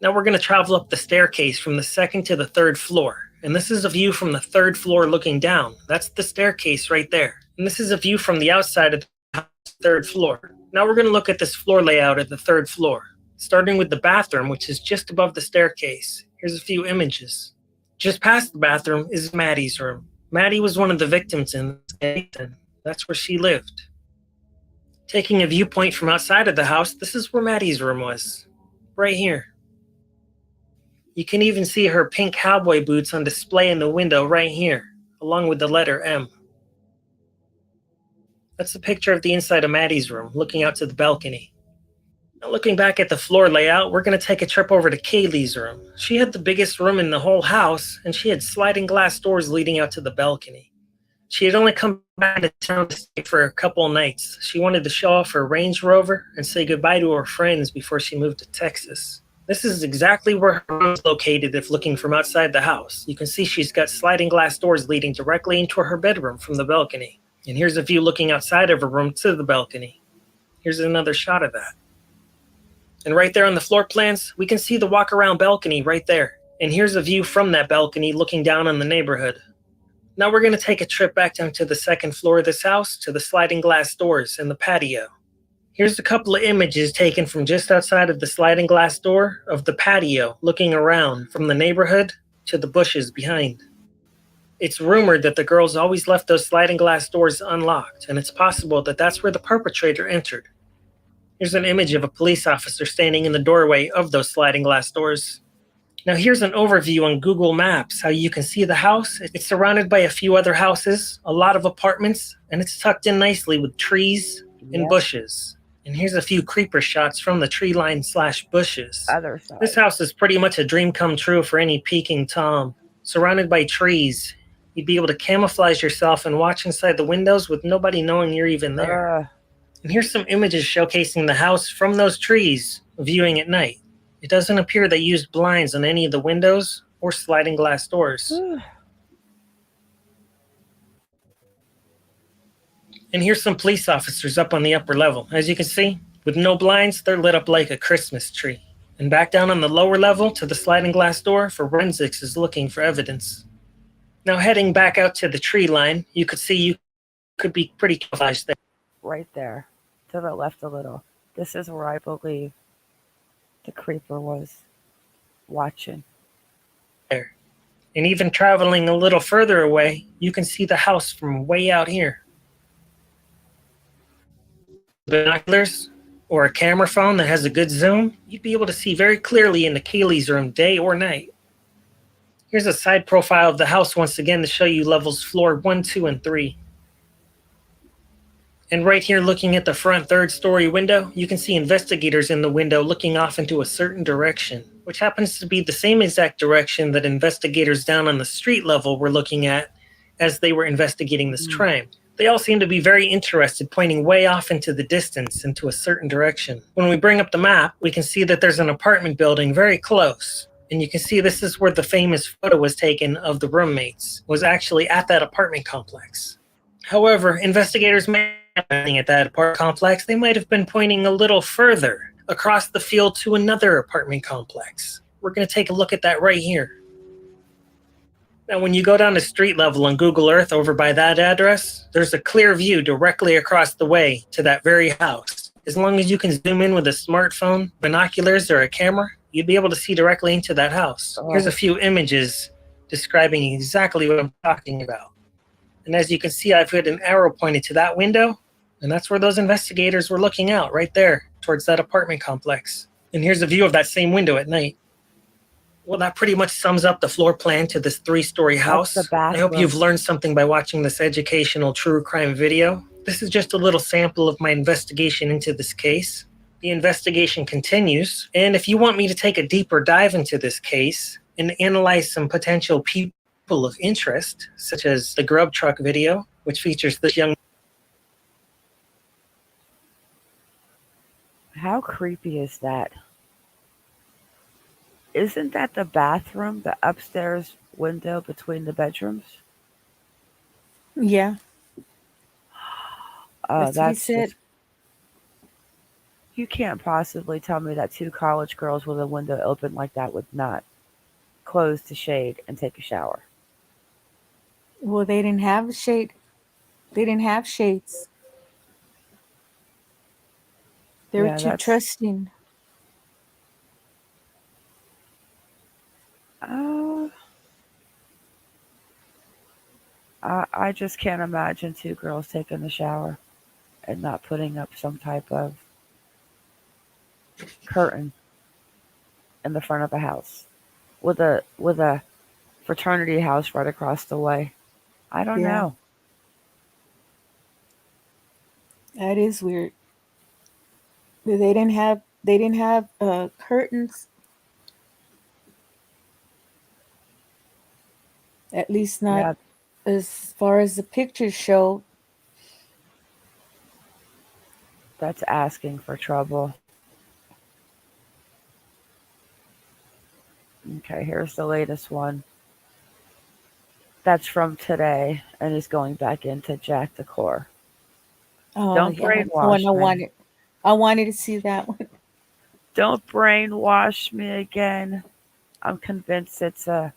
Now we're going to travel up the staircase from the second to the third floor. And this is a view from the third floor looking down. That's the staircase right there. And this is a view from the outside of the third floor. Now we're going to look at this floor layout at the third floor, starting with the bathroom, which is just above the staircase. Here's a few images. Just past the bathroom is Maddie's room. Maddie was one of the victims in this case, and that's where she lived. Taking a viewpoint from outside of the house, this is where Maddie's room was, right here. You can even see her pink cowboy boots on display in the window right here, along with the letter M. That's a picture of the inside of Maddie's room, looking out to the balcony. Now looking back at the floor layout, we're going to take a trip over to Kaylee's room. She had the biggest room in the whole house, and she had sliding glass doors leading out to the balcony. She had only come back to town to stay for a couple of nights. She wanted to show off her Range Rover and say goodbye to her friends before she moved to Texas. This is exactly where her room is located if looking from outside the house. You can see she's got sliding glass doors leading directly into her bedroom from the balcony. And here's a view looking outside of her room to the balcony. Here's another shot of that. And right there on the floor plans, we can see the walk-around balcony right there. And here's a view from that balcony looking down on the neighborhood. Now we're going to take a trip back down to the second floor of this house to the sliding glass doors and the patio. Here's a couple of images taken from just outside of the sliding glass door of the patio, looking around from the neighborhood to the bushes behind. It's rumored that the girls always left those sliding glass doors unlocked, and it's possible that that's where the perpetrator entered. Here's an image of a police officer standing in the doorway of those sliding glass doors. Now here's an overview on Google Maps, how you can see the house. It's surrounded by a few other houses, a lot of apartments, and it's tucked in nicely with trees and bushes. And here's a few creeper shots from the tree line / bushes. Other side. This house is pretty much a dream come true for any Peking Tom. Surrounded by trees, you'd be able to camouflage yourself and watch inside the windows with nobody knowing you're even there. And here's some images showcasing the house from those trees, viewing at night. It doesn't appear they used blinds on any of the windows or sliding glass doors. And here's some police officers up on the upper level. As you can see, with no blinds, they're lit up like a Christmas tree. And back down on the lower level to the sliding glass door, forensics is looking for evidence. Now heading back out to the tree line, you could see you could be pretty camouflaged there. Right there, to the left a little. This is where I believe the creeper was watching. There. And even traveling a little further away, you can see the house from way out here. Binoculars or a camera phone that has a good zoom, you'd be able to see very clearly into Kaylee's room day or night. Here's a side profile of the house once again to show you levels floor 1, 2, and 3. And right here looking at the front third-story window, you can see investigators in the window looking off into a certain direction, which happens to be the same exact direction that investigators down on the street level were looking at as they were investigating this crime. They all seem to be very interested, pointing way off into the distance, into a certain direction. When we bring up the map, we can see that there's an apartment building very close. And you can see this is where the famous photo was taken of the roommates, was actually at that apartment complex. However, investigators may at that apartment complex, they might have been pointing a little further across the field to another apartment complex. We're going to take a look at that right here. Now, when you go down to street level on Google Earth over by that address, there's a clear view directly across the way to that very house. As long as you can zoom in with a smartphone, binoculars, or a camera, you'd be able to see directly into that house. Here's a few images describing exactly what I'm talking about. And as you can see, I've got an arrow pointed to that window, and that's where those investigators were looking out, right there, towards that apartment complex. And here's a view of that same window at night. Well, that pretty much sums up the floor plan to this 3-story house. I hope you've learned something by watching this educational true crime video. This is just a little sample of my investigation into this case. The investigation continues, and if you want me to take a deeper dive into this case and analyze some potential people of interest, such as the grub truck video, which features this young How creepy is that? Isn't that the bathroom, the upstairs window between the bedrooms? Yeah, Oh, that's what he that's said. just, you can't possibly tell me that two college girls with a window open like that would not close the shade and take a shower. Well, they didn't have a shade. They didn't have shades. They were Yeah, too that's, trusting. uh, I just can't imagine two girls taking a shower and not putting up some type of curtain in the front of a house with a fraternity house right across the way. I don't Yeah, know. that is weird. They didn't have curtains. At least not Yeah, as far as the pictures show. that's asking for trouble. Okay, here's the latest one. That's from today, and he's going back into Jack the Core. Oh Don't yeah, that's the one brainwash me. I wanted to see that one. Don't brainwash me again. I'm convinced it's a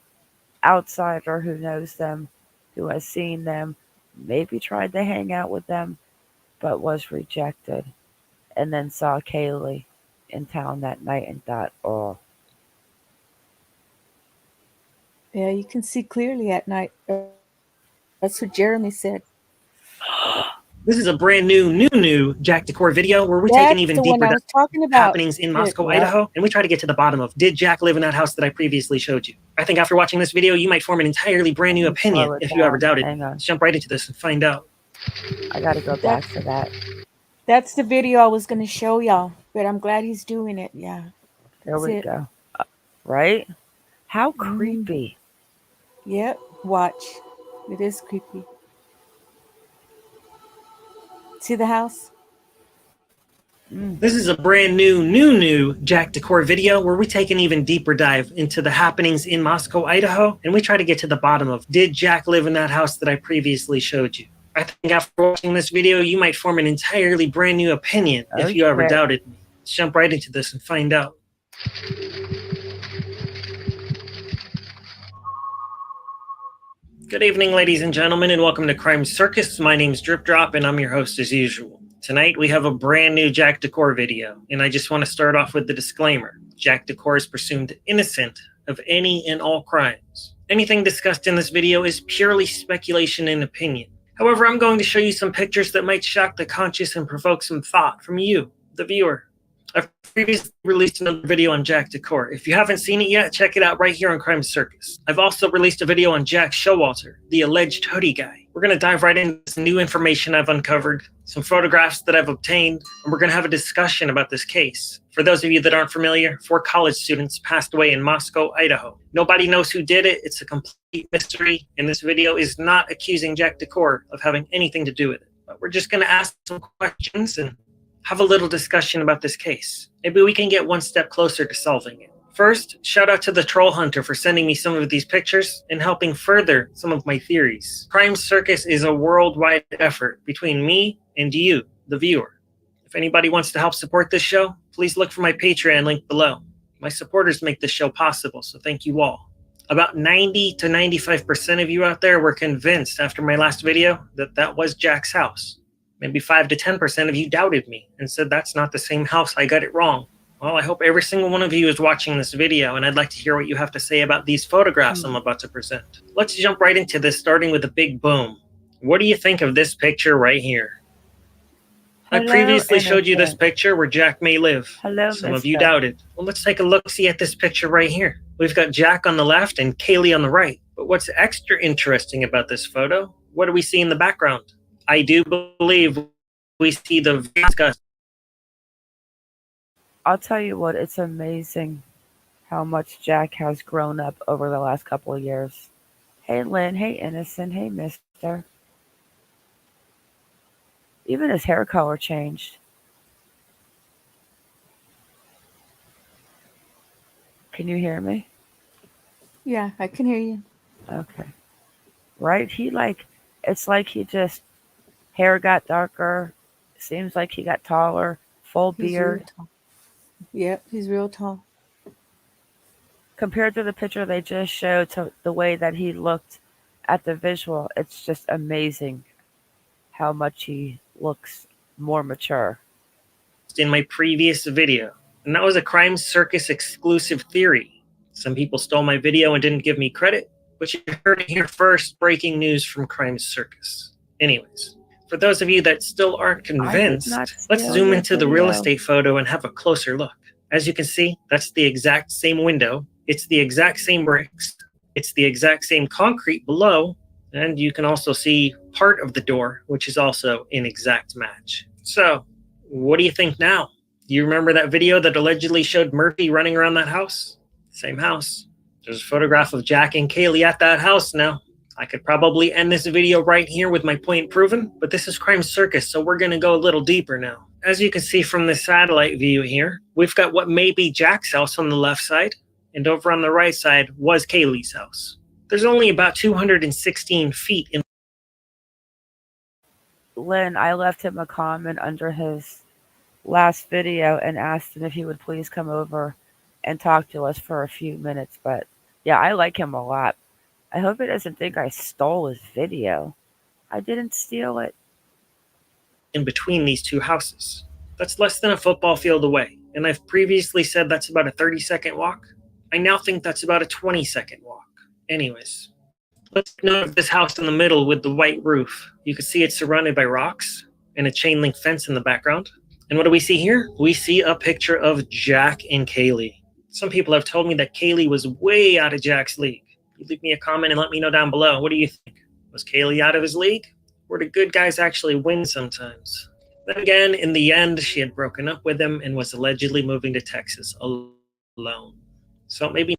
outsider who knows them, who has seen them, maybe tried to hang out with them, but was rejected, and then saw Kaylee in town that night and thought, oh, Yeah, you can see clearly at night. That's what Jeremy said. This is a brand new Jack Decor video where we take an That's even the one deeper I dive was talking into about. happenings in Good. Moscow, Yep. Idaho, and we try to get to the bottom of, did Jack live in that house that I previously showed you? I think after watching this video, you might form an entirely brand new opinion slow it if you ever down. doubted. Hang on. Let's jump right into this and find out. I gotta go back to that. That's the video I was going to show y'all, but I'm glad he's doing it. Yeah, There that's we it. go. Right? How Mhm. creepy. Yep. Watch. It is creepy. See the house? This is a brand new Jack Decor video where we take an even deeper dive into the happenings in Moscow, Idaho, and we try to get to the bottom of, did Jack live in that house that I previously showed you? I think after watching this video, you might form an entirely brand new opinion if you ever Okay. doubted me. Let's jump right into this and find out. Good evening, ladies and gentlemen, and welcome to Crime Circus. My name's Drip Drop, and I'm your host as usual. Tonight, we have a brand new Jack Decor video, and I just want to start off with the disclaimer. Jack Decor is presumed innocent of any and all crimes. Anything discussed in this video is purely speculation and opinion. However, I'm going to show you some pictures that might shock the conscious and provoke some thought from you, the viewer. I've previously released another video on Jack Decor. If you haven't seen it yet, check it out right here on Crime Circus. I've also released a video on Jack Showalter, the alleged hoodie guy. We're going to dive right into some new information I've uncovered, some photographs that I've obtained, and we're going to have a discussion about this case. For those of you that aren't familiar, 4 college students passed away in Moscow, Idaho. Nobody knows who did it. It's a complete mystery, and this video is not accusing Jack Decor of having anything to do with it. But we're just going to ask some questions and have a little discussion about this case. Maybe we can get one step closer to solving it. First, shout out to the Troll Hunter for sending me some of these pictures and helping further some of my theories. Crime Circus is a worldwide effort between me and you, the viewer. If anybody wants to help support this show, please look for my Patreon link below. My supporters make this show possible, so thank you all. About 90 to 95% of you out there were convinced after my last video that that was Jack's house. Maybe 5 to 10% of you doubted me and said that's not the same house, I got it wrong. Well, I hope every single one of you is watching this video, and I'd like to hear what you have to say about these photographs I'm about to present. Let's jump right into this, starting with a big boom. What do you think of this picture right here? I previously showed you this picture where Jack may live. Hello, Some of you mister. doubted. Well, let's take a look-see at this picture right here. We've got Jack on the left and Kaylee on the right. But what's extra interesting about this photo? What do we see in the background? I do believe we see the disgust. I'll tell you what, it's amazing how much Jack has grown up over the last couple of years. Hey, Lynn. Hey, Innocent. Hey, mister. Even his hair color changed. Can you hear me? Yeah, I can hear you. Okay. Right? It's like he just, hair got darker. Seems like he got taller. Full He's real beard. tall. Yep, he's real tall. Compared to the picture they just showed to the way that he looked at the visual, it's just amazing how much he looks more mature. In my previous video, and that was a Crime Circus exclusive theory. Some people stole my video and didn't give me credit, but you heard it here first, breaking news from Crime Circus. Anyways, for those of you that still aren't convinced, let's zoom into the real estate photo and have a closer look. As you can see, that's the exact same window. It's the exact same bricks. It's the exact same concrete below. And you can also see part of the door, which is also an exact match. So, what do you think now? Do you remember that video that allegedly showed Murphy running around that house? Same house. There's a photograph of Jack and Kaylee at that house now. I could probably end this video right here with my point proven, but this is Crime Circus, so we're going to go a little deeper now. As you can see from the satellite view here, we've got what may be Jack's house on the left side, and over on the right side was Kaylee's house. There's only about 216 feet in. Lynn, I left him a comment under his last video and asked him if he would please come over and talk to us for a few minutes. But yeah, I like him a lot. I hope he doesn't think I stole his video. I didn't steal it. In between these two houses. That's less than a football field away. And I've previously said that's about a 30-second walk. I now think that's about a 20-second walk. Anyways, let's note of this house in the middle with the white roof. You can see it's surrounded by rocks and a chain link fence in the background. And what do we see here? We see a picture of Jack and Kaylee. Some people have told me that Kaylee was way out of Jack's league. You leave me a comment and let me know down below. What do you think? Was Kaylee out of his league? Or do good guys actually win sometimes? Then again, in the end, she had broken up with him and was allegedly moving to Texas alone. So maybe.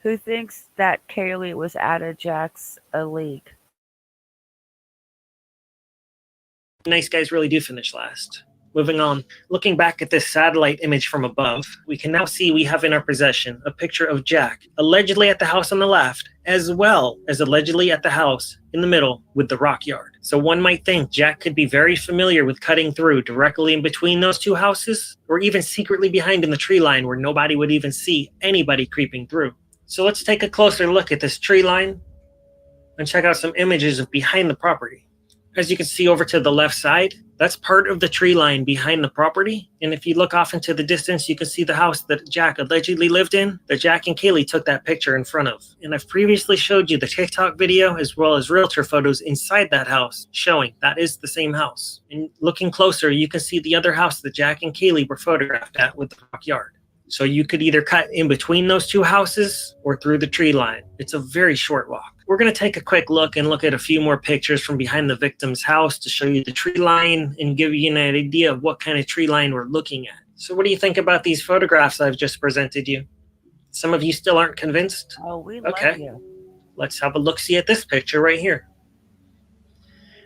Who thinks that Kaylee was out of Jack's league? Nice guys really do finish last. Moving on, looking back at this satellite image from above, we can now see we have in our possession a picture of Jack, allegedly at the house on the left, as well as allegedly at the house in the middle with the rock yard. So one might think Jack could be very familiar with cutting through directly in between those two houses, or even secretly behind in the tree line where nobody would even see anybody creeping through. So let's take a closer look at this tree line and check out some images of behind the property. As you can see over to the left side, that's part of the tree line behind the property. And if you look off into the distance, you can see the house that Jack allegedly lived in, that Jack and Kaylee took that picture in front of. And I've previously showed you the TikTok video as well as realtor photos inside that house showing that is the same house. And looking closer, you can see the other house that Jack and Kaylee were photographed at with the rock yard. So you could either cut in between those two houses or through the tree line. It's a very short walk. We're going to take a quick look and look at a few more pictures from behind the victim's house to show you the tree line and give you an idea of what kind of tree line we're looking at. So what do you think about these photographs I've just presented you? Some of you still aren't convinced? Oh, we love you. Let's have a look-see at this picture right here.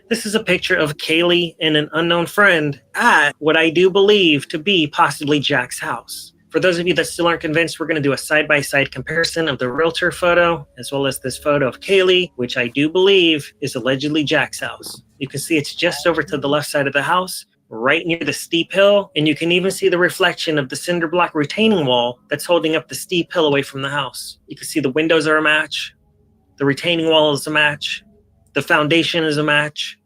This is a picture of Kaylee and an unknown friend at what I do believe to be possibly Jack's house. For those of you that still aren't convinced, we're going to do a side-by-side comparison of the realtor photo as well as this photo of Kaylee, which I do believe is allegedly Jack's house. You can see it's just over to the left side of the house, right near the steep hill, and you can even see the reflection of the cinder block retaining wall that's holding up the steep hill away from the house. You can see the windows are a match, the retaining wall is a match, the foundation is a match,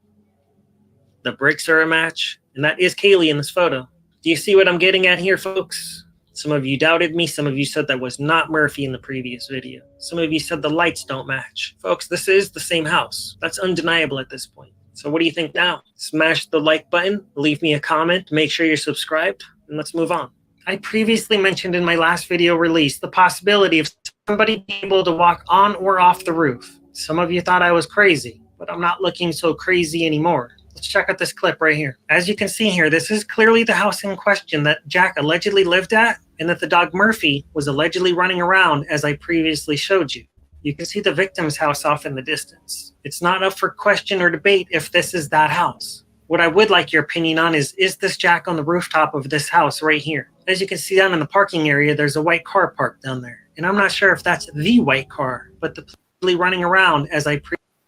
the bricks are a match, and that is Kaylee in this photo. Do you see what I'm getting at here, folks? Some of you doubted me. Some of you said that was not Murphy in the previous video. Some of you said the lights don't match. Folks, this is the same house. That's undeniable at this point. So what do you think now? Smash the like button, leave me a comment, make sure you're subscribed, and let's move on. I previously mentioned in my last video release the possibility of somebody being able to walk on or off the roof. Some of you thought I was crazy, but I'm not looking so crazy anymore. Let's check out this clip right here. As you can see here, this is clearly the house in question that Jack allegedly lived at and that the dog Murphy was allegedly running around as I previously showed you. You can see the victim's house off in the distance. It's not up for question or debate if this is that house. What I would like your opinion on is this Jack on the rooftop of this house right here? As you can see down in the parking area, there's a white car parked down there. And I'm not sure if that's the white car, but the police running around as I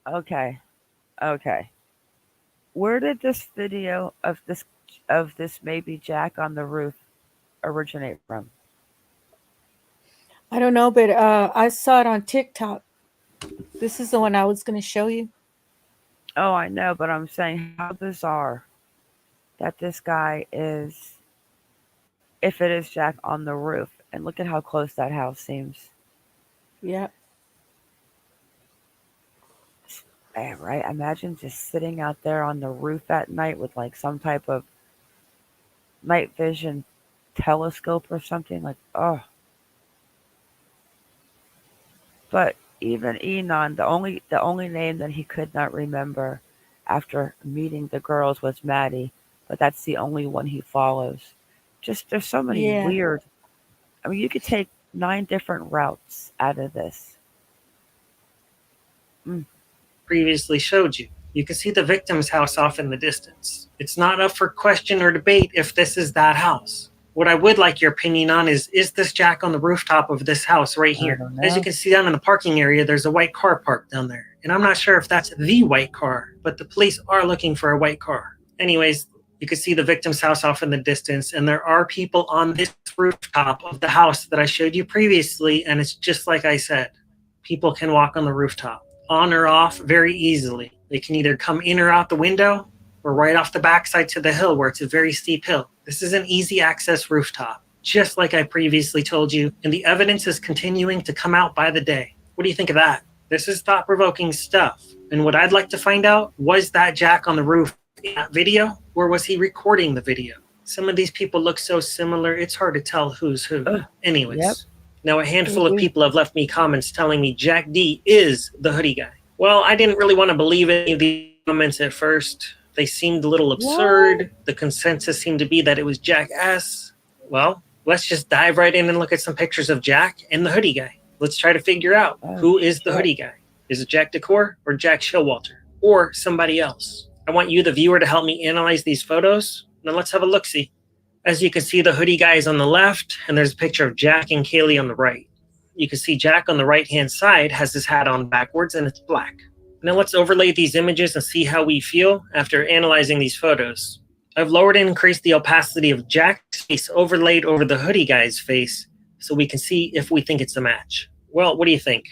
Okay. Okay. Where did this video of this maybe Jack on the roof originate from? I don't know, but I saw it on TikTok. This is the one I was going to show you. Oh, I know, but I'm saying how bizarre that this guy is, if it is Jack on the roof. And look at how close that house seems. Yeah. Man, right? Imagine just sitting out there on the roof at night with like some type of night vision telescope or something. Like, oh. But even Enon, the only name that he could not remember after meeting the girls was Maddie, but that's the only one he follows. Just there's so many Yeah. weird. I mean, you could take 9 different routes out of this. previously showed you. You can see the victim's house off in the distance. It's not up for question or debate if this is that house. What I would like your opinion on is this Jack on the rooftop of this house right here? As you can see down in the parking area, there's a white car parked down there. And I'm not sure if that's the white car, but the police are looking for a white car. Anyways, you can see the victim's house off in the distance, and there are people on this rooftop of the house that I showed you previously, and it's just like I said. People can walk on the rooftop, on or off, very easily. They can either come in or out the window, or right off the backside to the hill where it's a very steep hill. This is an easy access rooftop, just like I previously told you, and the evidence is continuing to come out by the day. What do you think of that? This is thought-provoking stuff. And what I'd like to find out, was that Jack on the roof in that video, or was he recording the video? Some of these people look so similar, it's hard to tell who's who. Anyways, Yep. now a handful of people have left me comments telling me Jack D is the hoodie guy. Well, I didn't really want to believe any of these comments at first. They seemed a little absurd. The consensus seemed to be that it was Jack S. Well, let's just dive right in and look at some pictures of Jack and the hoodie guy. Let's try to figure out who is the hoodie guy. Is it Jack Decor or Jack Showalter or somebody else? I want you, the viewer, to help me analyze these photos. Now let's have a look-see. As you can see, the hoodie guy is on the left, and there's a picture of Jack and Kaylee on the right. You can see Jack on the right-hand side has his hat on backwards, and it's black. Now let's overlay these images and see how we feel after analyzing these photos. I've lowered and increased the opacity of Jack's face overlaid over the hoodie guy's face so we can see if we think it's a match. Well, what do you think?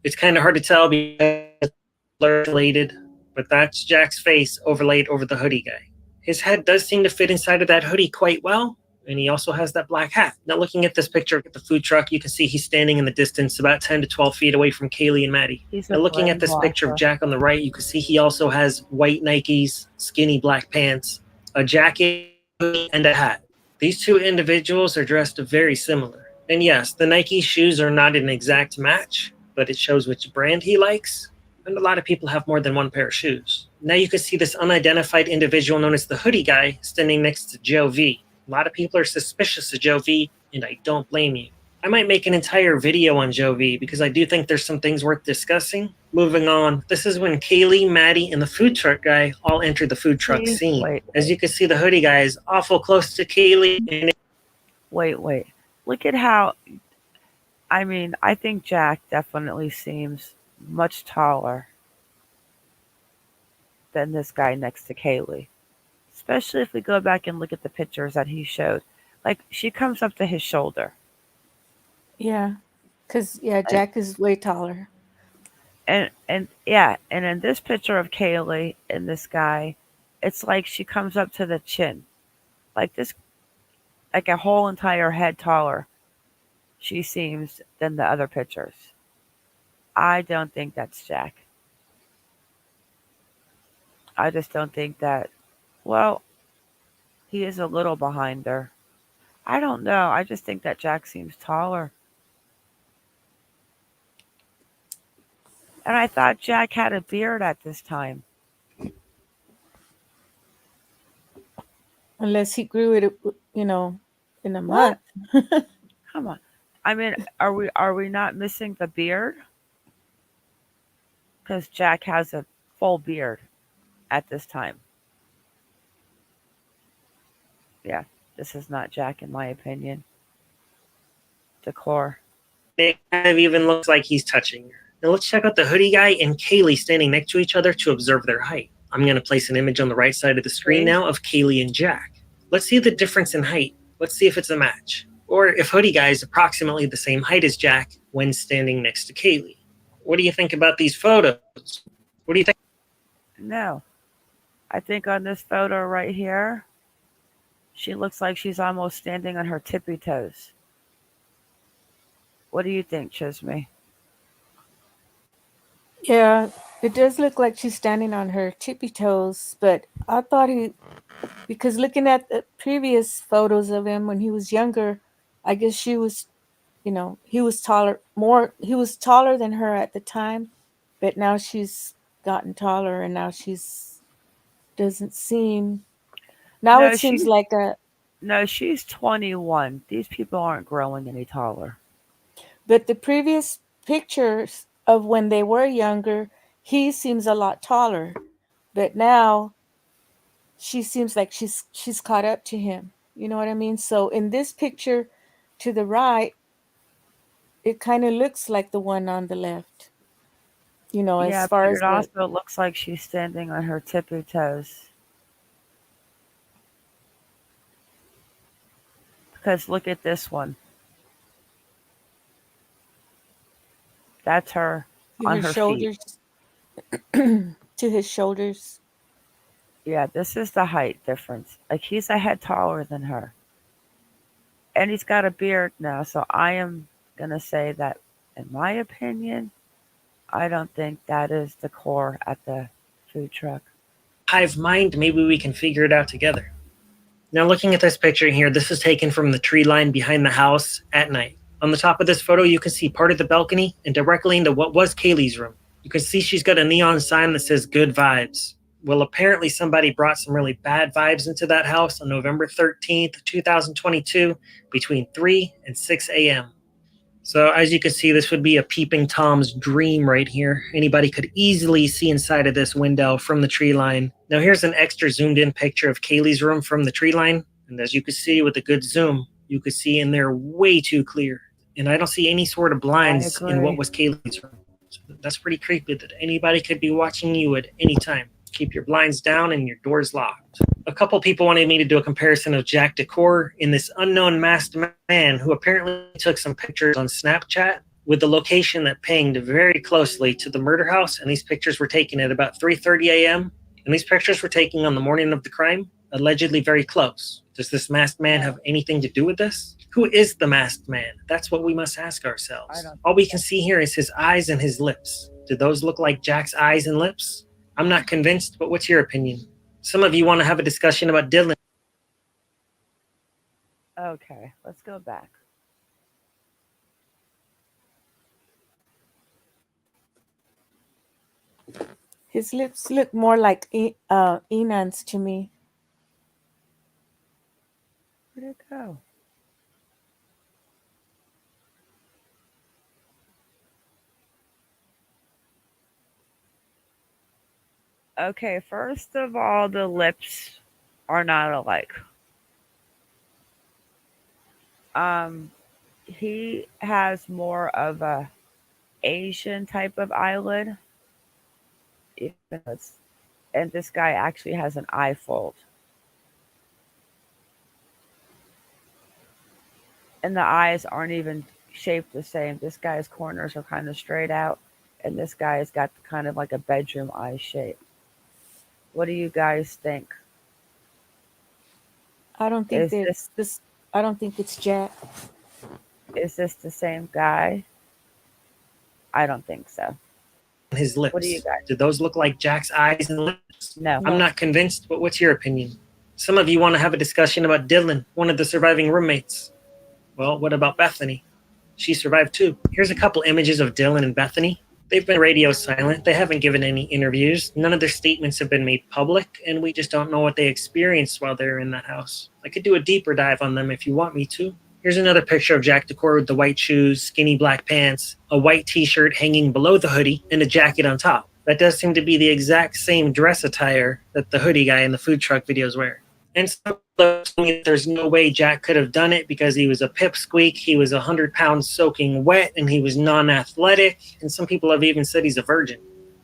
It's kind of hard to tell because it's blurred, but that's Jack's face overlaid over the hoodie guy. His head does seem to fit inside of that hoodie quite well, and he also has that black hat. Now looking at this picture at the food truck, you can see he's standing in the distance about 10 to 12 feet away from Kaylee and Maddie. Now looking at this picture of Jack on the right, you can see he also has white Nikes, skinny black pants, a jacket, and a hat. These two individuals are dressed very similar. And yes, the Nike shoes are not an exact match, but it shows which brand he likes. And a lot of people have more than one pair of shoes. Now you can see this unidentified individual known as the hoodie guy standing next to Joe V. A lot of people are suspicious of Joe V, and I don't blame you. I might make an entire video on Joe V because I do think there's some things worth discussing. Moving on, this is when Kaylee, Maddie, and the food truck guy all entered the food truck scene. As you can see, the hoodie guy is awful close to Kaylee. And Wait. Look at how, I mean, I think Jack definitely seems much taller than this guy next to Kaylee. Especially if we go back and look at the pictures that he showed. Like, she comes up to his shoulder. Yeah. Because, Jack is way taller. And in this picture of Kaylee and this guy, it's like she comes up to the chin. Like a whole entire head taller she seems than the other pictures. I don't think that's Jack. I just don't think that, well, he is a little behind her. I don't know. I just think that Jack seems taller. And I thought Jack had a beard at this time. Unless he grew it, in a month. Come on. I mean, are we not missing the beard? Because Jack has a full beard at this time. Yeah. This is not Jack, in my opinion. Decor. It kind of even looks like he's touching her. Now let's check out the hoodie guy and Kaylee standing next to each other to observe their height. I'm going to place an image on the right side of the screen now of Kaylee and Jack. Let's see the difference in height. Let's see if it's a match. Or if hoodie guy is approximately the same height as Jack when standing next to Kaylee. What do you think about these photos? What do you think? No. I think on this photo right here, she looks like she's almost standing on her tippy toes. What do you think, Chisme? Yeah, it does look like she's standing on her tippy toes, but I thought because looking at the previous photos of him when he was younger, I guess she was, he was taller than her at the time, but now she's gotten taller and now doesn't seem, now No, it seems like No, she's 21. These people aren't growing any taller. but the previous pictures of when they were younger, he seems a lot taller, but now she seems like she's caught up to him. You know what I mean? So in this picture to the right, it kind of looks like the one on the left. Yeah, as far but as it also looks like she's standing on her tippy toes. Because look at this one. That's her on her shoulders feet. to his shoulders. Yeah, this is the height difference. Like, he's a head taller than her. And he's got a beard now, so I am going to say that, in my opinion, I don't think that is the core at the food truck. Hive mind, maybe we can figure it out together. Now looking at this picture here, this is taken from the tree line behind the house at night. On the top of this photo, you can see part of the balcony and directly into what was Kaylee's room. You can see she's got a neon sign that says good vibes. Well, apparently somebody brought some really bad vibes into that house on November 13th, 2022, between 3 and 6 a.m. So as you can see, this would be a peeping Tom's dream right here. Anybody could easily see inside of this window from the tree line. Now here's an extra zoomed in picture of Kaylee's room from the tree line. And as you can see with a good zoom, you could see in there way too clear. And I don't see any sort of blinds in what was Kaylee's room. So that's pretty creepy that anybody could be watching you at any time. Keep your blinds down and your doors locked. A couple people wanted me to do a comparison of Jack Decor and this unknown masked man who apparently took some pictures on Snapchat with the location that pinged very closely to the murder house. And these pictures were taken at about 3:30 a.m. And these pictures were taken on the morning of the crime, allegedly very close. Does this masked man have anything to do with this? Who is the masked man? That's what we must ask ourselves. All we can see here is his eyes and his lips. Do those look like Jack's eyes and lips? I'm not convinced, but what's your opinion? Some of you want to have a discussion about Dylan. Okay, let's go back. His lips look more like Enan's to me. Where'd it go? Okay, first of all, the lips are not alike. He has more of a Asian type of eyelid. And this guy actually has an eye fold. And the eyes aren't even shaped the same. This guy's corners are kind of straight out, and this guy's got kind of like a bedroom eye shape. What do you guys think? I don't think I don't think it's Jack. Is this the same guy? I don't think so. His lips. What do you guys? Do those look like Jack's eyes and lips? No. I'm not convinced, but what's your opinion? Some of you want to have a discussion about Dylan, one of the surviving roommates. Well, what about Bethany? She survived too. Here's a couple images of Dylan and Bethany. They've been radio silent. They haven't given any interviews. None of their statements have been made public, and we just don't know what they experienced while they were in that house. I could do a deeper dive on them if you want me to. Here's another picture of Jack Decor with the white shoes, skinny black pants, a white t-shirt hanging below the hoodie, and a jacket on top. That does seem to be the exact same dress attire that the hoodie guy in the food truck videos wear. And some people told me there's no way Jack could have done it because he was a pipsqueak, he was 100 pounds soaking wet, and he was non-athletic. And some people have even said he's a virgin.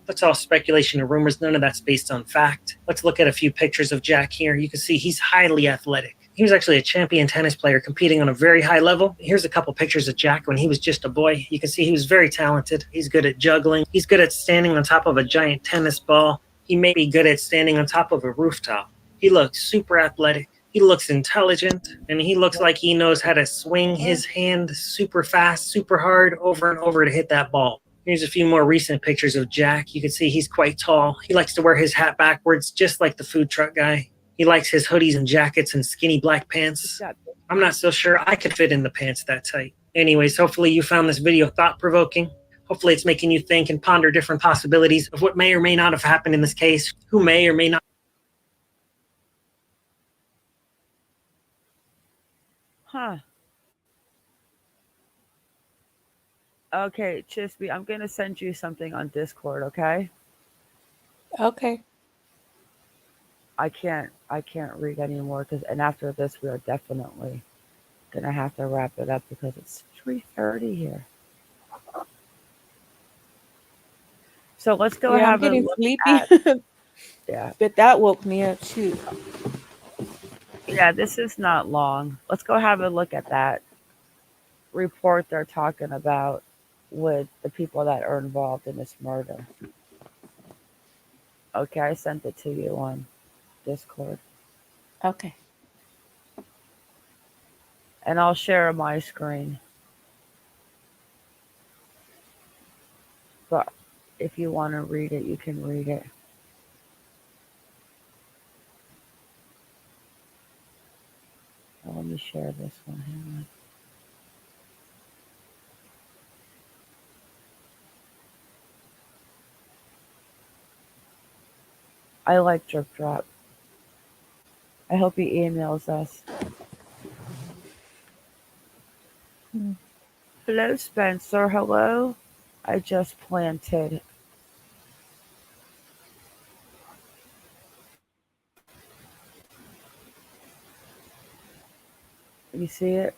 That's all speculation and rumors. None of that's based on fact. Let's look at a few pictures of Jack here. You can see he's highly athletic. He was actually a champion tennis player competing on a very high level. Here's a couple pictures of Jack when he was just a boy. You can see he was very talented. He's good at juggling. He's good at standing on top of a giant tennis ball. He may be good at standing on top of a rooftop. He looks super athletic. He looks intelligent, and he looks like he knows how to swing his hand super fast, super hard, over and over to hit that ball. Here's a few more recent pictures of Jack. You can see he's quite tall. He likes to wear his hat backwards, just like the food truck guy. He likes his hoodies and jackets and skinny black pants. I'm not so sure I could fit in the pants that tight. Anyways, hopefully you found this video thought-provoking. Hopefully it's making you think and ponder different possibilities of what may or may not have happened in this case, who may or may not. Huh. Okay, Chisby, I'm going to send you something on Discord, okay? Okay. I can't read anymore and after this we are definitely going to have to wrap it up because it's 3:30 here. So let's go Yeah, I'm have a getting look sleepy. at yeah. But that woke me up too. Yeah, this is not long. Let's go have a look at that report they're talking about with the people that are involved in this murder. Okay, I sent it to you on Discord. Okay. And I'll share my screen. But if you want to read it, you can read it. Oh, let me share this one. Hang on. I like Drip Drop. I hope he emails us. Hello, Spencer. Hello. I just planted. You see it?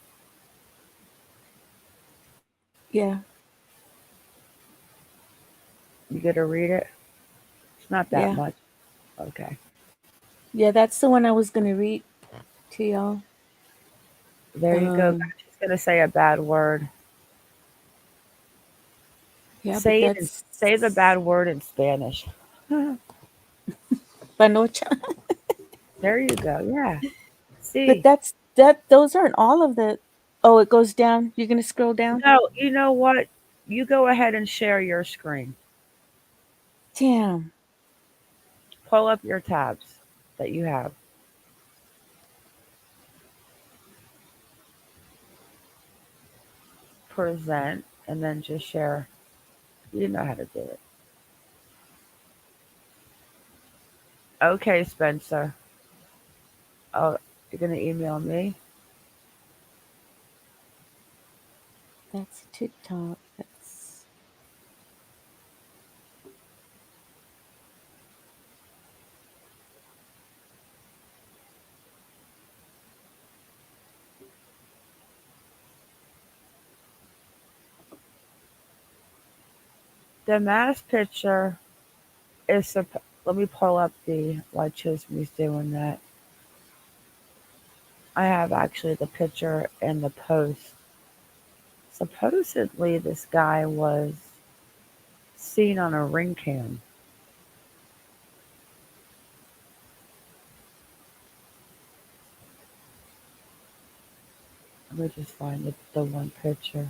Yeah. You get to read it? It's not that Yeah. much. Okay. Yeah, that's the one I was going to read to y'all. There you go. She's going to say a bad word. Yeah, Say but it. that's Say the bad word in Spanish. Panocha. There you go. Yeah. See. But those aren't all of the. Oh, it goes down. You're gonna scroll down. No, you know what? You go ahead and share your screen. Damn. Pull up your tabs that you have. Present and then just share. You know how to do it. Okay, Spencer. Oh, you're gonna email me? That's TikTok. That's the mass picture is. Let me pull up while Chismy's doing that. I have actually the picture and the post. Supposedly, this guy was seen on a ring cam. Let me just find the one picture.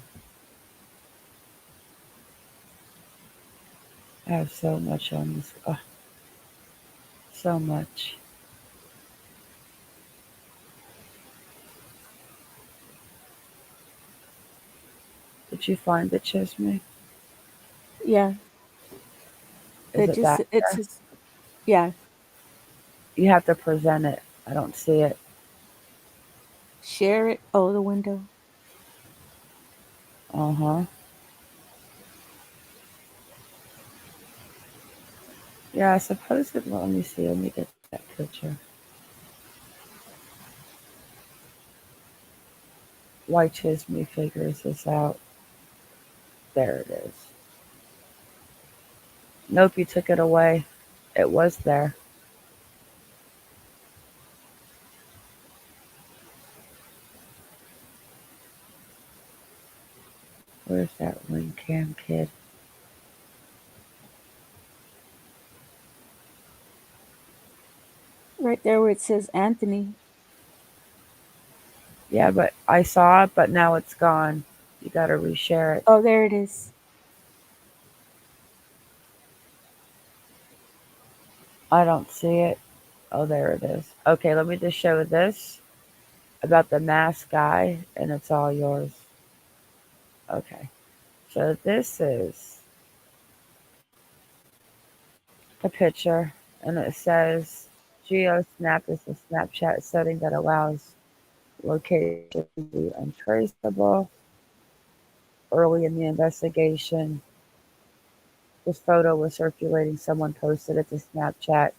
I have so much on this. So much. Did you find it, Chisme? yeah. Is It it back there? says, yeah. You have to present it. I don't see it. Share it. Oh, the window. Uh-huh. Yeah, supposedly, let me see. Let me get that picture. Why Chisme figures this out. There it is. Nope, you took it away. It was there. Where's that ring cam kid? Right there where it says Anthony. Yeah, but I saw it, but now it's gone. You gotta reshare it. Oh, there it is. I don't see it. Oh, there it is. Okay, let me just show this about the masked guy, and it's all yours. Okay, so this is the picture, and it says GeoSnap is a Snapchat setting that allows location to be untraceable. Early in the investigation, this photo was circulating. Someone posted it to Snapchat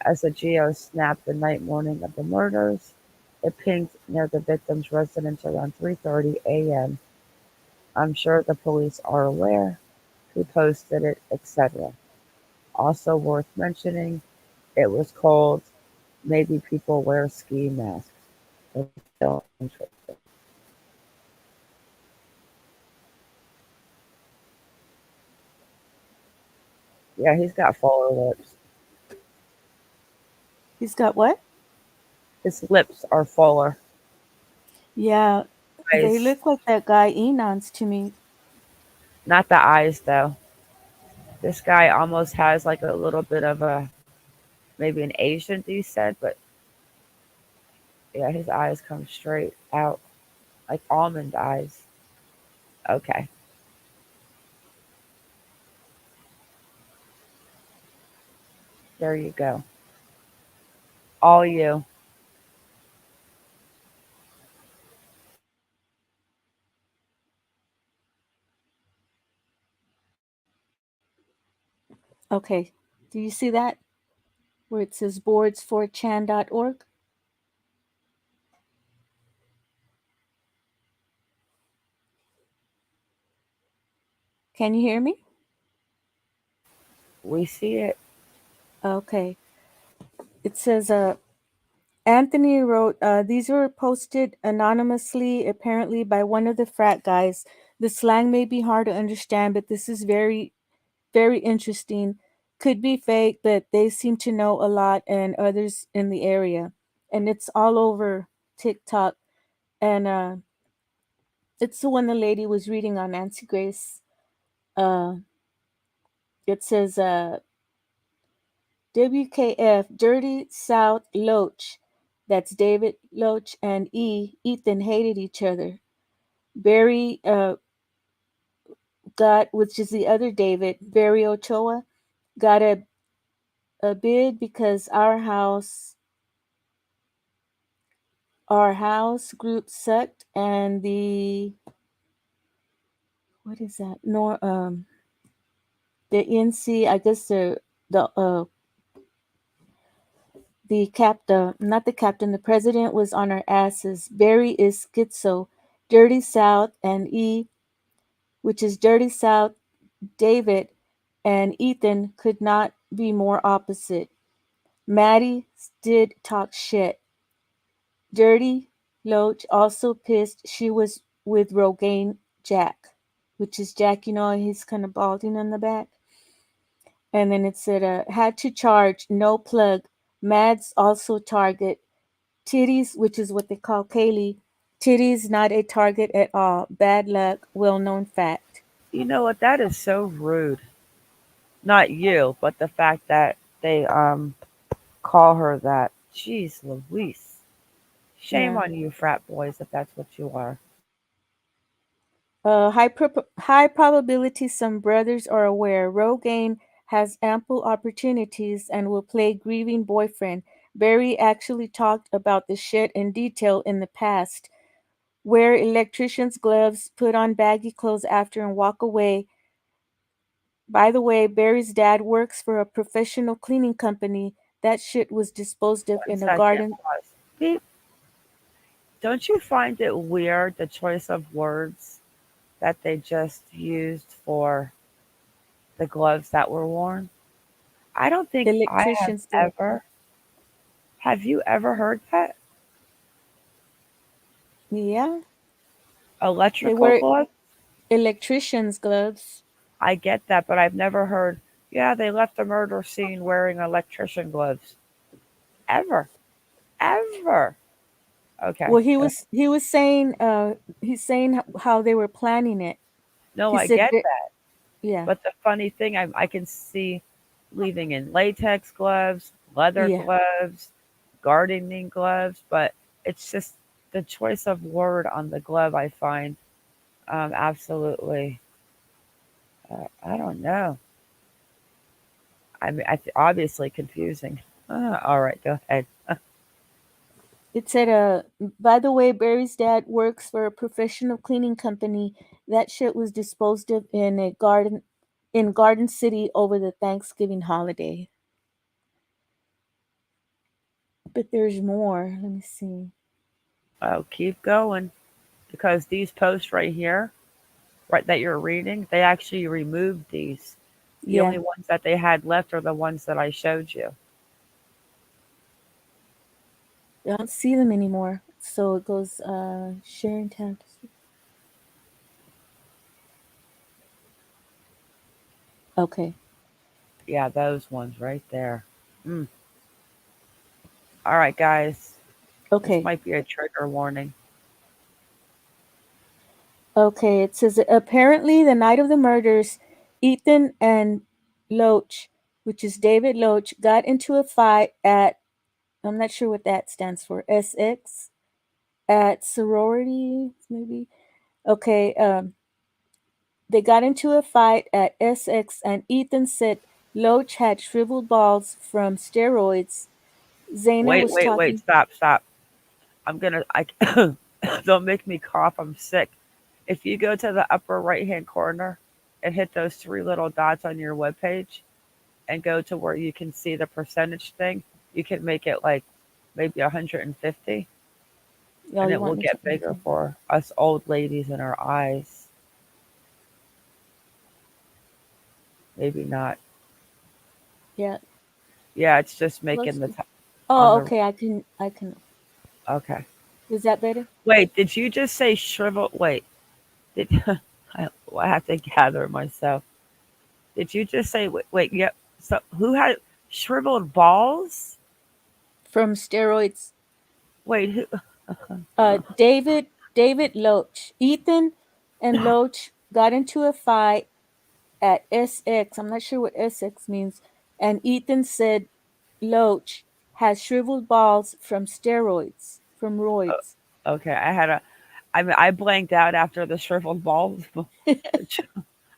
as a GeoSnap the night morning of the murders. It pinged near the victim's residence around 3:30 a.m. I'm sure the police are aware who posted it, etc. Also worth mentioning, it was called Maybe People Wear Ski Masks. It's still interesting. Yeah, he's got fuller lips. He's got what? His lips are fuller. Yeah, they Eyes. look like that guy Enon's to me. Not the eyes, though. This guy almost has like a little bit of a maybe an Asian descent, but yeah, his eyes come straight out like almond eyes. Okay. There you go. All you. Okay, do you see that? Where it says boards4chan.org? Can you hear me? We see it. Okay. It says, Anthony wrote, these were posted anonymously, apparently by one of the frat guys. The slang may be hard to understand, but this is very, very interesting. Could be fake, but they seem to know a lot and others in the area. And it's all over TikTok. And it's the one the lady was reading on Nancy Grace. Uh, it says, WKF, Dirty South Loach. That's David Loach and Ethan hated each other. Barry got, which is the other David, Barry Ochoa, got a bid because our house group sucked, and the what is that? The NC, I guess the not the captain, the president was on our asses. Barry is schizo. Dirty South and which is Dirty South, David and Ethan could not be more opposite. Maddie did talk shit. Dirty Loach also pissed she was with Rogaine Jack, which is Jack, he's kind of balding on the back. And then it said, had to charge, no plug. Mads also target. Titties, which is what they call Kaylee. Titties not a target at all. Bad luck, well known fact. You know what? That is so rude. Not you, but the fact that they call her that. Jeez Louise. Shame Yeah. on you, frat boys, if that's what you are. High probability some brothers are aware. Rogaine has ample opportunities and will play grieving boyfriend. Barry actually talked about the shit in detail in the past. Wear electrician's gloves, put on baggy clothes after, and walk away. By the way, Barry's dad works for a professional cleaning company. That shit was disposed of 1 in a second. garden. Pause. Beep. Don't you find it weird the choice of words that they just used for the gloves that were worn? I don't think I have Electrician's glove. ever. Have you ever heard that? Yeah, they Electrical were gloves? electrician's gloves. I get that, but I've never heard, yeah, they left the murder scene wearing electrician gloves. Ever. Ever. Okay. Well, he was saying he's saying how they were planning it. No, He I said get that, that. yeah, But the funny thing, I can see leaving in latex gloves, leather yeah. gloves, gardening gloves, but it's just the choice of word on the glove I find absolutely, I don't know. I mean, obviously confusing. All right, go ahead. It said, by the way, Barry's dad works for a professional cleaning company. That shit was disposed of in Garden City over the Thanksgiving holiday. But there's more. Let me see. Oh, keep going because these posts right here, right that you're reading, they actually removed these. The Yeah, only ones that they had left are the ones that I showed you. I don't see them anymore. So it goes sharing tab. Okay. Yeah, those ones right there. Mm. All right, guys. This Okay. might be a trigger warning. Okay. It says apparently the night of the murders, Ethan and Loach, which is David Loach, got into a fight at, I'm not sure what that stands for, SX, at sorority, maybe. Okay. They got into a fight at SX, and Ethan said Loach had shriveled balls from steroids. Zaina Wait, was wait, wait. talking. Stop. I don't make me cough. I'm sick. If you go to the upper right hand corner and hit those three little dots on your webpage and go to where you can see the percentage thing, you can make it like maybe 150 Oh, and you it will want me to? get bigger for us old ladies in our eyes. Maybe not. Yeah. Yeah, it's just making Close. the on Oh, the okay. I can. okay. Is that better? Wait, did you just say shrivel? Wait, did I have to gather myself? Did you just say wait? Yep. So who had shriveled balls? From steroids. Wait, who? David Loach. Ethan and Loach got into a fight at SX. I'm not sure what SX means. And Ethan said Loach has shriveled balls from steroids, from roids. Okay, I mean, I blanked out after the shriveled balls.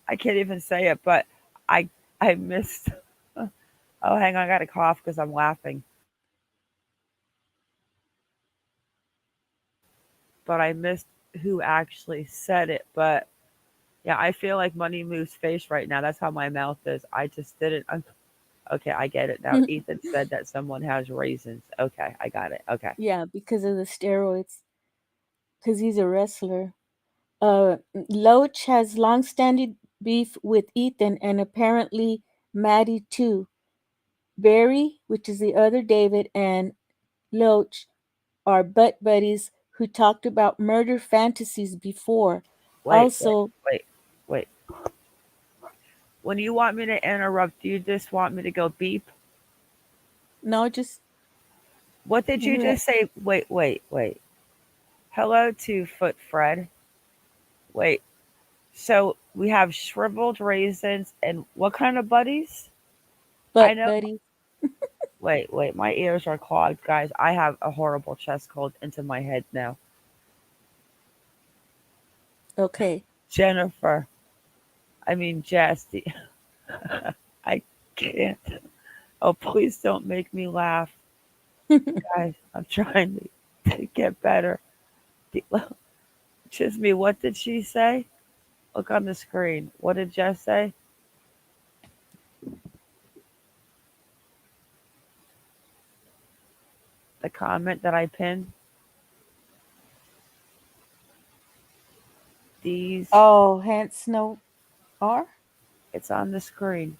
I can't even say it, but I I missed. Oh, hang on, I got a cough because I'm laughing. But I missed who actually said it. But yeah, I feel like Money Moves face right now. That's how my mouth is. I just didn't. Okay, I get it now. Ethan said that someone has raisins. Okay, I got it. Okay. Yeah, because of the steroids. Because he's a wrestler. Loach has long-standing beef with Ethan and apparently Maddie too. Barry, which is the other David, and Loach are butt buddies who talked about murder fantasies before. Wait, wait, Also, wait, wait. When you want me to interrupt, do you just want me to go beep? no, just What did you just say? Wait. Hello to Foot Fred. Wait. So we have shriveled raisins and what kind of buddies? I butt know. buddies. Wait. My ears are clogged, guys. I have a horrible chest cold into my head now. Okay. Jennifer. I mean, Jess. I can't. Oh, please don't make me laugh. Guys, I'm trying to get better. Chisme, what did she say? Look on the screen. What did Jess say? The comment that I pinned? These. Oh, hence no R? It's on the screen.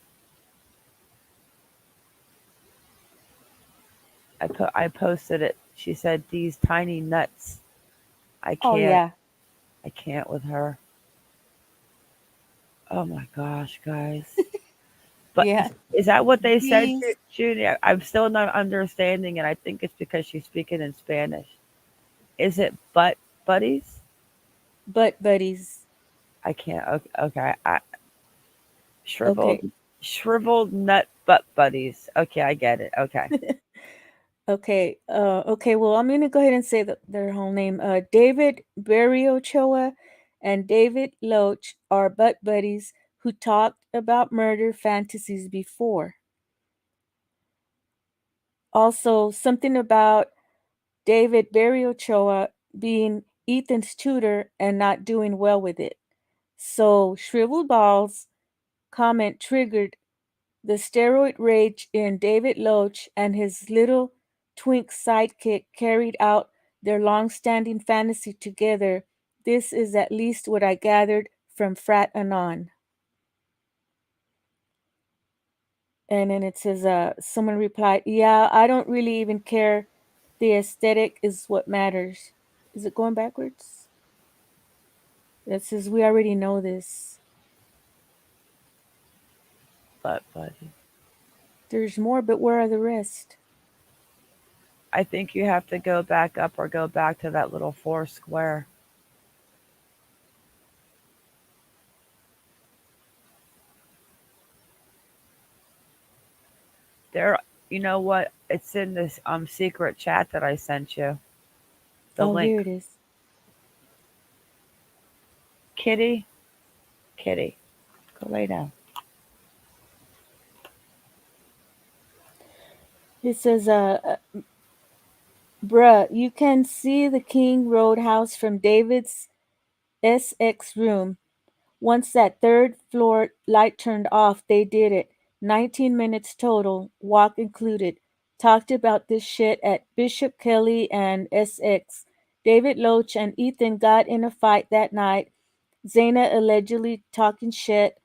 I posted it. She said these tiny nuts. I Oh, can't. yeah. I can't with her. Oh my gosh, guys. But Yeah. is that what they said, These Judy? I'm still not understanding, and I think it's because she's speaking in Spanish. Is it butt buddies? butt buddies. I can't. Okay, okay. Okay. Shriveled nut butt buddies. Okay, I get it. Okay. Okay. Okay. Well, I'm gonna go ahead and say their whole name. David Barriochoa and David Loach are butt buddies who talked about murder fantasies before. Also, something about David Barriochoa being Ethan's tutor and not doing well with it. So, shriveled balls comment triggered the steroid rage in David Loach, and his little twink sidekick carried out their long-standing fantasy together. This is at least what I gathered from Frat Anon. And then it says, someone replied, yeah, I don't really even care. The aesthetic is what matters. Is it going backwards? It says, we already know this. Butt buddy. There's more, but where are the rest? I think you have to go back up or go back to that little 4 square. There, you know what? It's in this secret chat that I sent you. The Oh, here link. it is. Kitty, Kitty, go lay down. It says, bruh, you can see the King Road house from David's SX room. Once that third floor light turned off, they did it. 19 minutes total, walk included. Talked about this shit at Bishop Kelly and SX. David Loach and Ethan got in a fight that night. Zaina allegedly talking shit.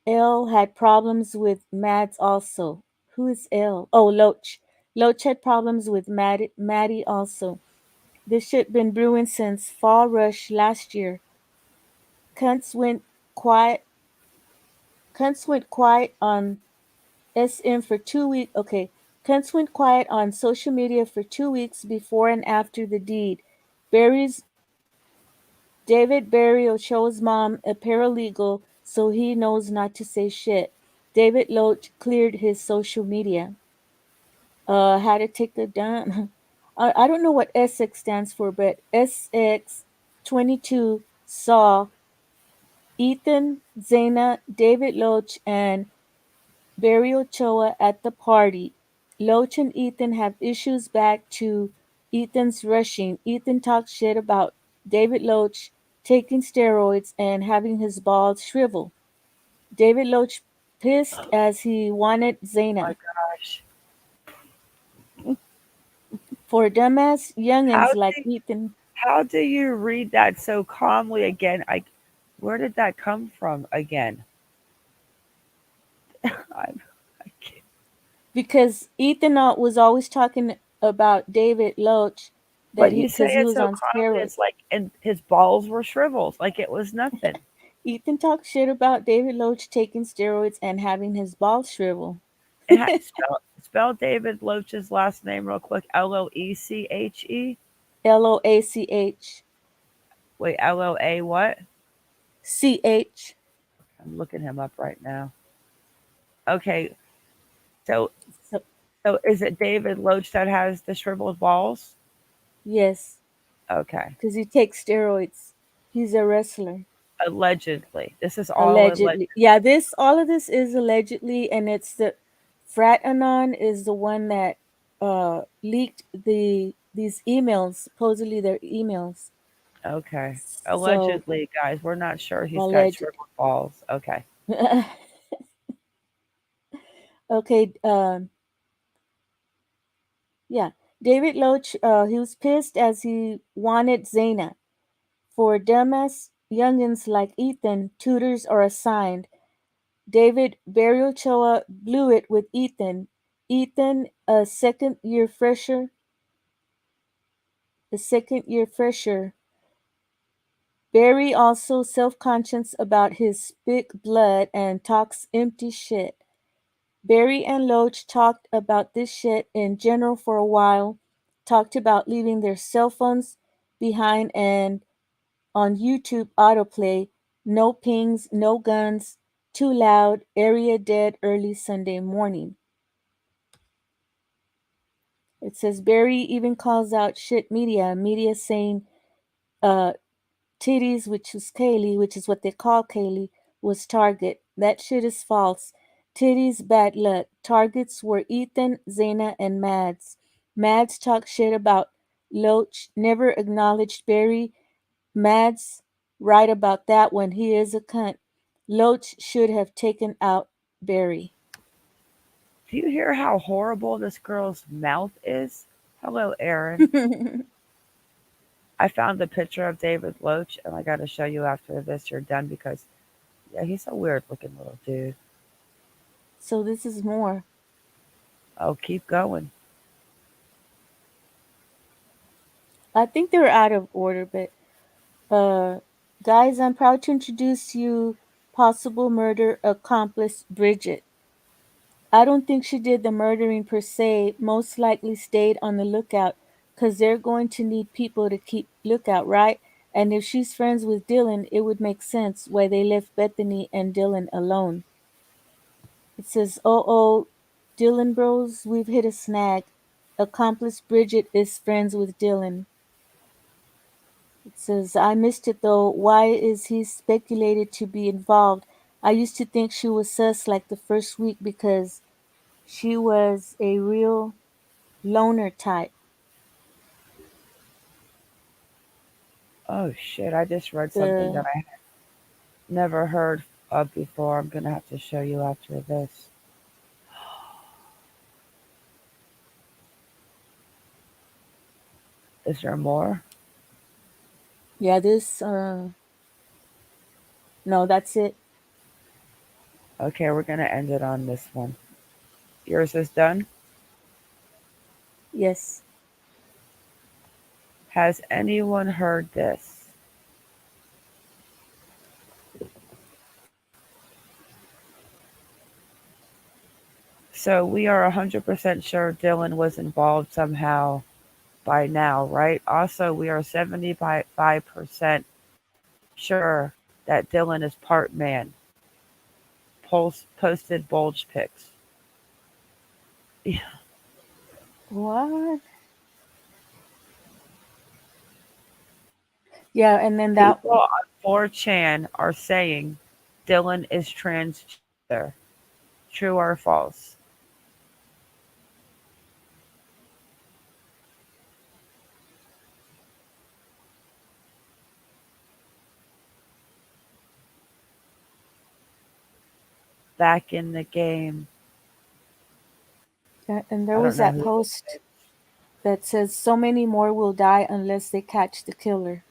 L had problems with Mads also. Who is L? Oh, Loach. Loach had problems with Maddie also. This shit been brewing since Fall Rush last year. Cunts went quiet. Cunts went quiet on SM for 2 weeks. Okay. Cunts went quiet on social media for 2 weeks before and after the deed. David Barry Ochoa's mom a paralegal, so he knows not to say shit. David Loach cleared his social media. How to take the down. I don't know what SX stands for, but SX22 saw Ethan, Zaina, David Loach, and Barry Ochoa at the party. Loach and Ethan have issues back to Ethan's rushing. Ethan talks shit about David Loach taking steroids and having his balls shrivel. David Loach pissed as he wanted Oh Zaina. my gosh. For dumbass youngins How like do Ethan. how do you read that so calmly again? Where did that come from again? I can't. Because Ethan was always talking about David Loach But that you say because he it was so on calmly. steroids. It's like, and his balls were shriveled, like it was nothing. Ethan talked shit about David Loach taking steroids and having his balls shrivel. And spell David Loach's last name real quick. Loeche. Loach. Wait, Loa what? CH. I'm looking him up right now. Okay, so So, so is it David Loach that has the shriveled balls? yes, Okay, because he takes steroids. He's a wrestler. allegedly. This is all alleged. Allegedly. Yeah, all of this is allegedly, and it's the Frat Anon is the one that leaked these emails. Supposedly they're emails. Okay, So allegedly, guys. We're not sure he's got alleged. shriveled balls. Okay. Okay. Yeah. David Loach, he was pissed as he wanted Zaina. For dumbass youngins like Ethan, tutors are assigned. David Barriochoa blew it with Ethan. Ethan, a second year fresher. Barry also self-conscious about his spick blood and talks empty shit. Barry and Loach talked about this shit in general for a while, talked about leaving their cell phones behind and on YouTube autoplay, no pings, no guns, too loud, area dead early Sunday morning. It says Barry even calls out shit media saying titties, which is Kaylee, which is what they call Kaylee, was target. That shit is false. Titties, bad luck. Targets were Ethan, Zayna, and Mads. Mads talked shit about Loach, never acknowledged Barry. Mads, right about that one, he is a cunt. Loach should have taken out Barry. Do you hear how horrible this girl's mouth is? Hello, Aaron. I found a picture of David Loach, and I got to show you after this you're done because, yeah, he's a weird-looking little dude. So this is more. Oh, keep going. I think they're out of order, but guys, I'm proud to introduce you possible murder accomplice Bridget. I don't think she did the murdering per se, most likely stayed on the lookout because they're going to need people to keep lookout, right? And if she's friends with Dylan, it would make sense why they left Bethany and Dylan alone. It says, oh, Dylan bros, we've hit a snag. Accomplice Bridget is friends with Dylan. It says, I missed it though. Why is he speculated to be involved? I used to think she was sus like the first week because she was a real loner type. Oh, shit. I just read something that I had never heard of before. I'm going to have to show you after this. Is there more? Yeah, this, no, that's it. Okay, we're going to end it on this one. Yours is done? Yes. Has anyone heard this? So we are 100% sure Dylan was involved somehow by now, right? Also, we are 75% sure that Dylan is part man. Posted bulge pics. Yeah. What? Yeah, and then that People on 4chan are saying Dylan is transgender. True or false? Back in the game. and there was that post that says so many more will die unless they catch the killer.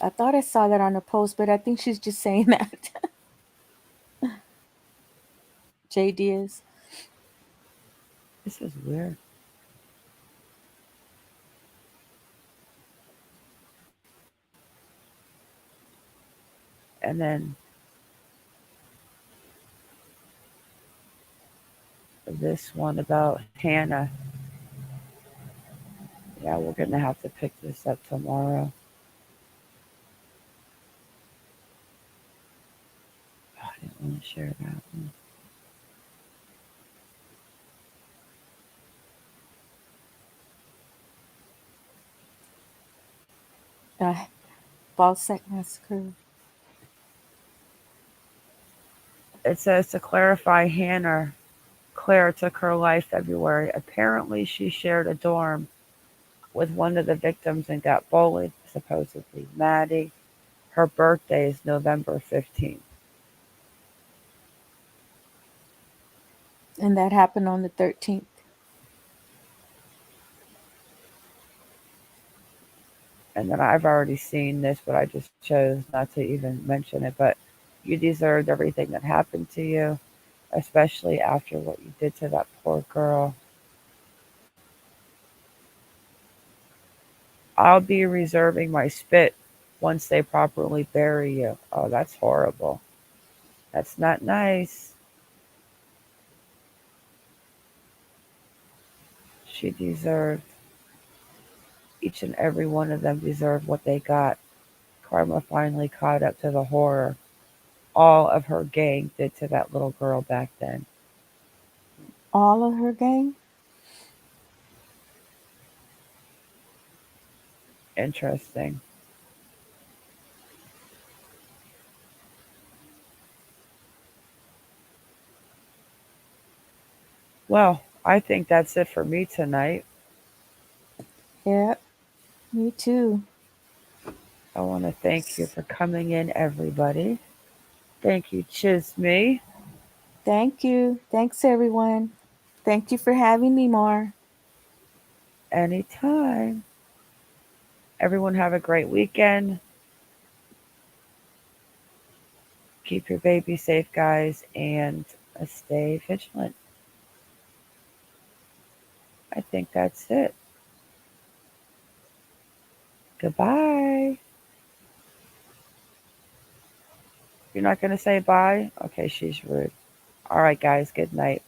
I thought I saw that on a post, but I think she's just saying that. JD is. This is weird. And then this one about Hannah. Yeah, we're going to have to pick this up tomorrow. Oh, I didn't want to share that one. Ballsack Massacre. It says to clarify, Hannah Claire took her life February. Apparently, she shared a dorm with one of the victims and got bullied, supposedly. Maddie, her birthday is November 15th. And that happened on the 13th. And then I've already seen this, but I just chose not to even mention it. But you deserved everything that happened to you, especially after what you did to that poor girl. I'll be reserving my spit once they properly bury you. Oh, that's horrible. That's not nice. She deserved, each and every one of them deserved what they got. Karma finally caught up to the horror all of her gang did to that little girl back then. All of her gang? Interesting. Well, I think that's it for me tonight. Yeah, me too. I want to thank you for coming in, everybody. Thank you, Chisme. Thank you. Thanks, everyone. Thank you for having me, Mar. Anytime. Everyone have a great weekend. Keep your baby safe, guys, and stay vigilant. I think that's it. Goodbye. You're not going to say bye? Okay, she's rude. All right, guys, good night.